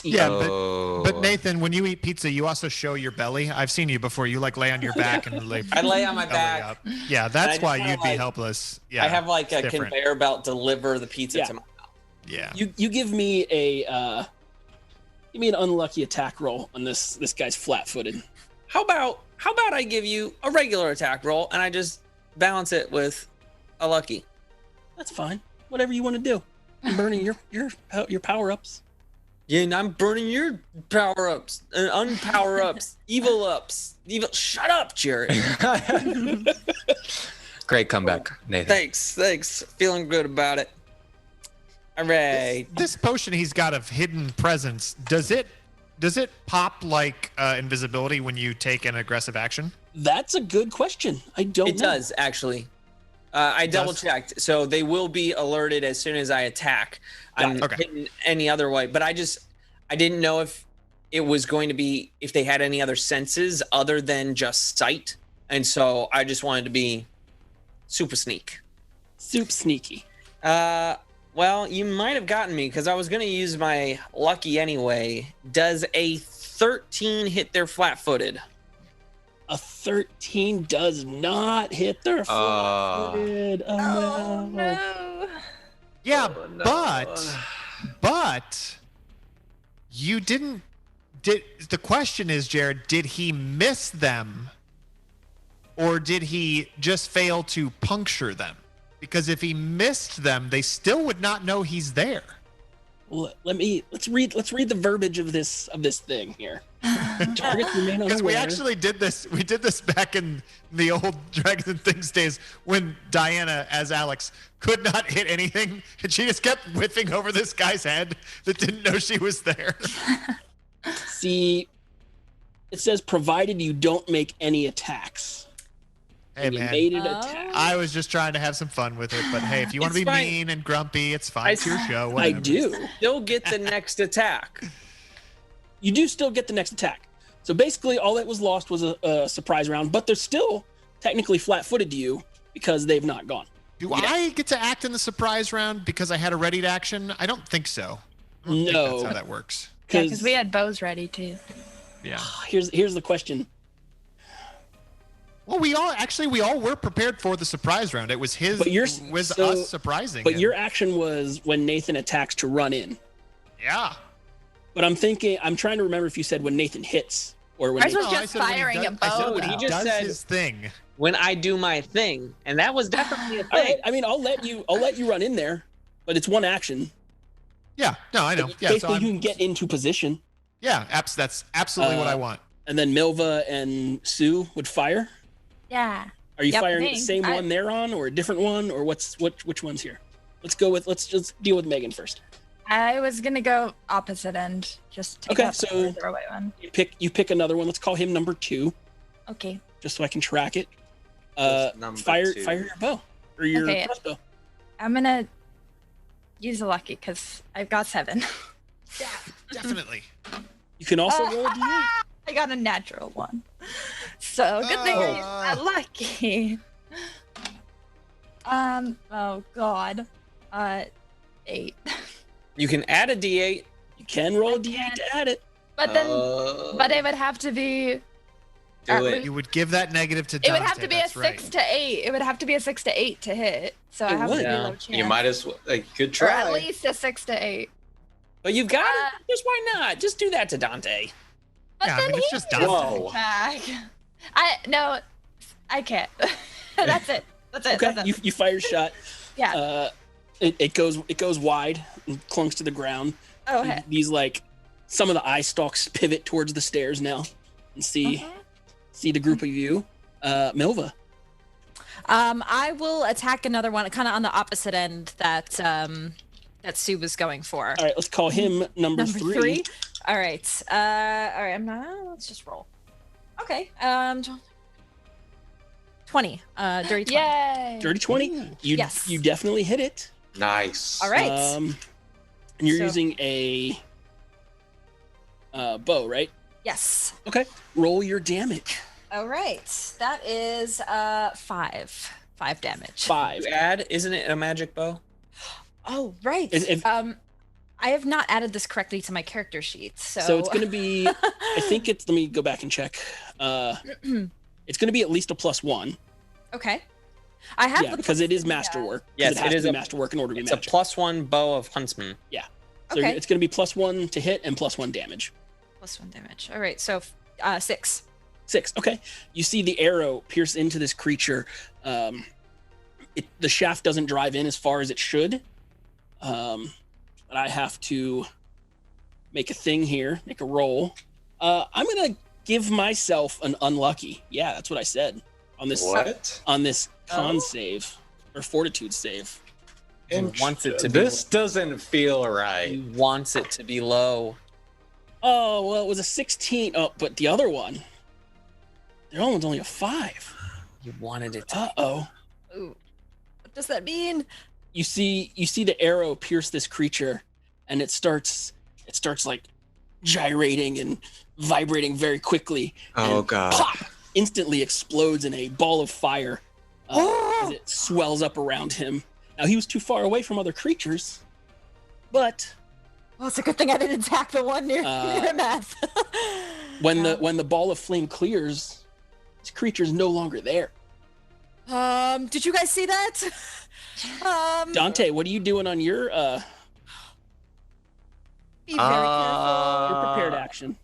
eat. Yeah, but Nathan, when you eat pizza, you also show your belly. I've seen you before. You lay on your back and I lay on my back. Up. Yeah, that's why you'd be helpless. Yeah, I have like a conveyor belt deliver the pizza to my mouth. Yeah. You give me an unlucky attack roll on this guy's flat-footed. How about I give you a regular attack roll and I just balance it with a lucky? That's fine. Whatever you want to do. I'm burning your power-ups. Yeah, and I'm burning your power-ups and unpower-ups, evil ups. Shut up, Jared. Great comeback, Nathan. Thanks. Feeling good about it. All right. This potion he's got of hidden presence, does it pop like invisibility when you take an aggressive action? That's a good question. I don't know. It does, actually. I double-checked, so they will be alerted as soon as I attack. I'm hitting any other way, but I didn't know if it was going to be, if they had any other senses other than just sight, and so I just wanted to be super sneaky. Well, you might have gotten me, because I was going to use my lucky anyway. Does a 13 hit their flat-footed? A 13 does not hit their flat-footed. Oh, no. Yeah, but you didn't. The question is, Jared, did he miss them, or did he just fail to puncture them? Because if he missed them, they still would not know he's there. Well, let's read the verbiage of this thing here. Targets remain unaware. Because we actually did this. We did this back in the old Dragons and Things days when Diana, as Alex, could not hit anything, and she just kept whiffing over this guy's head that didn't know she was there. See, it says provided you don't make any attacks. Hey, man. Made it attack. I was just trying to have some fun with it, but hey, if you want to be mean and grumpy, it's fine. It's your show. Whatever. I do. Still get the next attack. You do still get the next attack. So basically, all that was lost was a surprise round, but they're still technically flat-footed to you because they've not gone. Do I get to act in the surprise round because I had a readied action? I don't think so. I don't think that's how that works. Yeah, because we had bows ready too. Yeah. Here's the question. Well, we all were prepared for the surprise round. It was us surprising. But him. your action was when Nathan attacks to run in. Yeah. But I'm trying to remember if you said when Nathan hits or when. I was just firing a bow. I said when he he just does said his thing. When I do my thing, and that was definitely a thing. All right, I mean, I'll let you run in there, but it's one action. Yeah. No, I know. Yeah. Basically, you can get into position. Yeah. That's absolutely what I want. And then Milva and Sue would fire. Yeah. Are you firing the same one they're on, or a different one, or which one's here? Let's just deal with Megan first. I was gonna go opposite end. Just take out the throwaway one. You pick another one. Let's call him number 2. Okay. Just so I can track it. Fire your bow or your crossbow. I'm gonna use a lucky because I've got 7. Yeah, definitely. You can also roll a d8. I got a natural 1. So good thing I used that lucky. Oh god. 8. You can add a d8. You can roll a d8 to add it. But then, but it would have to be Do it. You would give that negative to It Dante. would have to be a that's right. 6 to 8. It would have to be a 6 to 8 to hit. So I have to be low chance. You might as well. Good Or try. at least a 6 to 8. But you've got it. Just why not? Just do that to Dante. But Yeah, then I mean, it's he just gets Dante. back. I can't. That's it. That's it. Okay, That's it. you fire a shot. Yeah. It goes wide and clunks to the ground. Oh, okay. These like some of the eye stalks pivot towards the stairs now, and see the group of you. Milva. I will attack another one, kind of on the opposite end that Sue was going for. All right, let's call him number three. All right. All right. Let's just roll. Okay. 20. Dirty 20. Yay! Dirty 20. Yes. You definitely hit it. Nice. All right. And you're So- using a bow, right? Yes. Okay. Roll your damage. All right. That is 5. 5 damage. 5. Isn't it a magic bow? Oh, right. I have not added this correctly to my character sheet, So it's going to be, I think it's, let me go back and check. It's going to be at least a +1. Okay. I have Yeah, because it is masterwork. Yes, it has it is to be a masterwork in order to be It's magic. a +1 bow of huntsman. Yeah. So Okay. it's going to be +1 to hit and +1 damage. +1 damage. All right. So 6. 6. Okay. You see the arrow pierce into this creature. The shaft doesn't drive in as far as it should. But I have to make a thing here, make a roll. I'm going to give myself an unlucky. Yeah, that's what I said on this. What? On this con save or fortitude save. He wants it to be. This doesn't feel right. He wants it to be low. Oh, well, it was a 16. Oh, but the other one, the other one's only a 5. You wanted it to. Uh-oh. Ooh. What does that mean? You see the arrow pierce this creature, and it starts like gyrating and vibrating very quickly. Oh, and God. Pop! Instantly explodes in a ball of fire as it swells up around him. Now, he was too far away from other creatures, but Well, it's a good thing I didn't attack the one near Math. when the ball of flame clears, this creature's no longer there. Did you guys see that? Dante, what are you doing on your Be very careful. your prepared action?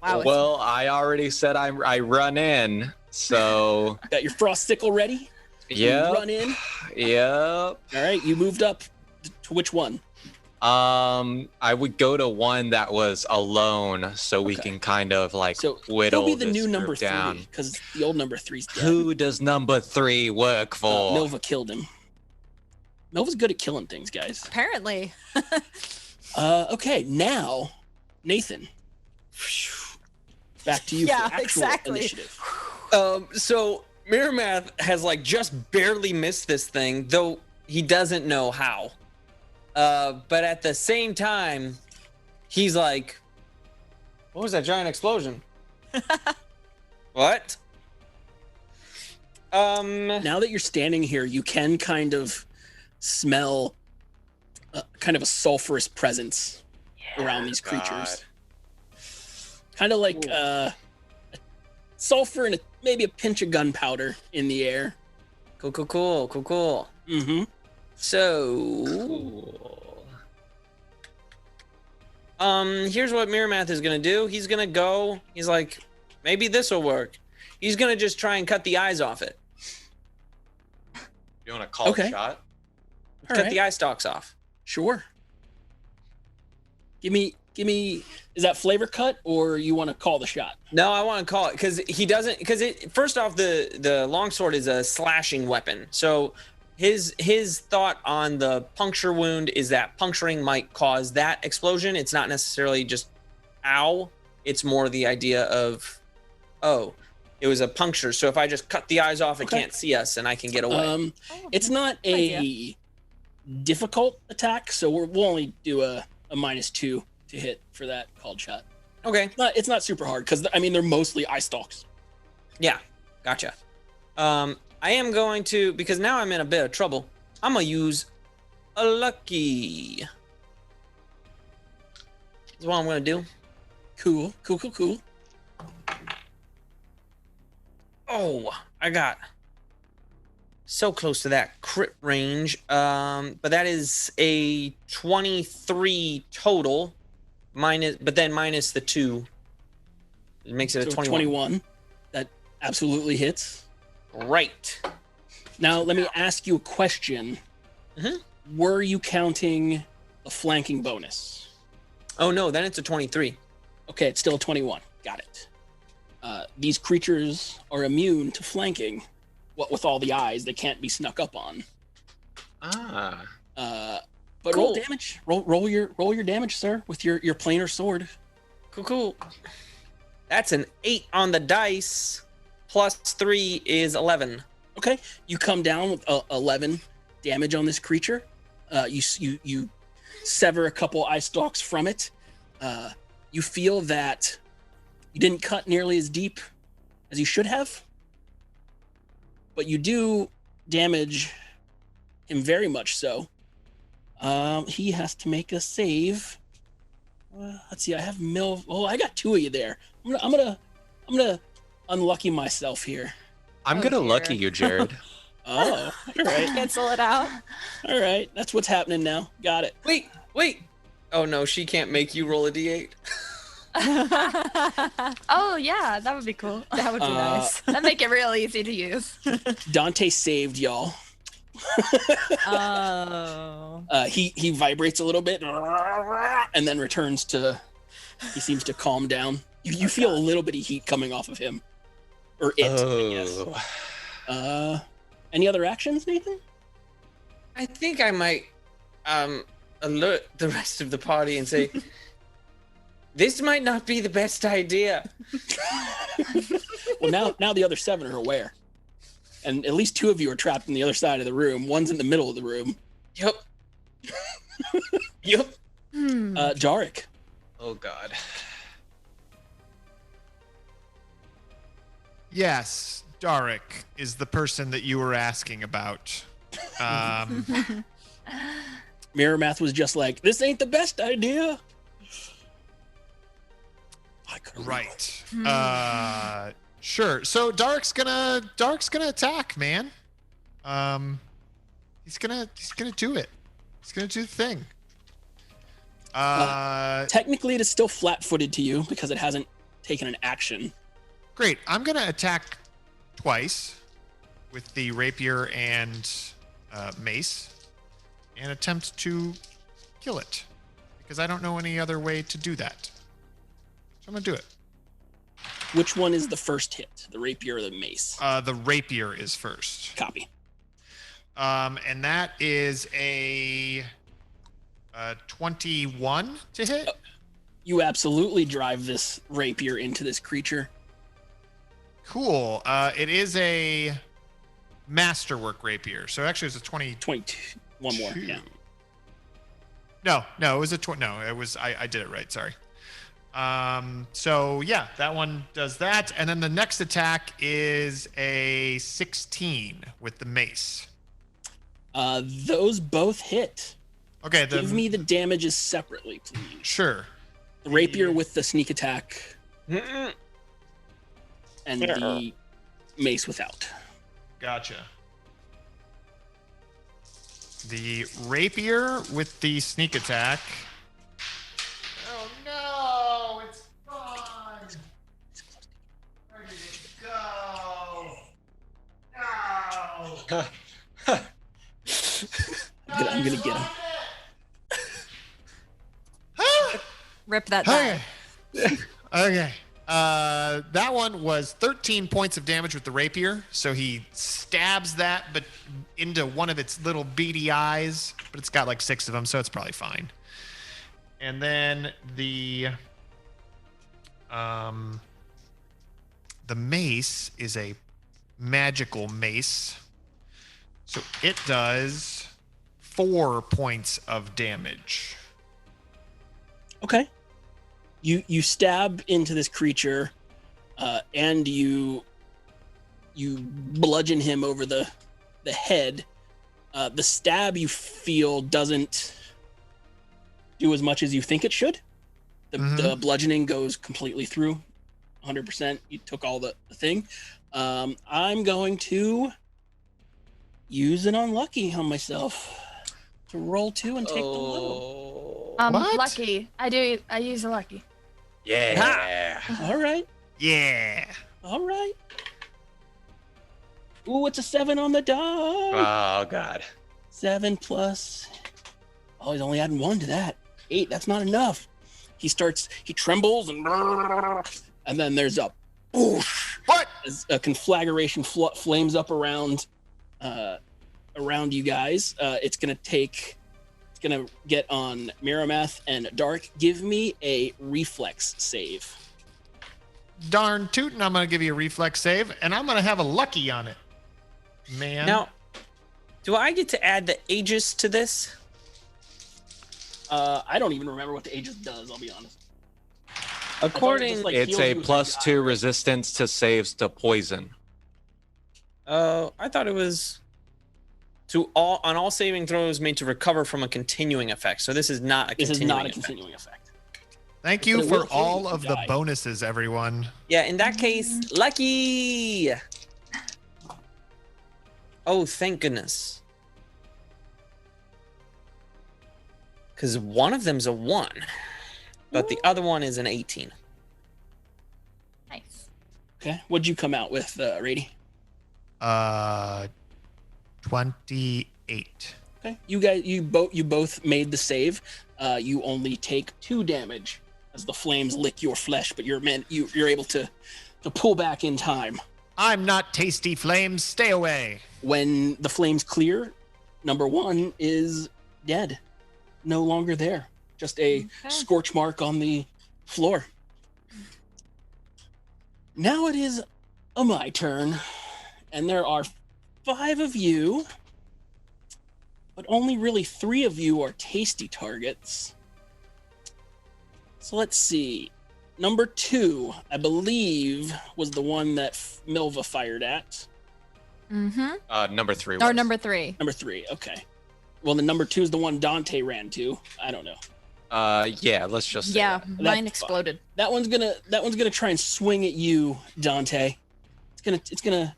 Wow. Well, I already said I run in, so Got your frost sickle ready? yeah. Run in. Yep. All right, you moved up to which one? I would go to one that was alone, so we can kind of like whittle He'll be the this new number group down. 3 because the old number 3's dead. Who does number 3 work for? Nova killed him. Nova's good at killing things, guys. Apparently. Okay, now Nathan. Back to you Yeah, for actual exactly. initiative. So Miramath has like just barely missed this thing, though he doesn't know how. But at the same time, he's like, "What was that giant explosion?" What? Now that you're standing here, you can kind of smell kind of a sulfurous presence around these creatures. Kind of like sulfur and maybe a pinch of gunpowder in the air. Cool. Mm-hmm. So, here's what Miramath is gonna do. He's gonna go. He's like, maybe this will work. He's gonna just try and cut the eyes off it. You want to call a shot? Cut the eye stalks off. Sure. Give me. Is that flavor cut or you want to call the shot? No, I want to call it because he doesn't. Because first off, the longsword is a slashing weapon. So his thought on the puncture wound is that puncturing might cause that explosion. It's not necessarily just ow. It's more the idea of, oh, it was a puncture. So if I just cut the eyes off, it can't see us and I can get away. It's not a difficult attack, so we'll only do a -2 to hit for that called shot. Okay. It's not super hard because I mean they're mostly eye stalks. Yeah, gotcha. I am going to, because now I'm in a bit of trouble, I'm gonna use a lucky. That's what I'm gonna do. Cool. Oh, I got so close to that crit range. But that is a 23 total, minus the 2. It makes it a 21. 21. That absolutely hits. Right. Now, let me ask you a question. Were you counting the flanking bonus? Oh, no, then it's a 23. Okay, it's still a 21. Got it. These creatures are immune to flanking. What with all the eyes, they can't be snuck up on. But roll damage. Roll your damage, sir, with your planar sword. Cool. That's an 8 on the dice. Plus 3 is 11. Okay, you come down with 11 damage on this creature. You sever a couple eye stalks from it. You feel that you didn't cut nearly as deep as you should have, but you do damage him very much so. He has to make a save. Let's see. I have Mil. Oh, I got 2 of you there. I'm gonna unlucky myself here. I'm gonna lucky you, Jared. Oh, all right. Cancel it out. All right, that's what's happening now. Got it. Wait. Oh no, she can't make you roll a d8. Oh yeah, that would be cool. That would be nice. That'd make it real easy to use. Dante saved y'all. Oh. He vibrates a little bit and then returns to. He seems to calm down. You feel a little bit of heat coming off of him, or it. I guess. Any other actions, Nathan? I think I might alert the rest of the party and say, this might not be the best idea. Well, now the other 7 are aware. And at least 2 of you are trapped in the other side of the room. One's in the middle of the room. Yep. Yep. Jarek. Oh, God. Yes, Darek is the person that you were asking about. Mirror Math was just like, this ain't the best idea. Right. Sure. So Darek's gonna attack, man. He's gonna do it. He's gonna do the thing. Technically, it is still flat-footed to you because it hasn't taken an action. Great. I'm gonna attack twice with the rapier and mace, and attempt to kill it because I don't know any other way to do that. So I'm gonna do it. Which one is the first hit? The rapier or the mace? The rapier is first. Copy. And that is a 21 to hit. You absolutely drive this rapier into this creature. Cool. It is a masterwork rapier. So actually, it's a 22. One more. Yeah. No, it was a no. It was I did it right. Sorry. So yeah, that one does that, and then the next attack is a 16 with the mace. Those both hit. Okay, give me the damages separately, please. Sure. The rapier with the sneak attack, and the mace without. Gotcha. The rapier with the sneak attack. Oh no, it's gone. Where did it go? No. I'm gonna get him. Rip that die. Okay. That one was 13 points of damage with the rapier. So he stabs that, but into one of its little beady eyes. But it's got like 6 of them, so it's probably fine. And then the mace is a magical mace. So it does 4 points of damage. Okay. You stab into this creature, and you bludgeon him over the head. The stab you feel doesn't do as much as you think it should. The bludgeoning goes completely through, 100%. You took all the thing. I'm going to use an unlucky on myself to roll 2 and take the low. Lucky. I use a lucky. Yeah. All right. Yeah. All right. Ooh, it's a 7 on the die. Oh God. 7 plus. Oh, he's only adding 1 to that. 8. That's not enough. He trembles and then there's a boosh. What? As a conflagration flames up around you guys. It's gonna get on Miramath and Dark. Give me a reflex save. Darn tootin', I'm gonna give you a reflex save, and I'm gonna have a lucky on it. Man. Now, do I get to add the Aegis to this? I don't even remember what the Aegis does, I'll be honest. According, It's a +2 resistance to saves to poison. I thought it was on all saving throws made to recover from a continuing effect. So this is not a continuing effect. Thank you for all of the bonuses, everyone. Yeah, in that case, lucky. Oh, thank goodness. Because one of them's a 1, but the other one is an 18. Nice. Okay, what'd you come out with, Rady? 28. Okay, you both made the save. You only take 2 damage as the flames lick your flesh, but you're able to pull back in time. I'm not tasty flames. Stay away. When the flames clear, number 1 is dead. No longer there. Just a scorch mark on the floor. Now it is my turn. And there are 5 of you, but only really 3 of you are tasty targets. So let's see. Number 2, I believe, was the one that Milva fired at. Mm-hmm. Number 3. Or number 3. Number 3, okay. Well, the number 2 is the one Dante ran to. I don't know. Yeah, let's just say Yeah, that. mine That's exploded. That one's gonna try and swing at you, Dante. It's gonna.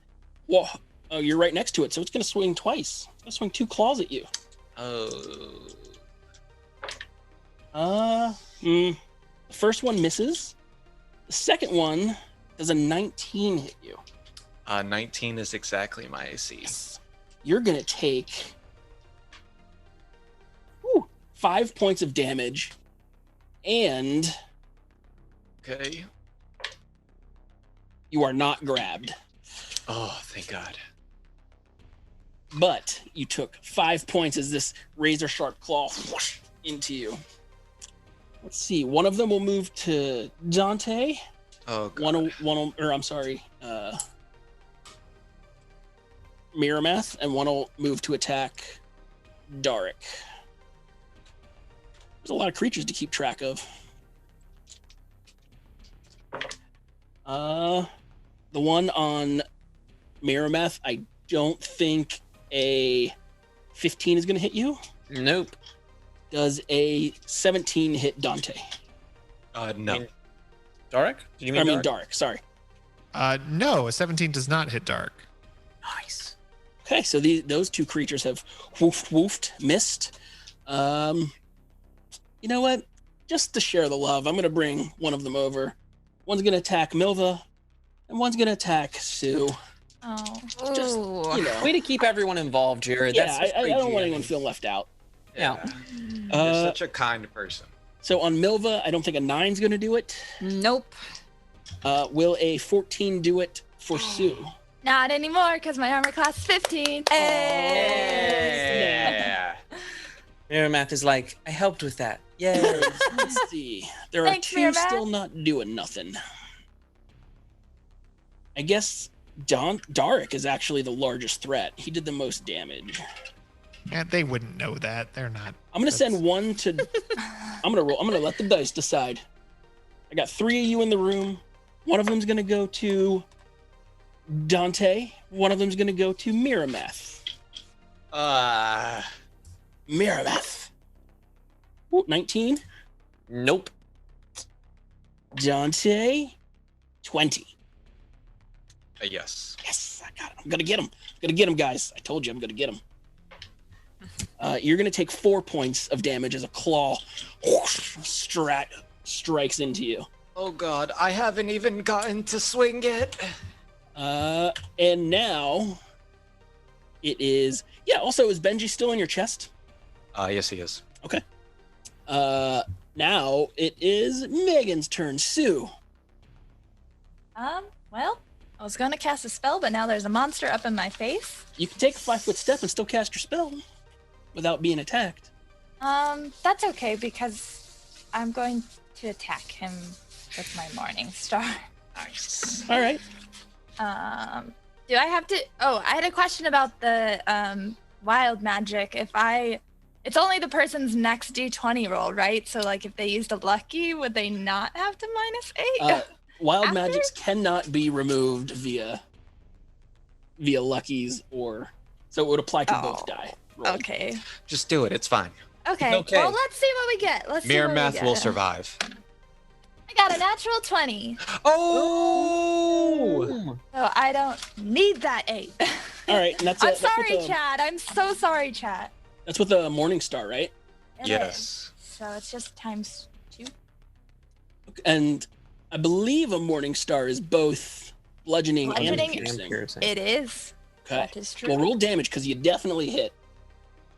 Well, oh, you're right next to it, so it's gonna swing twice. It's gonna swing 2 claws at you. Oh. The first one misses. The second one does a 19 hit you. 19 is exactly my AC. You're gonna take 5 points of damage, and Okay. you are not grabbed. Oh, thank God. But you took 5 points as this razor sharp claw whoosh into you. Let's see. One of them will move to Dante. Oh God. Miramath, and one will move to attack Darik. There's a lot of creatures to keep track of. The one on Miramath, I don't think a 15 is going to hit you. Nope. Does a 17 hit Dante? No. Darik? Did you mean Darik, sorry. No, a 17 does not hit Dark. Nice. Okay, so those 2 creatures have woofed, missed. You know what? Just to share the love, I'm going to bring one of them over. One's going to attack Milva, and one's going to attack Sue. Oh. Just, you know. Way to keep everyone involved, Jared. Yeah, That's I don't want anyone feeling left out. Yeah. You're such a kind person. So on Milva, I don't think a 9's going to do it. Nope. Will a 14 do it for Sue? Not anymore, because my armor class is 15. Yeah. Miramath is like, I helped with that. Yay. Let's see. There Thanks, are 2 Miramath. still not doing nothing. I guess Darik is actually the largest threat. He did the most damage. Yeah, they wouldn't know that. They're not. I'm gonna send one to. I'm gonna roll. I'm gonna let the dice decide. I got 3 of you in the room. One of them's gonna go to Dante. One of them's gonna go to Miramath. Miramath. Ooh, 19. Nope. Dante. 20. Yes. Yes, I got him. I'm gonna get him. I'm gonna get him, guys. I told you I'm gonna get him. You're gonna take 4 points of damage as a claw strikes into you. Oh God, I haven't even gotten to swing yet. And now it is. Yeah. Also, is Benji still in your chest? Yes, he is. Okay. Now it is Megan's turn. Sue. Well, I was gonna cast a spell, but now there's a monster up in my face. You can take a 5-foot step and still cast your spell without being attacked. That's okay because I'm going to attack him with my Morning Star. Nice. All right. Do I have to? Oh, I had a question about the wild magic. It's only the person's next D20 roll, right? So, like, if they used a lucky, would they not have to -8? Wild magics cannot be removed via luckies, or so it would apply to both die. rolled. Okay. Just do it. It's fine. Okay. Okay. Well, let's see what we get. Mirror math will survive. I got a natural 20. Oh! So I don't need that 8. All right, and that's I'm that's with sorry, the- Chad. I'm so sorry, Chad. That's with a Morning Star, right? It Yes. is. So it's just times 2. And I believe a Morning Star is both bludgeoning, Bludgeoning and piercing. It is. Okay. That is true. Well, roll damage because you definitely hit.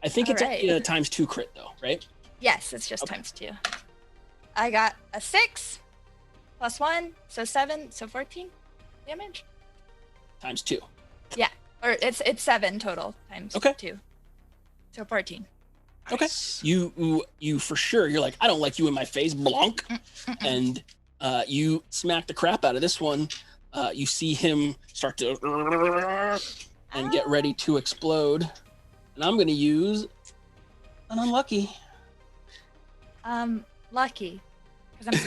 I think it's All right. only a ×2 crit though, right? Yes, it's just times 2. I got a 6 plus 1, so 7, so 14 damage. ×2. Yeah, or it's 7 total times 2. So 14. Okay. You for sure. You're like, I don't like you in my face, Blanc. And you smack the crap out of this one. You see him start to and get ready to explode. And I'm gonna use an unlucky. Lucky. Because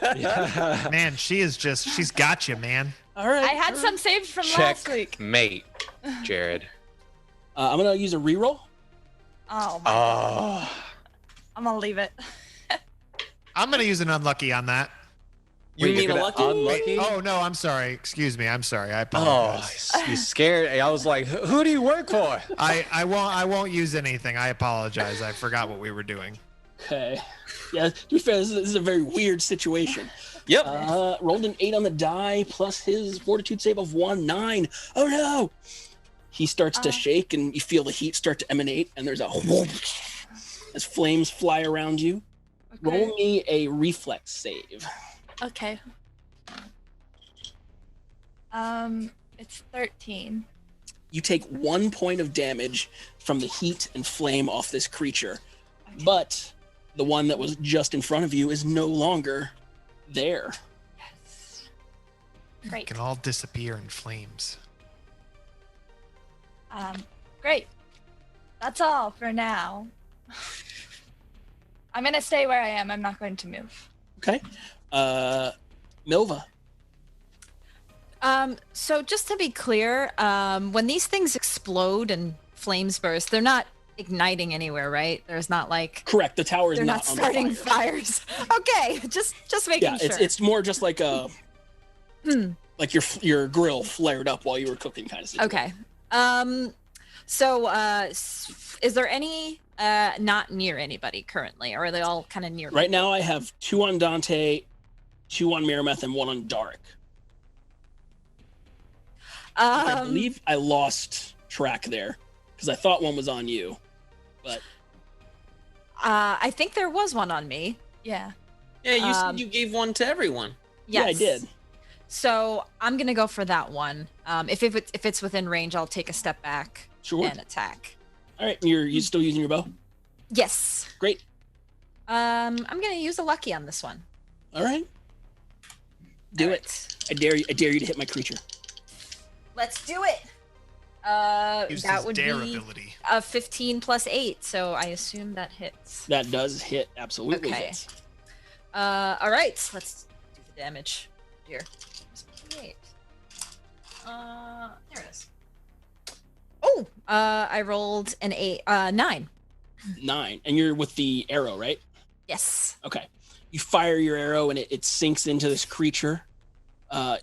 I'm Man, she's got you, man. All right. I had some saved from last week. Checkmate, Jared. I'm gonna use a reroll. Oh my God. I'm gonna leave it. I'm gonna use an unlucky on that. You mean a lucky? Unlucky? Oh no, I'm sorry. Excuse me. I'm sorry. I Oh, apologize. you scared? I was like, who do you work for? I won't use anything. I apologize. I forgot what we were doing. Okay. Yeah, to be fair, this is a very weird situation. Yep. Rolled an 8 on the die plus his fortitude save of 1, 9. Oh no! He starts to shake, and you feel the heat start to emanate, and there's a whoop as flames fly around you. Roll me a reflex save. Okay. It's 13. You take 1 point of damage from the heat and flame off this creature, but the one that was just in front of you is no longer there. Great. Can all disappear in flames. Great. That's all for now. I'm gonna stay where I am. I'm not going to move. Okay. Milva. So just to be clear, when these things explode and flames burst, they're not igniting anywhere, right? There's not like Correct. The tower is they're not not on starting fire. fires. Okay, just making Yeah, sure. it's more just like a like your grill flared up while you were cooking kind of situation. Okay. So is there any not near anybody currently, or are they all kind of near? Right now, I have 2 on Dante, 2 on Mirameth, and 1 on Dark. I believe I lost track there because I thought one was on you, but I think there was one on me. Yeah. Yeah, you said you gave one to everyone. Yes. yeah, I did. So I'm gonna go for that one. If it's within range, I'll take a step back Sure. and attack. All right, you still using your bow? Yes. Great. I'm gonna use a lucky on this one. All right. Do it. I dare you to hit my creature. Let's do it. Use That his would dare be ability. a 15 plus 8, so I assume that hits. That does hit. Absolutely Okay. hits. All right, let's do the damage here. 8. There it is. Oh, I rolled an 9. 9, and you're with the arrow, right? Yes. Okay. You fire your arrow, and it sinks into this creature.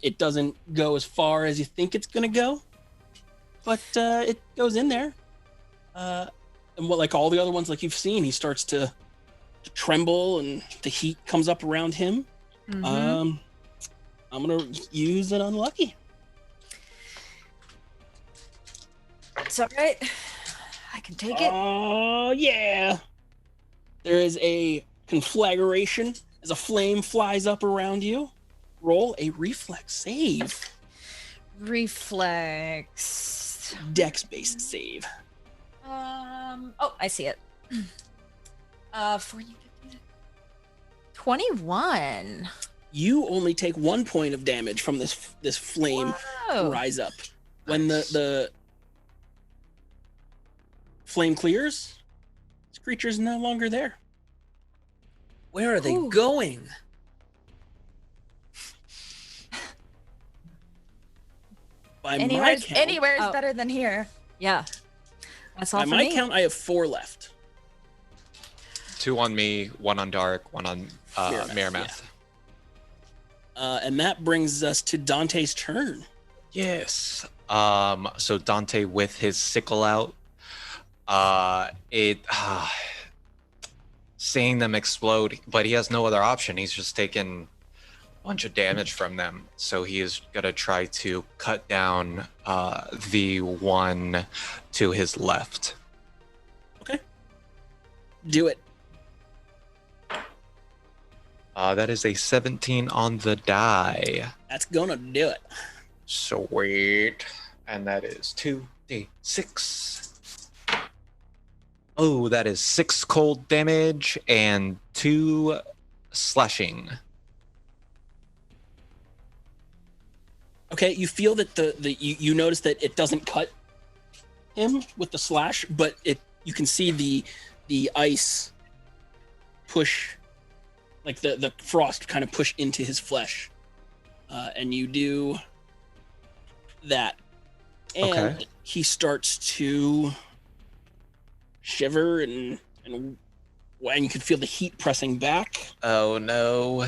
It doesn't go as far as you think it's gonna go, but it goes in there. And what, like all the other ones, like you've seen, he starts to tremble, and the heat comes up around him. I'm gonna use an unlucky. It's all right. I can take it. Oh yeah. There is a conflagration as a flame flies up around you. Roll a reflex save. Reflex. Dex-based save. Oh, I see it. 40, 50, 21. You only take 1 point of damage from this flame rise up. When the flame clears, this creature is no longer there. Where are they going? By my count, Anywhere is better than here. Yeah. That's all by for my me. count, I have 4 left. 2 on me, 1 on Dark, 1 on Miramath. And that brings us to Dante's turn. Yes. So Dante with his sickle out, seeing them explode, but he has no other option. He's just taken a bunch of damage from them. So he is gonna try to cut down the one to his left. Okay. Do it. That is a 17 on the die. That's gonna do it. Sweet. And that is 2d6. Oh, that is 6 cold damage and 2 slashing. Okay, you feel that you notice that it doesn't cut him with the slash, but you can see the ice push, like the frost kind of push into his flesh, and you do that, and he starts to shiver and you can feel the heat pressing back. Oh no!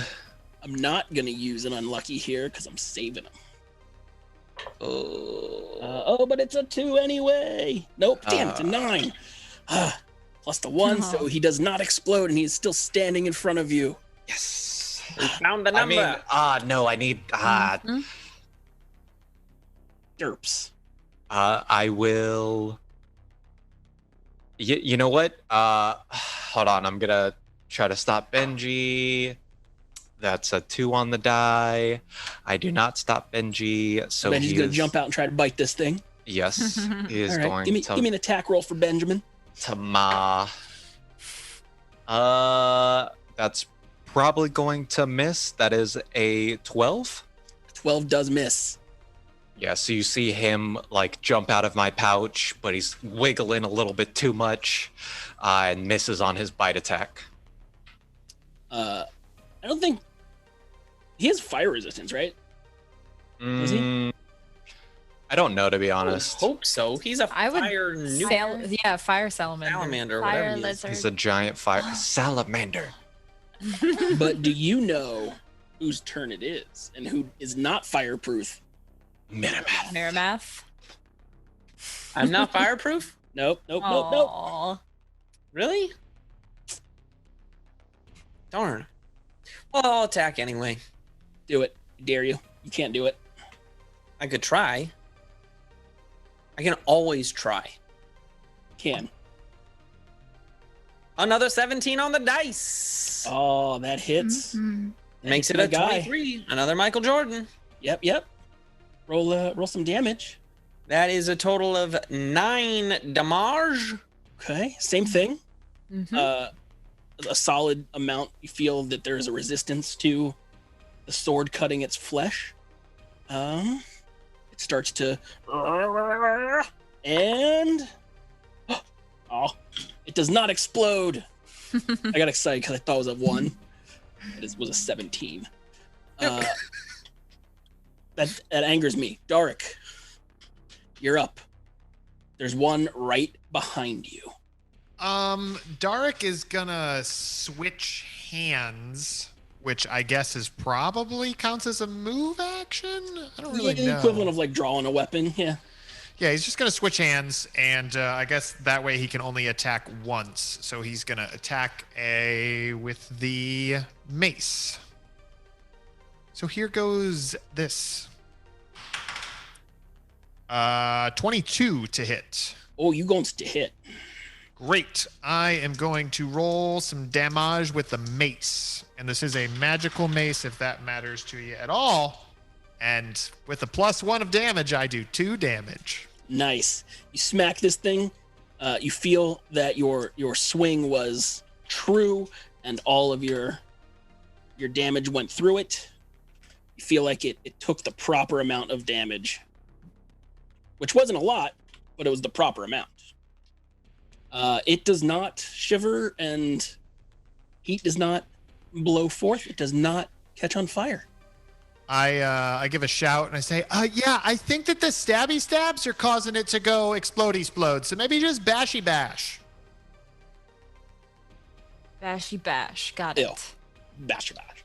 I'm not gonna use an unlucky here because I'm saving him. But it's a 2 anyway. Nope, damn, it's a 9. Plus the 1, so he does not explode, and he is still standing in front of you. Yes. We found the number. I mean, no, I need derps. I will. You know what? Hold on. I'm gonna try to stop Benji. That's a 2 on the die. I do not stop Benji. So Benji's gonna jump out and try to bite this thing. Yes, he is All right, going give me to. Give me an attack roll for Benjamin. That's probably going to miss. That is a 12. 12 does miss. Yeah, so you see him like jump out of my pouch, but he's wiggling a little bit too much, and misses on his bite attack. I don't think he has fire resistance, right? Does he? I don't know, to be honest. I hope so. He's a fire fire salamander. Whatever he is. lizard. He's a giant fire salamander. But do you know whose turn it is and who is not fireproof? Miramath. I'm not fireproof? Nope. Really? Darn. Well, I'll attack anyway. Do it. I dare you. You can't do it. I could try. I can always try. Can. Another 17 on the dice. Oh, that hits. Makes it my a guy. 23. Another Michael Jordan. Yep. Roll some damage. That is a total of 9 damage. Okay, same thing. A solid amount. You feel that there is a resistance to the sword cutting its flesh. It starts to, and it does not explode. I got excited because I thought it was a 1. It was a 17. That angers me. Dark, you're up. There's one right behind you. Dark is gonna switch hands which I guess is probably counts as a move action. I don't really The know. equivalent of like drawing a weapon. Yeah. Yeah, he's just going to switch hands, and I guess that way he can only attack once. So he's going to attack with the mace. So here goes this. 22 to hit. Oh, you going to hit. Great. I am going to roll some damage with the mace. And this is a magical mace, if that matters to you at all. And with a +1 of damage, I do 2 damage. Nice. You smack this thing. You feel that your swing was true, and all of your damage went through it. You feel like it took the proper amount of damage, which wasn't a lot, but it was the proper amount. It does not shiver, and heat does not blow forth. It does not catch on fire. I give a shout and I say, yeah, I think that the stabby stabs are causing it to go explode. So maybe just bashy bash. Bashy bash. Got it. Ew. Bashy bash.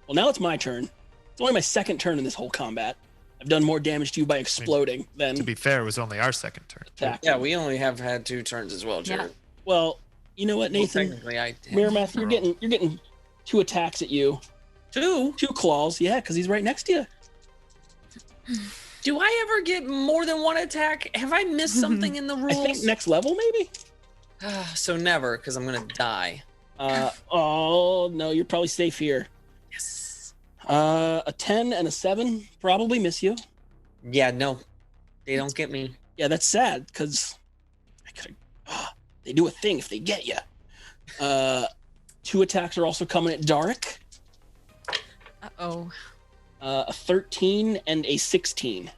Well, now it's my turn. It's only my second turn in this whole combat. I've done more damage to you by exploding than... To be fair, it was only our second turn. Yeah, we only have had 2 turns as well, Jared. Yeah. Well, you know what, Nathan? Well, technically, Miramath, you're getting 2 attacks at you. 2? 2 claws, yeah, because he's right next to you. Do I ever get more than 1 attack? Have I missed something in the rules? I think next level, maybe? So never, because I'm going to die. Oh, no, you're probably safe here. Yes. A 10 and a 7 probably miss you. Yeah, no. They don't get me. Yeah, that's sad, because they do a thing if they get you. 2 attacks are also coming at Dark. Uh-oh. A 13 and a 16.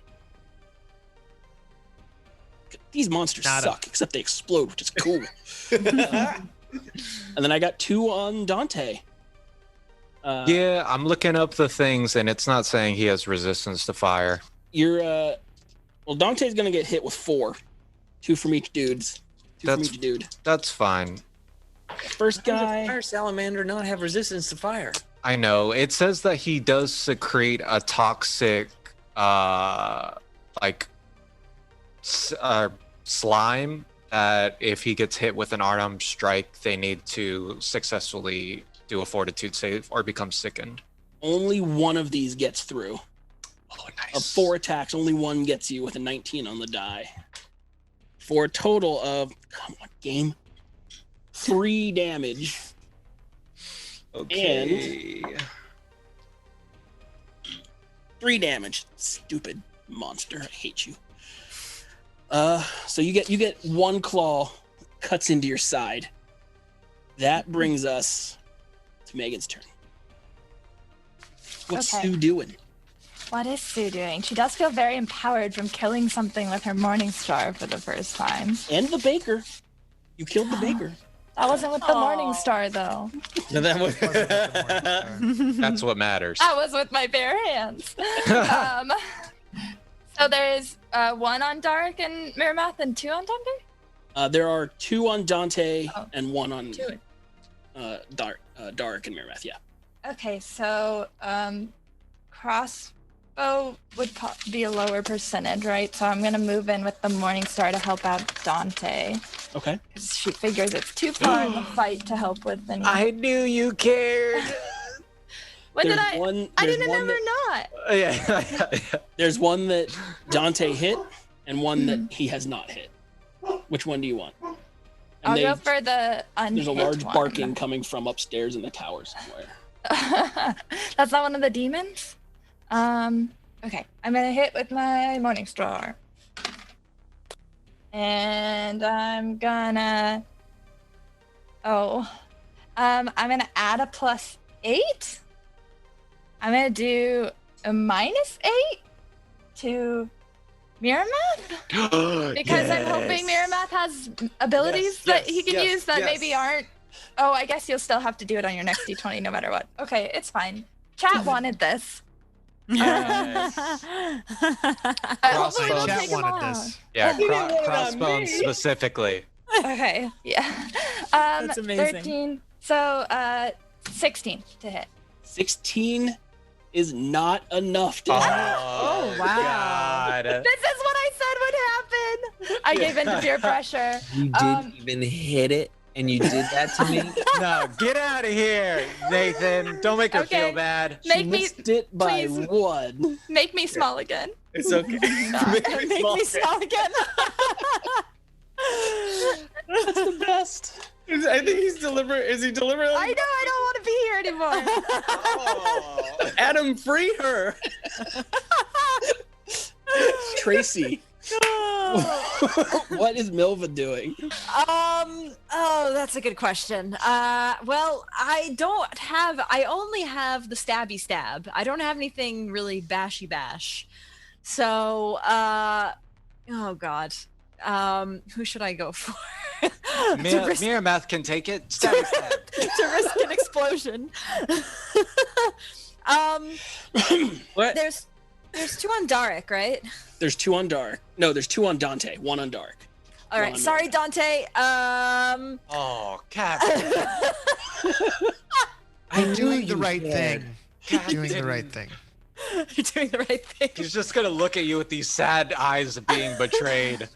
These monsters suck, except they explode, which is cool. And then I got 2 on Dante. Yeah, I'm looking up the things, and it's not saying he has resistance to fire. Well, Dante's gonna get hit with 4. 2 from each dudes. 2 from each dude. That's fine. First guy. How does a fire salamander not have resistance to fire? I know. It says that he does secrete a toxic, slime that if he gets hit with an unarmed strike, they need to successfully do a fortitude save or become sickened. Only one of these gets through. Oh, nice. Of 4 attacks, only one gets you with a 19 on the die. For a total of, come on, game, 3 damage. Okay. And 3 damage. Stupid monster. I hate you. So you get 1 claw cuts into your side. That brings us to Megan's turn. What's Sue doing? What is Sue doing? She does feel very empowered from killing something with her Morning Star for the first time. And the baker. You killed the baker. That wasn't with the Morning Star, though. No, that was... That's what matters. That was with my bare hands. So there's 1 on Dark and Miramath and 2 on Dante? There are 2 on Dante and 1 on Dark and Miramath, yeah. Okay, so crossbow would be a lower percentage, right? So I'm going to move in with the Morning Star to help out Dante. Okay. Because she figures it's too far in the fight to help with. I knew you cared. When did I? I didn't remember not. Yeah. There's one that Dante hit and one that he has not hit. Which one do you want? I'll go for the unhit There's a large one. barking coming from upstairs in the tower somewhere. That's not one of the demons? Okay. I'm gonna hit with my Morning Star. And I'm gonna... I'm gonna add a +8. I'm gonna do a -8 to Miramath. Because I'm hoping Miramath has abilities that he can use that maybe aren't... Oh, I guess you'll still have to do it on your next D20 no matter what. Okay, it's fine. Chat wanted this. Chat wanted this. Yeah, crossbones specifically. Okay, yeah. That's amazing. 13. So, 16 to hit. 16 is not enough to Oh, wow. God. This is what I said would happen. I gave in to peer pressure. You didn't even hit it, and you did that to me. No, get out of here, Nathan. Don't make her Okay. feel bad. Make me missed it by please. one. Make me small again. It's okay. Make me small again. That's the best. I think he's deliberate. Is he deliberate? I know. I don't want to be here anymore. Oh. Adam, free her. Tracy. What is Milva doing? Oh, that's a good question. Well, I only have the stabby stab. I don't have anything really bashy bash. So, oh God. Who should I go for? Mirror math can take it. Stab. To risk an explosion. What? There's 2 on Darek, right? There's 2 on Dark. No, there's 2 on Dante. 1 on Dark. All right, One on sorry, Dante. Oh, Captain. I'm doing the right thing. Doing the right thing. You're doing the right thing. He's just gonna look at you with these sad eyes of being betrayed.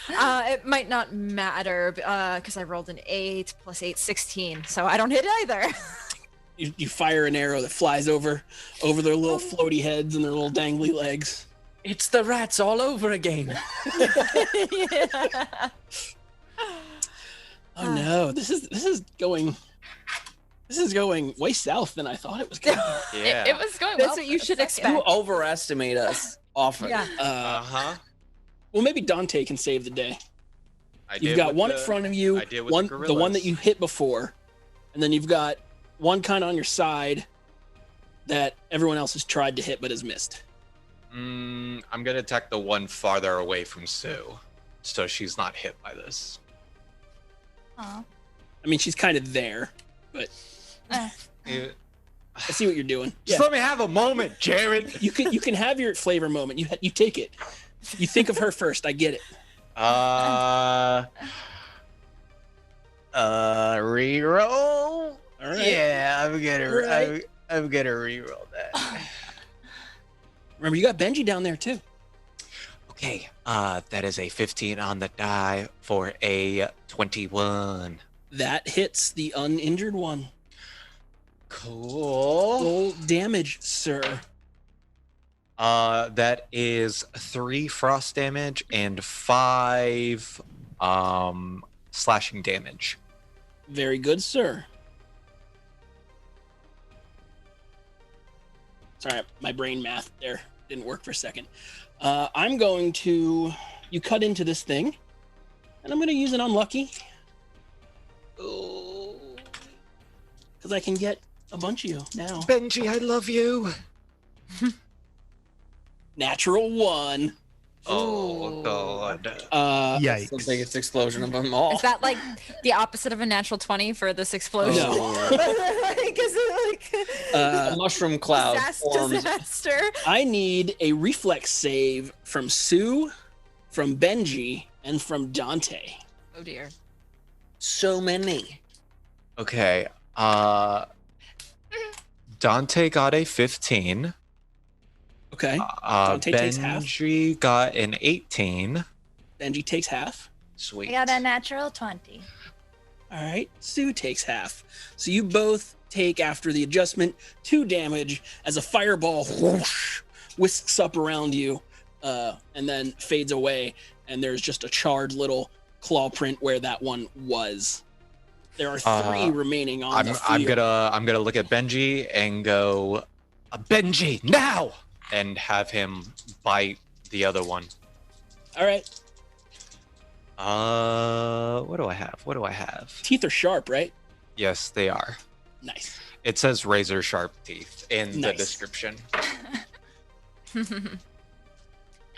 It might not matter because I rolled an 8 plus 8, 16, so I don't hit either. You fire an arrow that flies over their little floaty heads and their little dangly legs. It's the rats all over again. Oh no, this is going way south than I thought it was going. Yeah. It was going That's well what you for a should second. expect. You overestimate us often. Yeah. Well, maybe Dante can save the day. I You've did got with one the- in front of you, I did with one the the one that gorillas. you hit before, and then you've got one kind of on your side that everyone else has tried to hit but has missed. I'm gonna attack the one farther away from Sue, so she's not hit by this. Aw. I mean, she's kind of there, but You- I see what you're doing. Just let me have a moment, Jared. You can have your flavor moment. You take it. You think of her first. I get it. Reroll. All right. Yeah, I'm gonna Right. I'm gonna reroll that. Remember, you got Benji down there too. Okay, that is a 15 on the die for a 21. That hits the uninjured one. Cool. Roll damage, sir. That is 3 frost damage and 5 slashing damage. Very good, sir. Sorry, my brain math there didn't work for a second. I'm going to... You cut into this thing, and I'm going to use an unlucky. Because I can get a bunch of you now. Benji, I love you. Natural 1. Oh, God. Yikes. The biggest explosion of them all. Is that like the opposite of a natural 20 for this explosion? Because A mushroom cloud forms. disaster. I need a reflex save from Sue, from Benji, and from Dante. Oh dear. So many. Okay, Dante got a 15. Okay. Dante takes half. Benji got an 18. Benji takes half. Sweet. I got a natural 20. All right. Sue takes half. So you both take, after the adjustment, 2 damage as a fireball whoosh, whisks up around you and then fades away. And there's just a charred little claw print where that one was. There are 3 remaining on the field. I'm gonna look at Benji and go, Benji, now! And have him bite the other one. All right. What do I have? What do I have? Teeth are sharp, right? Yes, they are. Nice. It says razor sharp teeth in the Nice. description.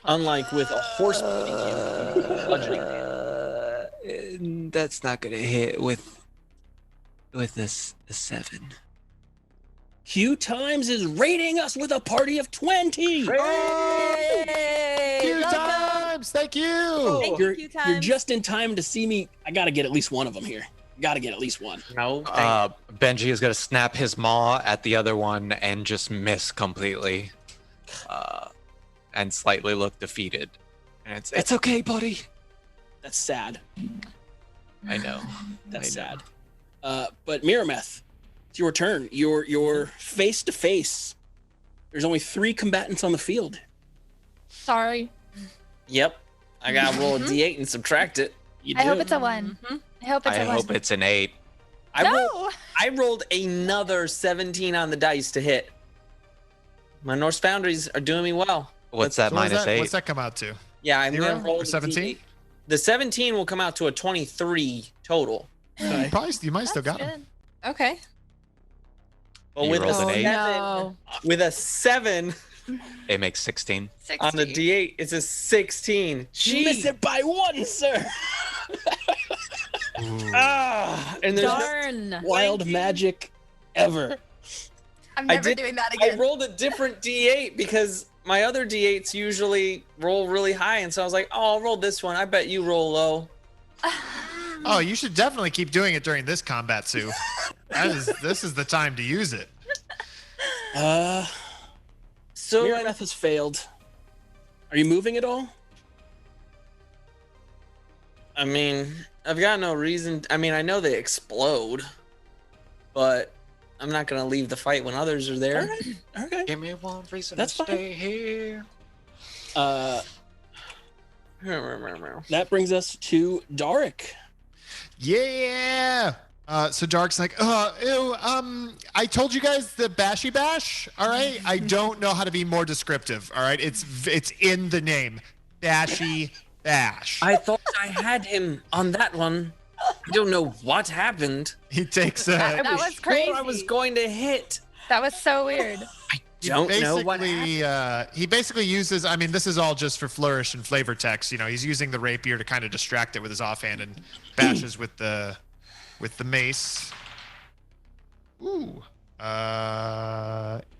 Unlike with a horse biting you, bludgeoning. That's not gonna hit with this a 7. Q Times is rating us with a party of 20. Hey, Q Times, thank you. Thank you, You're Q Times. just in time to see me. I got to get at least one of them here. Got to get at least one. No. Benji is gonna snap his maw at the other one and just miss completely, and slightly look defeated. And it's okay, buddy. That's sad. I know. That's sad. But Mirameth, it's your turn. You're face to face. There's only 3 combatants on the field. Sorry. Yep. I gotta roll a d8 and subtract it. You I hope it's a 1. I hope it's a 1. I hope it's an 8. I rolled another 17 on the dice to hit. My Norse Foundries are doing me well. What's that, minus 8? What's that come out to? Yeah, I'm Zero gonna roll or 17? The 17 will come out to a 23 total. You might still got him. Okay. But You with rolled an 8? No. with a 7 It makes 16. on the d8, it's a 16. You miss it by 1, sir. And there's Darn. Wild magic ever. I'm never doing that I again. rolled a different d8 because my other d8s usually roll really high, and so I was like, oh, I'll roll this one. I bet you roll low. Oh, you should definitely keep doing it during this combat, Sue. This is the time to use it. So Mirameth has failed. Are you moving at all? I mean, I've got no reason. I mean, I know they explode, but I'm not gonna leave the fight when others are there. Okay. Give me one reason That's to fine. stay here. That brings us to Darik. Yeah. So Dark's like, I told you guys the bashy bash. All right. I don't know how to be more descriptive. All right. It's in the name, bashy bash. I thought I had him on that one. I don't know what happened. He takes a. That was crazy. I was going to hit. That was so weird. Don't know what happened. He basically uses. I mean, this is all just for flourish and flavor text. You know, he's using the rapier to kind of distract it with his offhand and bashes with the mace. Ooh.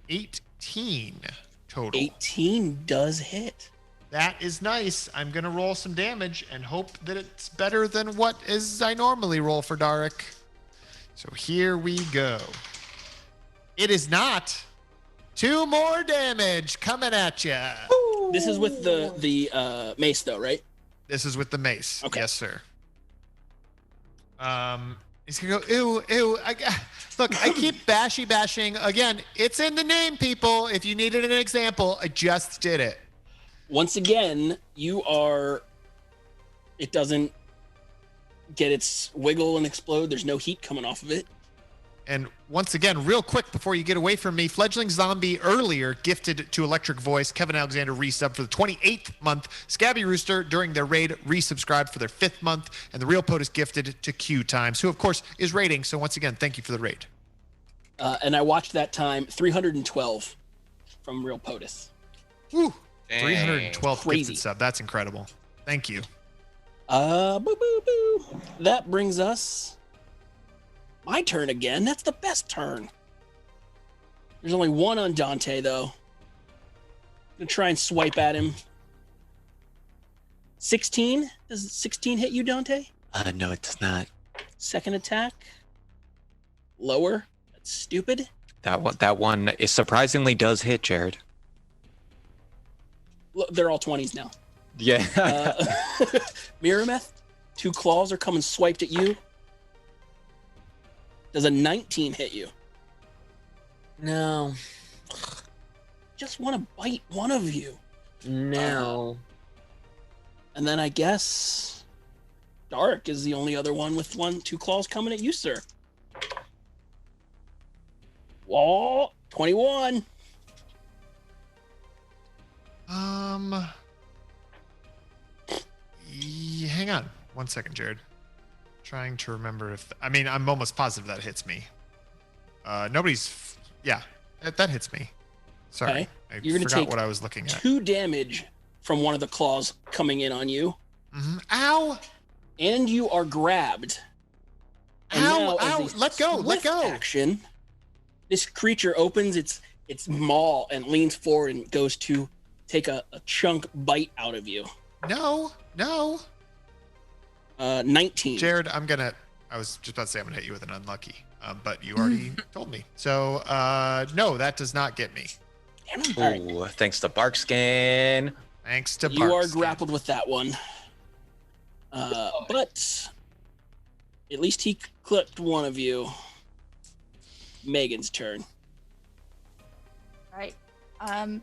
18 total. 18 does hit. That is nice. I'm gonna roll some damage and hope that it's better than what I normally roll for Darik. So here we go. It is not. 2 more damage coming at you. This is with the mace, though, right? This is with the mace. Okay. Yes, sir. He's gonna go, ew. Look, I keep bashing. Again, it's in the name, people. If you needed an example, I just did it. Once again, it doesn't get its wiggle and explode. There's no heat coming off of it. And once again, real quick before you get away from me, Fledgling Zombie earlier gifted to Electric Voice. Kevin Alexander resubbed for the 28th month. Scabby Rooster during their raid resubscribed for their 5th month. And the Real POTUS gifted to Q Times, who of course is raiding. So once again, thank you for the raid. And I watched that time 312 from Real POTUS. Woo! Dang. 312 Crazy. gifted sub. That's incredible. Thank you. That brings us my turn again. That's the best turn. There's only 1 on Dante, though. I'm gonna try and swipe at him. 16? Does 16 hit you, Dante? No, it does not. Second attack? Lower? That's stupid. That one is surprisingly does hit, Jared. Look, they're all 20s now. Yeah. Mirameth, 2 claws are coming swiped at you. Does a 19 hit you? No. Just want to bite one of you. No. And then I guess Darik is the only other one with 2 claws coming at you, sir. Whoa, 21. Hang on 1 second, Jared. Trying to remember if I'm almost positive that hits me. That hits me. Sorry, Okay. I You're gonna forgot take what I was looking at. 2 damage from one of the claws coming in on you. Mm-hmm. Ow! And you are grabbed. And Ow! now, as Ow! a Let go! Let swift go! Action. This creature opens its maw and leans forward and goes to take a chunk bite out of you. No. 19. Jared, I'm gonna I was just about to say I'm gonna hit you with an unlucky, but you already told me. So no, that does not get me. Ooh, thanks to Barkskin. Thanks to You are Barkskin. grappled with that one. But at least he clipped one of you. Megan's turn. Right.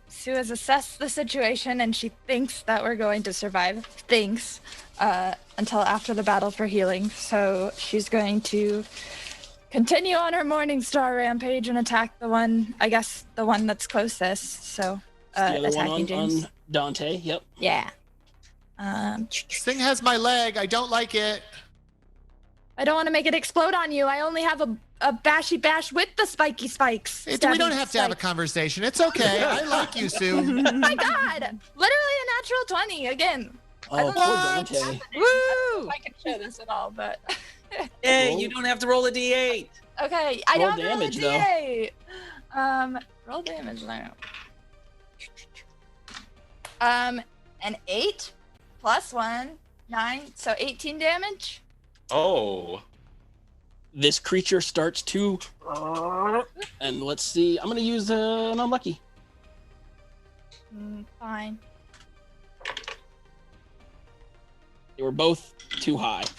Sue has assessed the situation and she thinks that we're going to survive. Thinks. Until after the battle for healing. So she's going to continue on her Morningstar rampage and attack the one that's closest. So The other attacking one James. on Dante. Yep. Yeah. This thing has my leg. I don't like it. I don't want to make it explode on you. I only have a bashy bash with the spiky spikes. We don't have to have a conversation. It's okay. I like you, Sue. My God! Literally a natural 20 again. Oh, poor Dante. Woo! I don't know if I can show this at all, but Hey, you don't have to roll a d8. okay. I Roll don't damage, roll though. a D8. Roll damage now. An 8 plus 1, 9, so 18 damage. Oh. This creature starts to, and let's see. I'm gonna use an unlucky. Fine. They were both too high. It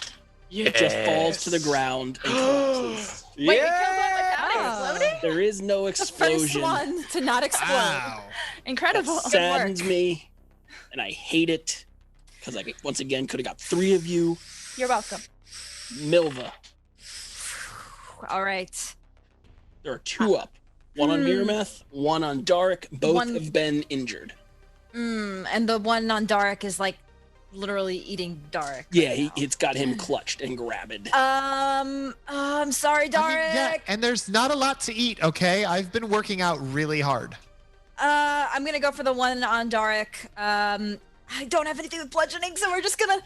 Yes. just falls to the ground and collapses. Wait, we killed one without exploding? There is no The first explosion. one to not explode. Wow. Incredible. That saddens me, and I hate it because I once again could have got 3 of you. You're welcome. Milva, All right. there are 2 up. One on Mirameth, one on Dark. Both One- have been injured. And the one on Dark is like literally eating Dark. Yeah, it's got him clutched and grabbed. I'm sorry, Dark. Yeah, and there's not a lot to eat, okay? I've been working out really hard. I'm gonna go for the one on Dark. I don't have anything with bludgeoning, so we're gonna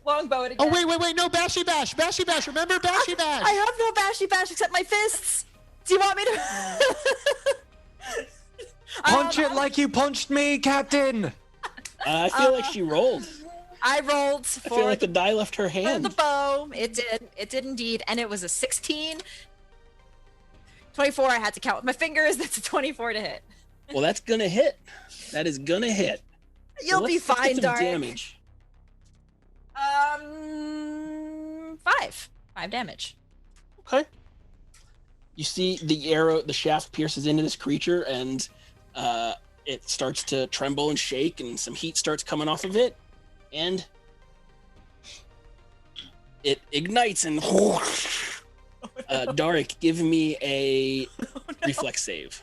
longbow it again. Oh, wait, no, Bashy Bash, remember Bashy Bash? I have no bashy bash except my fists. Do you want me to? Punch it like you punched me, Captain. I feel like she rolled. I rolled I for feel like the die left her for hand. the bow. It did indeed, and it was a 16. 24. I had to count with my fingers. That's a 24 to hit. Well, that's gonna hit. That is gonna hit. You'll So be let's get fine, some Dark. damage. 5 damage. Okay. You see the shaft pierces into this creature, and it starts to tremble and shake, and some heat starts coming off of it, and it ignites and Dark, give me a reflex save.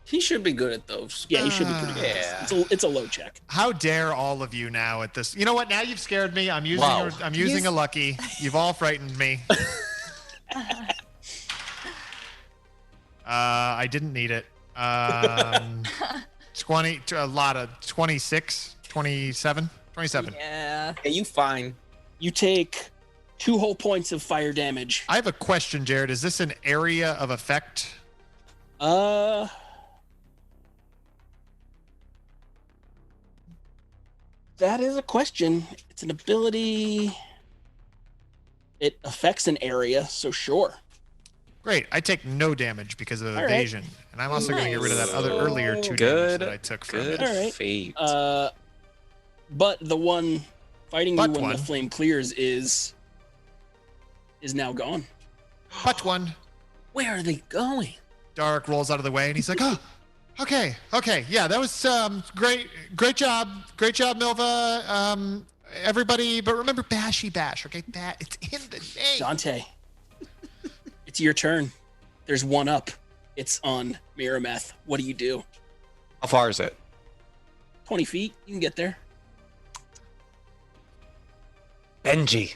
He should be good at those. Yeah, he should be pretty good. Yeah. It's a low check. How dare all of you now at this? You know what? Now you've scared me. I'm using Wow. I'm using a lucky. You've all frightened me. I didn't need it. 20, a lot of 26, 27, 27. Yeah. Hey, you fine. You take 2 whole points of fire damage. I have a question, Jared. Is this an area of effect? That is a question. It's an ability. It affects an area, so sure. Great. I take no damage because of All right. evasion. And I'm also going to get rid of that other earlier 2 damage Good. that I took from Good it. All right. fate. But the one fighting But you when one. the flame clears is now gone. But one. Where are they going? Dark rolls out of the way and he's like, oh, okay. Yeah, that was great job, Milva. Everybody, but remember Bashy Bash, okay? It's in the name. Dante, it's your turn. There's one up. It's on Mirameth. What do you do? How far is it? 20 feet. You can get there. Benji.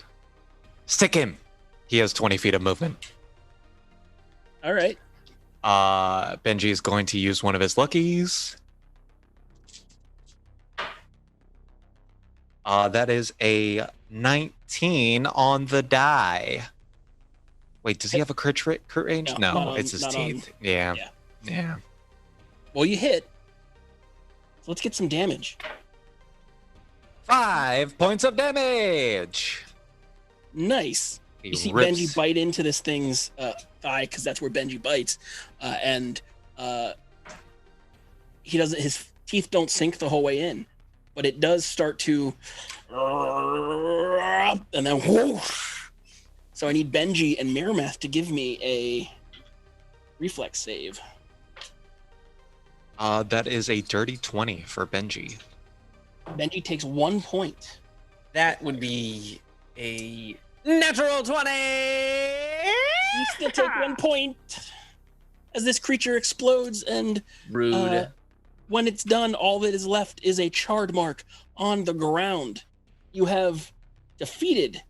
Stick him. He has 20 feet of movement. All right. Benji is going to use one of his luckies. That is a 19 on the die. Wait, does he have a crit range? No, No, not it's on- his not on- teeth. Yeah. Well, you hit. So let's get some damage. 5 points of damage. Nice. He You see rips. Benji bite into this thing's thigh because that's where Benji bites, and he doesn't. His teeth don't sink the whole way in, but it does start to, and then whoosh. So I need Benji and Miramath to give me a reflex save. That is a dirty 20 for Benji. Benji takes 1 point. That would be a natural 20. You still take 1 point as this creature explodes, and Rude. when it's done, all that is left is a charred mark on the ground. You have defeated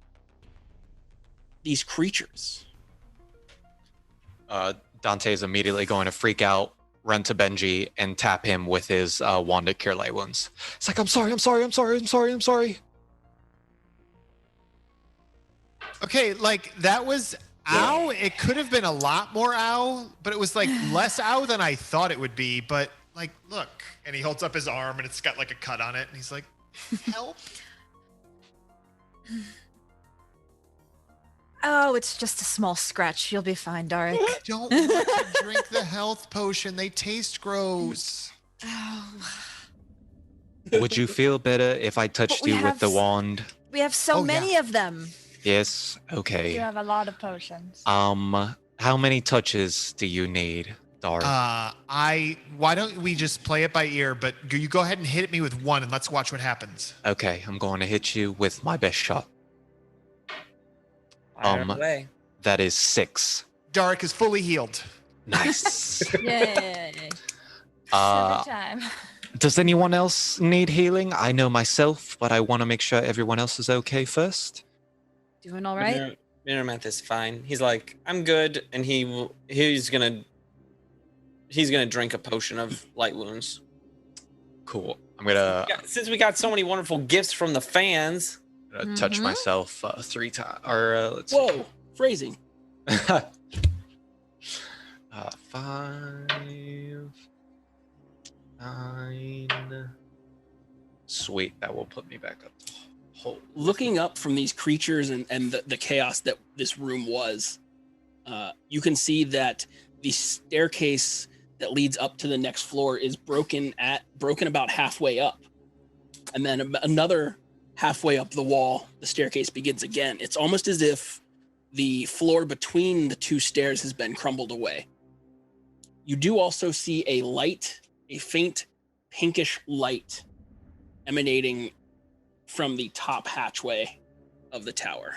these creatures. Dante is immediately going to freak out, run to Benji, and tap him with his wand to cure light wounds. It's like, I'm sorry. Okay, like that was ow. It could have been a lot more ow, but it was like less ow than I thought it would be. But like, look, and he holds up his arm and it's got like a cut on it, and he's like, help. Oh, it's just a small scratch. You'll be fine, Darek. Don't want to drink the health potion. They taste gross. Would you feel better if I touched you with the wand? We have so many of them. Yes. Okay. You have a lot of potions. How many touches do you need, Dark? Why don't we just play it by ear? But you go ahead and hit me with one, and let's watch what happens. Okay, I'm going to hit you with my best shot. Away. That is 6. Dark is fully healed. Nice. Yay. Every time. Does anyone else need healing? I know myself, but I want to make sure everyone else is okay first. Doing all right? Miramath is fine. He's like, I'm good, and he's gonna drink a potion of light wounds. Cool. I'm gonna. Since we got so many wonderful gifts from the fans. Touch myself 3 times. Or let's see. Whoa, phrasing. 5. 9. Sweet. That will put me back up. Looking up from these creatures and the chaos that this room was, you can see that the staircase that leads up to the next floor is broken about halfway up, and then another halfway up the wall, the staircase begins again. It's almost as if the floor between the two stairs has been crumbled away. You do also see a faint pinkish light emanating from the top hatchway of the tower.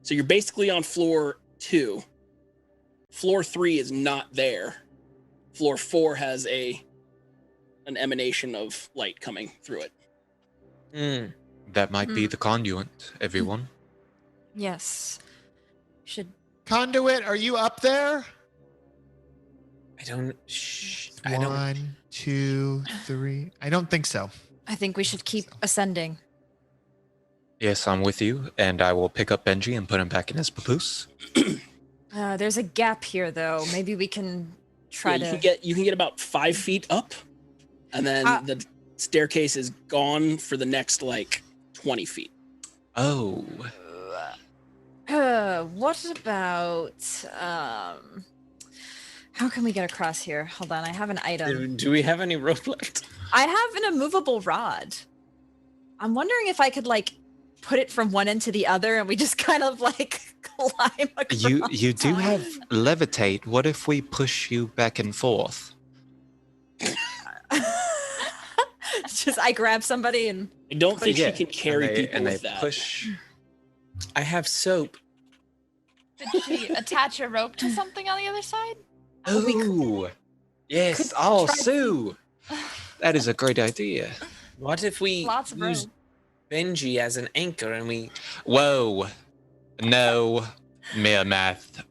So you're basically on floor 2. Floor 3 is not there. Floor 4 has an emanation of light coming through it. That might be the conduit, everyone. Yes. Should Conduit, are you up there? I don't. 1, 2, 3. I don't think so. I think we should keep ascending. Yes, I'm with you, and I will pick up Benji and put him back in his papoose. There's a gap here, though. Maybe we can try you can get about 5 feet up, and then the staircase is gone for the next 20 feet. Oh. What about how can we get across here? Hold on, I have an item. Do we have any rope left? I have an immovable rod. I'm wondering if I could put it from one end to the other and we just kind of climb across. You do have levitate. What if we push you back and forth? Just I grab somebody and I don't think she can carry people and with they that. Push. I have soap. Did she attach a rope to something on the other side? Oh, yes. Oh, Sue. That is a great idea. What if we Lots of use rope. Benji as an anchor and we... Whoa. No, Miramath.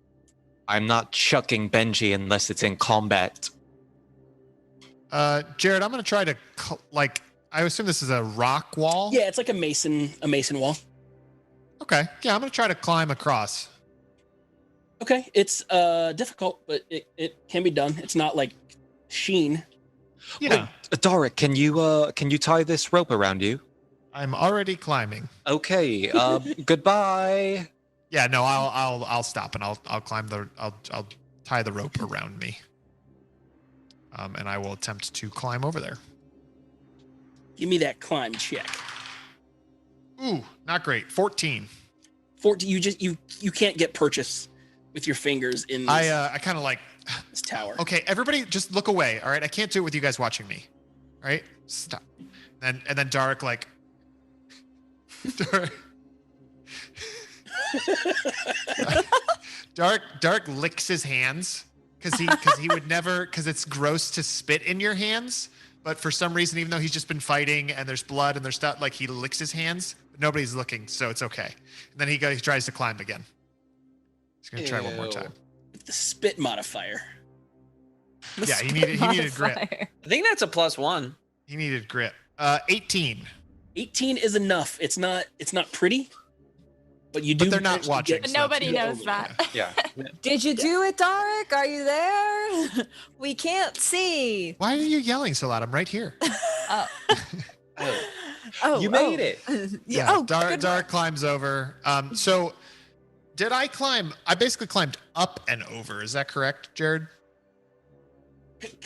I'm not chucking Benji unless it's in combat. Jared, I'm going to try to, I assume this is a rock wall? Yeah, it's like a mason wall. Okay. Yeah, I'm going to try to climb across. Okay, it's difficult, but it can be done. It's not like Sheen. Yeah. Wait, Doric, can you tie this rope around you? I'm already climbing. Okay. Goodbye. Yeah, no, I'll stop and I'll climb I'll tie the rope around me. And I will attempt to climb over there. Give me that climb check. Ooh, not great. 14. 14. You can't get purchase with your fingers in this, I kind of like this tower. Okay, everybody just look away, all right? I can't do it with you guys watching me. All right? Stop. And then Dark like Dark licks his hands because he would never, because it's gross to spit in your hands. But for some reason, even though he's just been fighting and there's blood and there's stuff, like he licks his hands, but nobody's looking, so it's okay. And then he tries to climb again. He's gonna try one more time. The spit modifier. Yeah, he needed grit. I think that's a +1. He needed grit. 18. 18 is enough. It's not pretty, but you do. But they're not watching. But nobody knows that. Yeah. Did you do it, Dark? Are you there? We can't see. Why are you yelling so loud? I'm right here. You made it. Yeah. good one. Dark climbs over. So did I climb? I basically climbed up and over. Is that correct, Jared?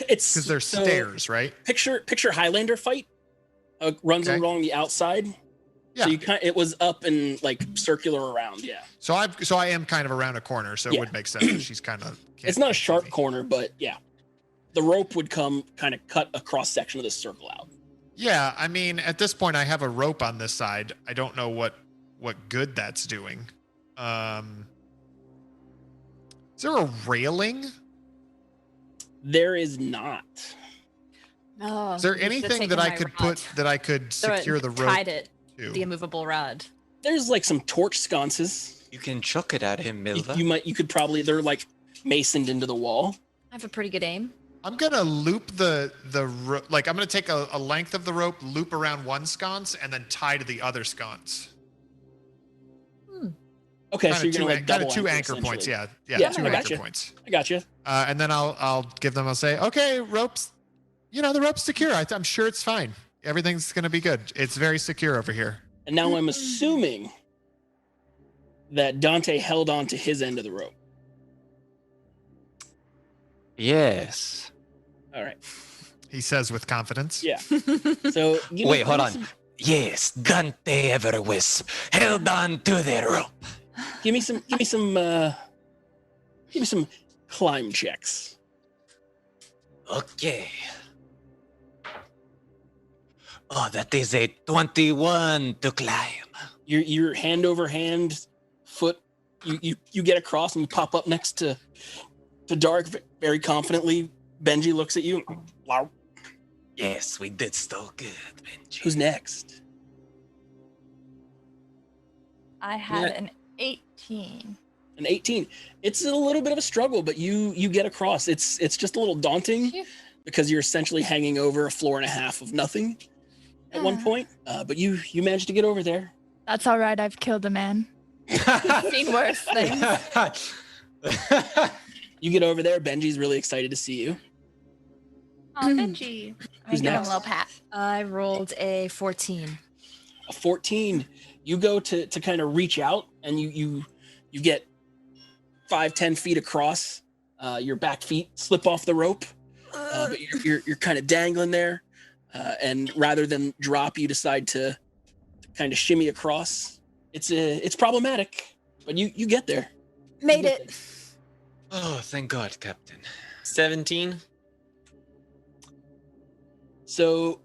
It's because there's stairs, right? Picture Highlander fight. Runs along the outside. Yeah. So it was up and like circular around. Yeah. So I am kind of around a corner, so it would make sense that she's kind of. It's not a sharp corner, but yeah, the rope would come kind of cut a cross section of this circle out. Yeah, I mean, at this point, I have a rope on this side. I don't know what good that's doing. Is there a railing? There is not. No. Is there anything that I could secure the rope Tied it. to? The immovable rod. There's like some torch sconces. You can chuck it at him, Milva. You could probably, they're like masoned into the wall. I have a pretty good aim. I'm gonna loop the I'm gonna take a length of the rope, loop around one sconce, and then tie to the other sconce. Okay, kinda so you're gonna like double two anchor, anchor points. Yeah, two I anchor gotcha. points. I got you. And then I'll give them. I'll say, okay, ropes. The rope's secure. I'm sure it's fine. Everything's gonna be good. It's very secure over here. And now I'm assuming that Dante held on to his end of the rope. Yes. All right. He says with confidence. Yeah. So wait, hold on. Yes, Dante Everwisp held on to the rope. Give me some climb checks. Okay. Oh, that is a 21 to climb. Your hand over hand, foot. You get across and you pop up next to Dark very confidently. Benji looks at you. Wow. Yes, we did so good, Benji. Who's next? I had an 18. An 18. It's a little bit of a struggle, but you get across. It's just a little daunting because you're essentially hanging over a floor and a half of nothing at one point. But you managed to get over there. That's all right. I've killed a man. I've seen worse things. You get over there. Benji's really excited to see you. Oh, Benji. Who's give him next? a little pat. I rolled a 14. A 14. You go to kind of reach out and you get 5-10 feet across. Your back feet slip off the rope, but you're kind of dangling there. And rather than drop, you decide to kind of shimmy across. It's problematic, but you get there. Made it. Oh, thank God, Captain. 17. So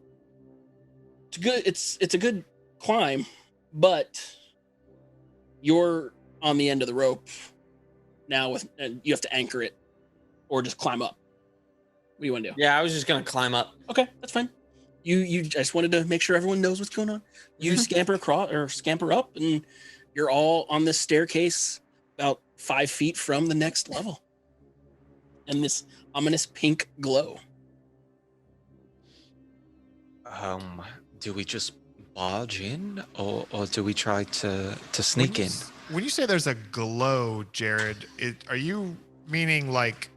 it's good. It's a good climb, but you're on the end of the rope now and you have to anchor it or just climb up. What do you want to do? Yeah, I was just gonna climb up. Okay, that's fine. I just wanted to make sure everyone knows what's going on. You scamper across or scamper up, and you're all on this staircase about 5 feet from the next level. And this ominous pink glow. Do we just barge in, or do we try to sneak in? When you say there's a glow, Jared, are you meaning like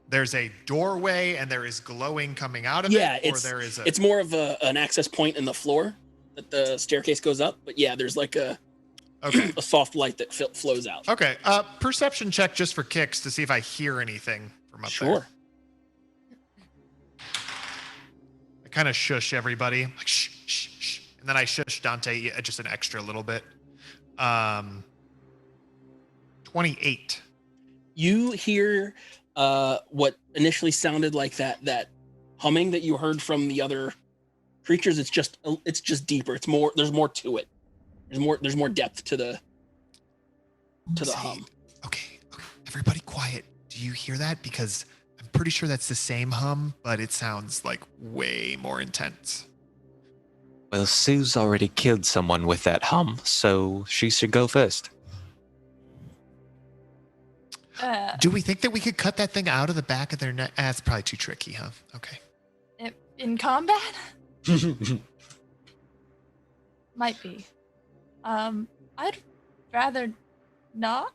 there's a doorway and there is glowing coming out of Yeah, it? Or there is it's more of an access point in the floor. that the staircase goes up, but yeah, there's like a soft light that flows out. Okay. Perception check just for kicks to see if I hear anything from up there. I kind of shush everybody, like shh, shh, shh, and then I shush Dante just an extra little bit. 28. You hear what initially sounded like that humming that you heard from the other creatures. It's just deeper. It's more. There's more to it. There's more depth to the hum. Okay. Everybody quiet. Do you hear that? Because I'm pretty sure that's the same hum, but it sounds like way more intense. Well, Sue's already killed someone with that hum, so she should go first. Do we think that we could cut that thing out of the back of their neck? That's probably too tricky, huh? Okay. In combat? Might be. I'd rather not.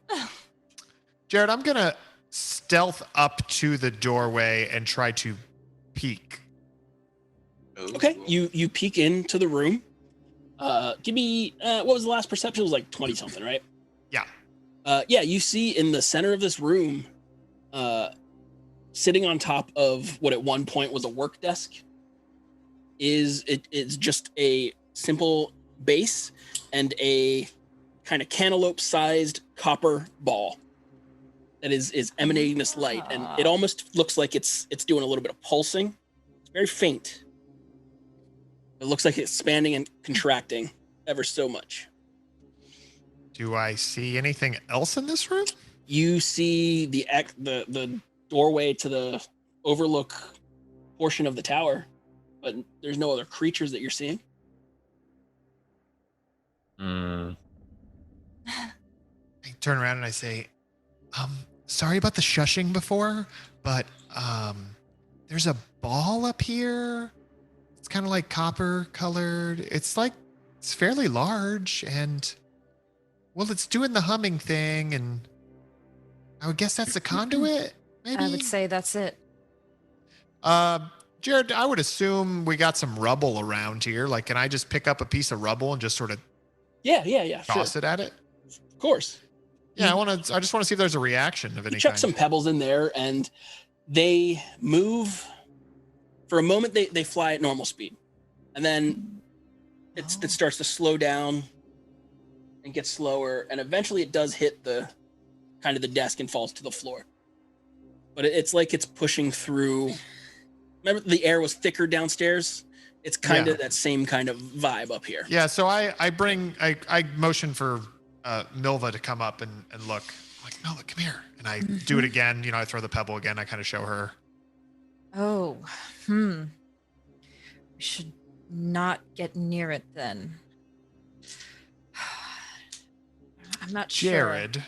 Jared, I'm gonna stealth up to the doorway and try to peek. Okay, you peek into the room. Give me what was the last perception? It was like 20 something, right? Yeah. Yeah, you see in the center of this room, sitting on top of what at one point was a work desk, is just a simple base and a kind of cantaloupe-sized copper ball that is emanating this light, and it almost looks like it's doing a little bit of pulsing. It's very faint. It looks like it's expanding and contracting ever so much. Do I see anything else in this room? You see the doorway to the overlook portion of the tower, but there's no other creatures that you're seeing. I turn around and I say, sorry about the shushing before, but there's a ball up here. It's kind of like copper colored. It's fairly large, and well, it's doing the humming thing, and I would guess that's the conduit, maybe? I would say that's it. Jared, I would assume we got some rubble around here. Like, can I just pick up a piece of rubble and just sort of toss it at it? Of course. Yeah, I just want to see if there's a reaction of any You chuck kind. some pebbles in there, and they move. For a moment, they fly at normal speed, and then it starts to slow down and get slower, and eventually it does hit the desk and falls to the floor. But it's like it's pushing through. Remember, the air was thicker downstairs. It's kind of that same kind of vibe up here. Yeah, so I motion for Milva to come up and look. I'm like, Milva, come here. And I do it again. I throw the pebble again. I kind of show her. Oh, we should not get near it then. I'm not sure. Jared.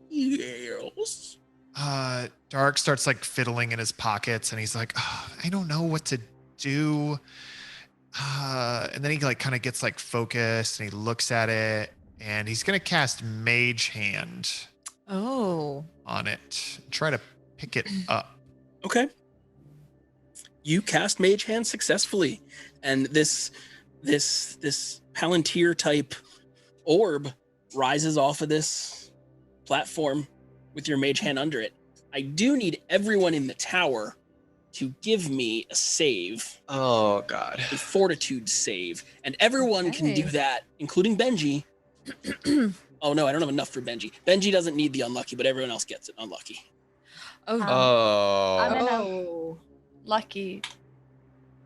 Yes. Dark starts like fiddling in his pockets, and he's like, I don't know what to do. And then he like kind of gets like focused, and he looks at it, and he's gonna cast Mage Hand. On it. Try to pick it up. Okay. You cast Mage Hand successfully, and this Palantir type orb rises off of this platform with your Mage Hand under it. I do need everyone in the tower to give me a save. Oh, God. A fortitude save. And everyone can do that, including Benji. Oh, no, I don't have enough for Benji. Benji doesn't need the unlucky, but everyone else gets it unlucky. I'm in a lucky.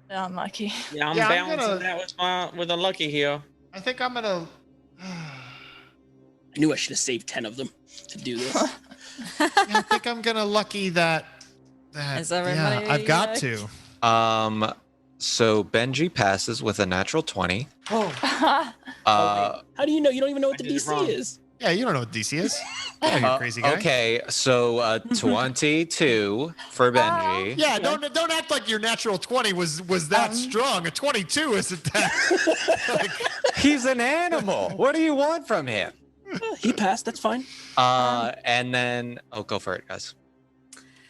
Unlucky. Yeah, I'm balancing that with unlucky here. I think I'm gonna. I knew I should have saved 10 of them to do this. I think I'm gonna lucky that. Is everybody, I've got to. So Benji passes with a natural 20. How do you know? You don't even know what the DC is. Yeah, you don't know what DC is. Yeah, you crazy guy. Okay, so 22 for Benji. Yeah, don't act like your natural 20 was that strong. A 22 isn't that. He's an animal. What do you want from him? He passed. That's fine. And then go for it, guys.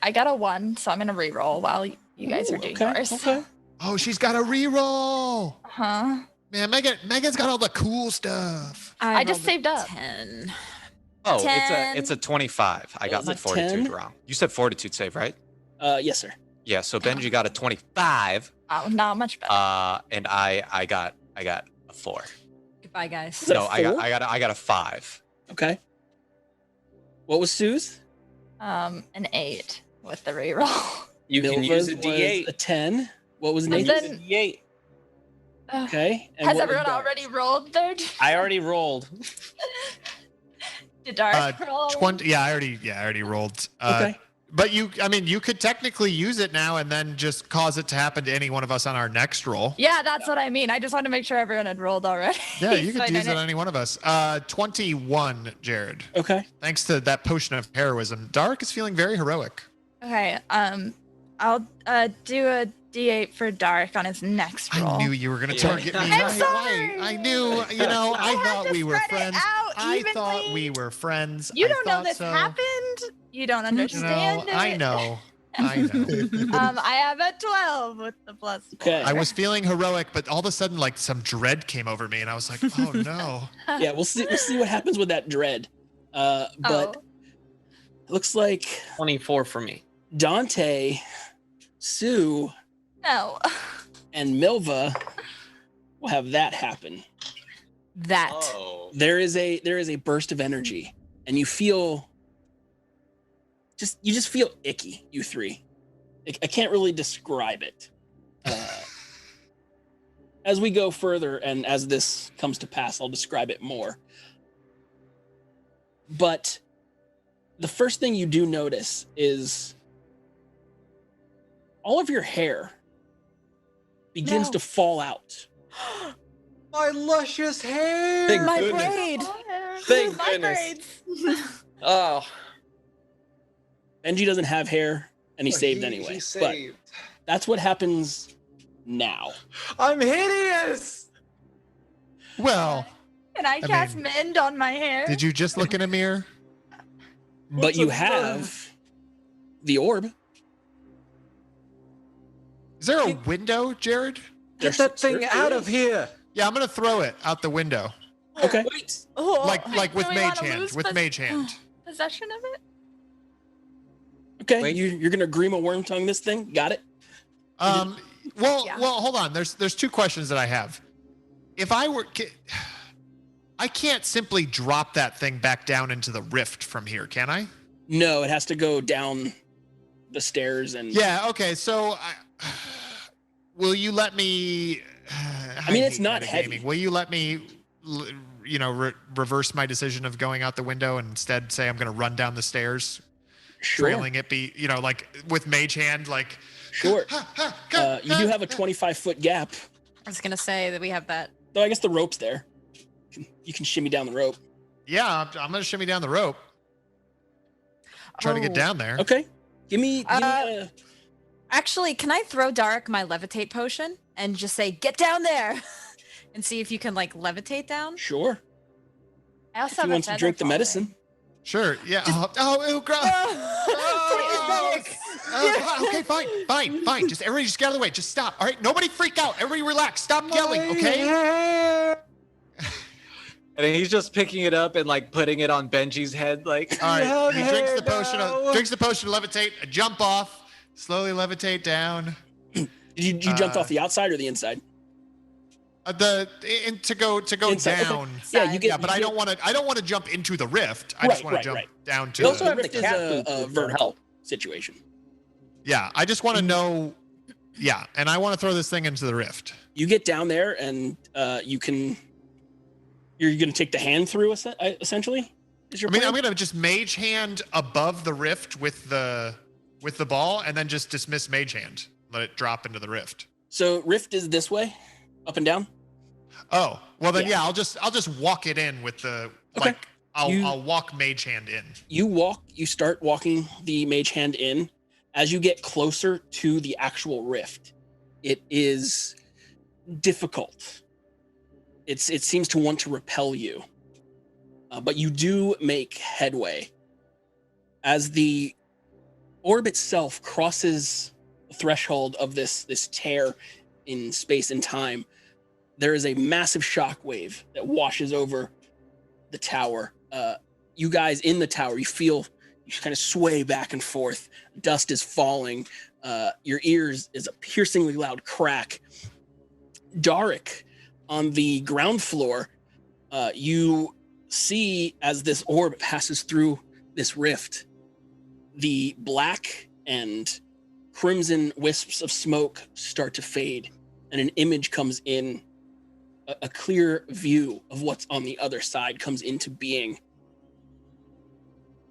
I got a 1, so I'm gonna re-roll while you guys are doing yours. Okay. Oh, she's got a reroll. Huh? Man, Megan's got all the cool stuff. I just saved up. 10. Oh, 10. it's a 25. I got my was it fortitude 10? wrong. You said fortitude save, right? Yes, sir. Yeah, so Benji got a 25. Oh, not much better. And I got a 4. Goodbye, guys. No, I got a 5. Okay. What was Sue's? An 8 with the reroll. You can use a Milva's D8. was a 10. What was And Nathan's? then- D8. Okay. And Has what was everyone Dark's? already rolled their? I already rolled. Did Dark roll? 20. Yeah, I already rolled. Okay. But you could technically use it now and then just cause it to happen to any one of us on our next roll. Yeah, that's what I mean. I just wanted to make sure everyone had rolled already. Yeah, you So I could use it didn't- on any one of us. 21, Jared. Okay. Thanks to that potion of heroism. Dark is feeling very heroic. Okay. I'll do a D8 for Dark on his next roll. I knew you were going to target me. I'm sorry. I knew, I thought we were spread it friends. out I thought evenly. we were friends. You I don't know thought this so. happened. You don't understand it. I know. I know. I have a 12 with the plus. Okay. I was feeling heroic, but all of a sudden, like some dread came over me, and I was like, "Oh no!" Yeah, we'll see what happens with that dread. But Oh. it looks like 24 for me. Dante, Sue, No. and Milva will have that happen. That. Oh. There is a burst of energy, and you just feel icky. You three, I can't really describe it. As we go further, and as this comes to pass, I'll describe it more. But the first thing you do notice is all of your hair begins to fall out. My luscious hair. Thank My goodness. braid. Thank My goodness. braids. Oh, Benji doesn't have hair, and he saved anyway. He But saved. that's what happens now. I'm hideous. Well, Can I cast mean, Mend on my hair? did you just look in a mirror? But you have the orb. Is there a window, Jared? Get that thing out of here. Yeah, I'm gonna throw it out the window. Okay. wait. Oh, Like with do we mage wanna hand. lose With mage hand. possession of it? Okay. Wait. You're gonna Grima worm tongue this thing. Got it. Well, Yeah. hold on. There's two questions that I have. If I were, I can't simply drop that thing back down into the rift from here, can I? No, it has to go down the stairs and. Yeah. Okay. So, will you let me? I mean, it's hate not metagaming. heavy. Will you let me, reverse my decision of going out the window and instead say I'm going to run down the stairs, Sure. trailing it? Like with mage hand, like. Sure. You do have a 25-foot gap, I was gonna say that we have that. though. I guess the rope's there. You can shimmy down the rope. Yeah, I'm going to shimmy down the rope. Try to get Oh. down there. Okay. Give me a. Actually, can I throw Dark my levitate potion and just say, "Get down there," and see if you can like levitate down? Sure. I also If he have a wants to feather drink the falling. medicine. Sure. Yeah. Ew, gross. Okay, fine. Just everybody, just get out of the way. Just stop. All right, nobody freak out. Everybody, relax. Stop yelling. Okay. And he's just picking it up and like putting it on Benji's head, like. All right. He drinks the hair potion. now. Drinks the potion. Levitate. Jump off. Slowly levitate down. You jumped off the outside or the inside? To go Inside, okay. down. Yeah, you get. Yeah, but I don't want to jump into the rift. I just want to jump down to. You also the, have the rift is a vertical situation. Yeah, I just want to know. Yeah, and I want to throw this thing into the rift. You get down there and you can. You're going to take the hand through essentially. Is your I'm plan? going to just mage hand above the rift with the ball, and then just dismiss mage hand. Let it drop into the rift. So rift is this way, up and down. Oh, well then, yeah, I'll just walk it in with the Okay. I'll walk mage hand in. You start walking the mage hand in. As you get closer to the actual rift, it is difficult. It seems to want to repel you, but you do make headway. As the orb itself crosses the threshold of this tear, in space and time, there is a massive shockwave that washes over the tower. You guys in the tower, you feel you kind of sway back and forth. Dust is falling. Your ears is a piercingly loud crack. Darik, on the ground floor, you see as this orb passes through this rift, the black and crimson wisps of smoke start to fade, and an image comes in. A clear view of what's on the other side comes into being.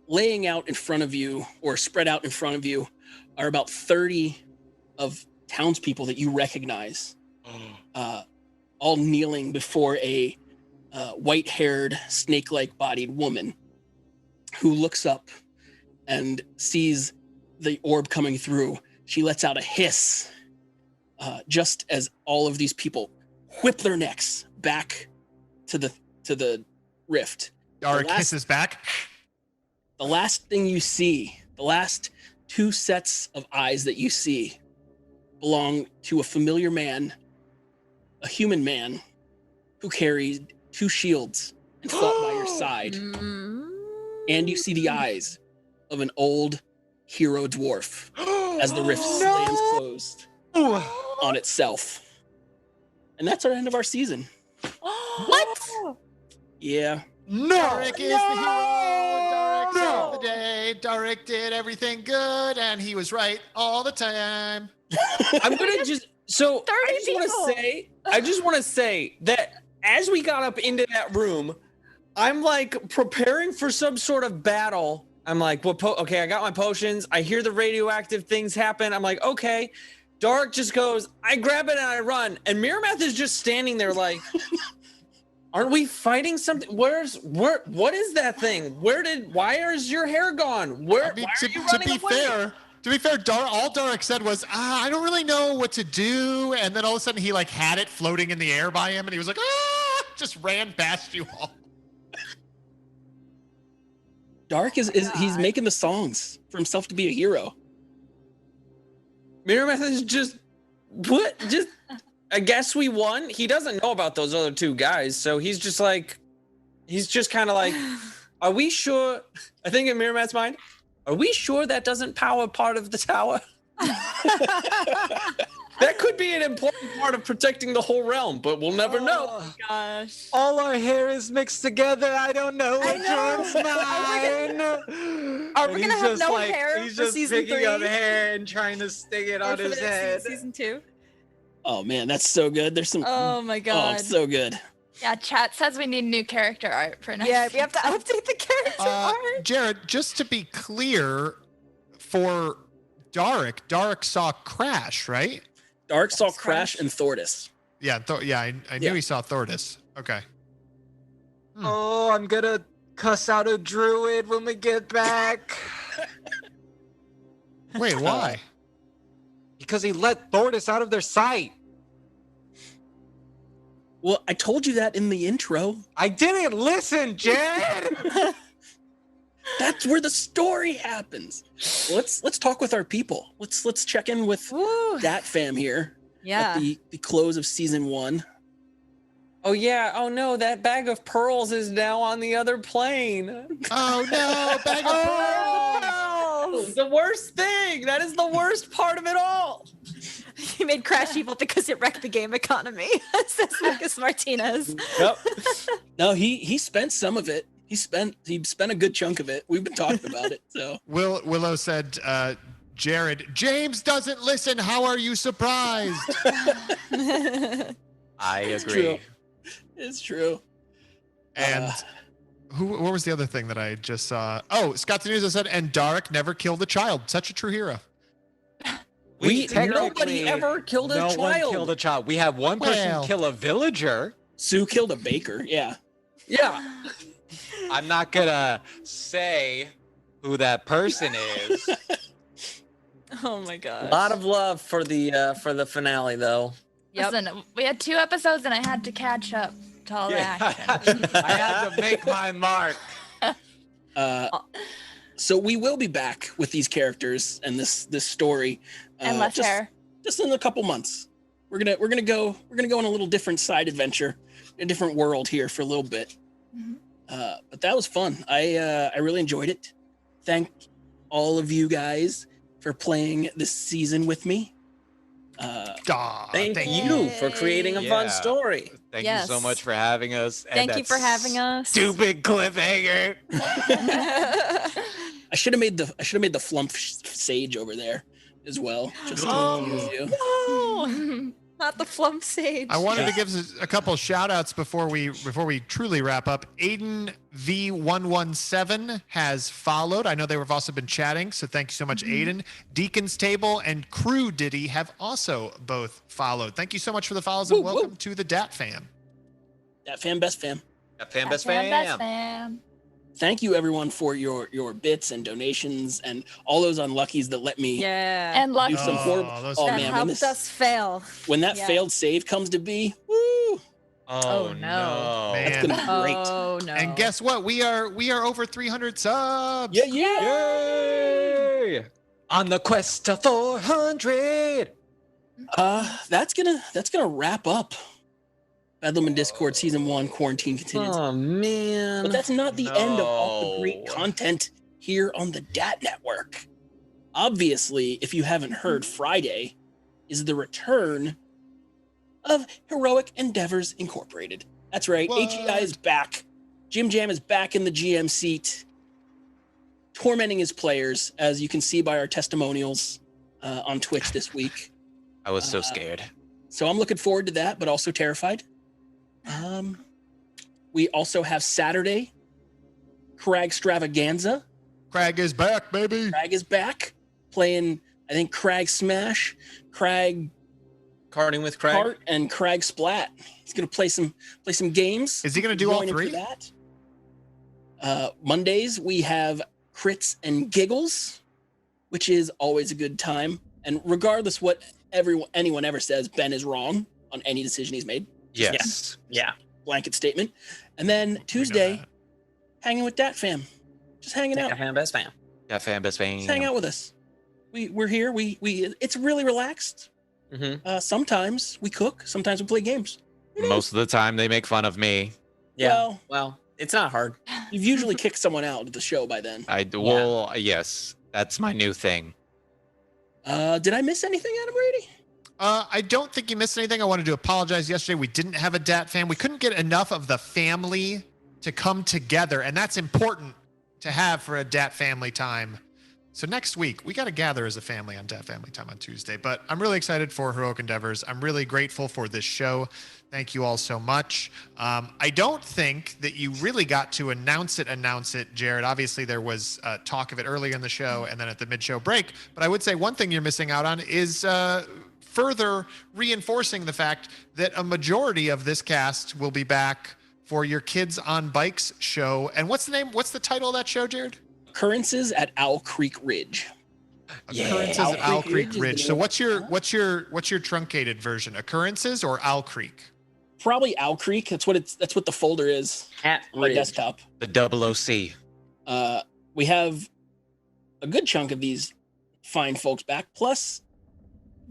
Laying out in front of you, or spread out in front of you, are about 30 of townspeople that you recognize, all kneeling before a white-haired, snake-like bodied woman who looks up and sees the orb coming through. She lets out a hiss, just as all of these people whip their necks back to the rift. Darik hisses back. The last thing you see, the last two sets of eyes that you see, belong to a familiar man, a human man, who carried two shields and fought by your side. And you see the eyes of an old hero dwarf as the rift slams closed on itself. And that's our end of our season. What? Yeah. Darik is the hero. Darik saved the day. Darik did everything good, and he was right all the time. I'm gonna just I just want to say that as we got up into that room, I'm like preparing for some sort of battle. I'm like, okay, I got my potions. I hear the radioactive things happen. I'm like, okay. Darik just goes, I grab it and I run. And Miramath is just standing there like, aren't we fighting something? What is that thing? Why is your hair gone? Why are you running away? To be fair, all Darik said was, I don't really know what to do. And then all of a sudden he like had it floating in the air by him and he was like, just ran past you all. Darik he's making the songs for himself to be a hero. Miramath is just, what? Just, I guess we won. He doesn't know about those other two guys. So he's just kind of like, are we sure? I think in Miramath's mind, are we sure that doesn't power part of the tower? That could be an important part of protecting the whole realm, but we'll never know. Oh gosh. All our hair is mixed together. I don't know which one's mine. Are we gonna have no hair He's for just season picking 3? up hair and trying to stick it on For his the head. Season 2? Oh man, that's so good. There's some. Oh my god. Oh, so good. Yeah, chat says we need new character art for next. Yeah, we have to update the character art. Jared, just to be clear, for Darik saw Crash, right? Darik saw Crash and Thordis. Yeah, I knew he saw Thordis. Okay. Oh, I'm gonna cuss out a druid when we get back. Wait, why? Because he let Thordis out of their sight. Well, I told you that in the intro. I didn't listen, Jared. That's where the story happens. Let's talk with our people. Let's check in with that fam here. Yeah. At the close of season 1. Oh yeah. Oh no, that bag of pearls is now on the other plane. Oh no, bag of pearls. The worst thing. That is the worst part of it all. He made Crash evil because it wrecked the game economy, says Lucas Martinez. Yep. No, he spent some of it. He spent a good chunk of it. We've been talking about it. So Willow said, Jared, James doesn't listen. How are you surprised? I agree. It's true. And what was the other thing that I just saw? Oh, Scott Denuza said, and Darik never killed a child. Such a true hero. Nobody ever killed a child. No one killed a child. We had one person kill a villager. Sue killed a baker. Yeah. Yeah. I'm not gonna say who that person is. Oh my god. A lot of love for the finale though. Yep. Listen, we had 2 episodes and I had to catch up to all the action. I had to make my mark. So we will be back with these characters and this story. And less hair. Just in a couple months. we're gonna go on a little different side adventure, a different world here for a little bit. But that was fun. I really enjoyed it. Thank all of you guys for playing this season with me. Thank you for creating a fun story. Thank you so much for having us. Thank you for having us. Stupid cliffhanger. I should have made the flump sage over there as well. Just to confuse you. No, not the flump sage. I wanted to give a couple shout outs before we truly wrap up. Aiden V117 has followed. I know they've also been chatting, so thank you so much, Aiden. Deacon's Table and Crew Diddy have also both followed. Thank you so much for the follows and welcome to the Dat Fam. Dat Fam, best fam. Dat Fam, best fam. fam. Thank you everyone for your bits and donations and all those unluckies that let me and do some horrible. that Man, helped us fail. when that failed save comes to be, woo! Oh no, That's gonna be great. Oh no! And guess what? We are over 300 subs. Yay! On the quest to 400. That's gonna wrap up Bedlam and Discord Season 1 Quarantine Continues. Oh, man. But that's not the end of all the great content here on the DAT Network. Obviously, if you haven't heard, Friday is the return of Heroic Endeavors Incorporated. That's right, HEI is back. Jim Jam is back in the GM seat, tormenting his players, as you can see by our testimonials on Twitch this week. I was so scared. So I'm looking forward to that, but also terrified. We also have Saturday, Crag Stravaganza. Crag is back, baby. Crag is back, playing, I think, Crag Smash, Crag Karting with Crag, Kart, and Crag Splat. He's gonna play some games. Is he gonna do all Join him for three? That. Mondays we have Crits and Giggles, which is always a good time. And regardless what anyone ever says, Ben is wrong on any decision he's made. Yes. Yeah. Blanket statement. And then Tuesday, hanging with Dat Fam. Just hanging out. Dat Fam, best fam. Dat Fam, best fam. Just hang out with us. We're here. We it's really relaxed. Sometimes we cook. Sometimes we play games. Most of the time they make fun of me. Yeah. Well, it's not hard. You've usually kicked someone out of the show by then. Well, yes. That's my new thing. Did I miss anything, Adam Rady? I don't think you missed anything. I wanted to apologize. Yesterday we didn't have a Dat Fam. We couldn't get enough of the family to come together, and that's important to have for a Dat Family time. So next week, we got to gather as a family on Dat Family time on Tuesday. But I'm really excited for Heroic Endeavors. I'm really grateful for this show. Thank you all so much. I don't think that you really got to announce it, Jared. Obviously, there was talk of it earlier in the show and then at the mid-show break. But I would say one thing you're missing out on is further reinforcing the fact that a majority of this cast will be back for your Kids on Bikes show. And what's the title of that show, Jared? Occurrences at Owl Creek Ridge. Occurrences at Owl Creek Ridge. So what's your truncated version? Occurrences or Owl Creek? Probably Owl Creek. That's what the folder is at on my desktop. The OOC. We have a good chunk of these fine folks back. Plus,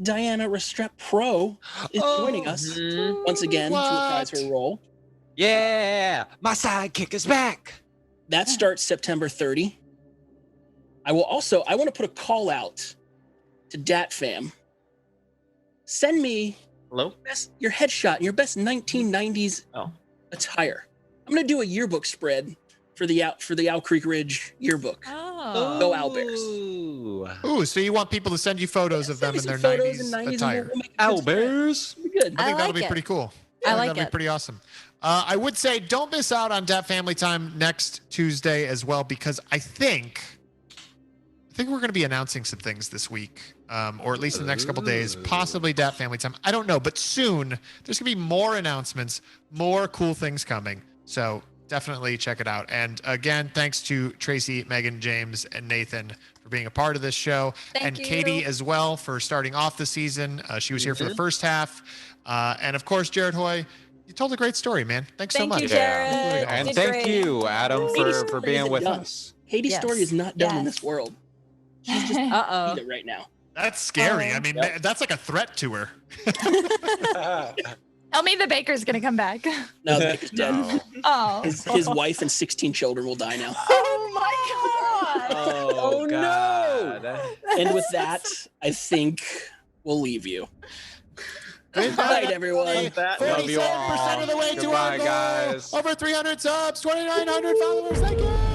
Diana Restrep Pro is joining us once again to reprise her role. Yeah, my sidekick is back. That starts September 30. I want to put a call out to Dat Fam. Send me your headshot and your best 1990s attire. I'm gonna do a yearbook spread for the Owl Creek Ridge yearbook. Oh. Go Owl Bears. Ooh, so you want people to send you photos of them in their 90s attire. Owl Bears. Good. I think that'll be pretty cool. I like that'll it. be pretty awesome. I would say don't miss out on Dat Family Time next Tuesday as well, because I think we're going to be announcing some things this week, or at least in the next couple days, possibly Dat Family Time. I don't know, but soon there's going to be more announcements, more cool things coming. So definitely check it out. And again, thanks to Tracy, Megan, James, and Nathan for being a part of this show. Thank you. Katie as well for starting off the season. She was here for the first half. And of course, Jared Hoy, you told a great story, man. Thanks so much. Thank you, Jared. And Did thank great. you, Adam, for story being isn't with done. us. Katie's story is not done in this world. She's just Uh-oh. it right now. That's scary. I mean, that's like a threat to her. Tell me the baker's gonna come back. No, the baker's dead. No. Oh. His wife and 16 children will die now. Oh my god. Oh, God. And with that, I think we'll leave you. Good night, everyone. Love you all. 47% of the way to our Goodbye, goal. guys. Over 300 subs, 2,900 followers. Thank you.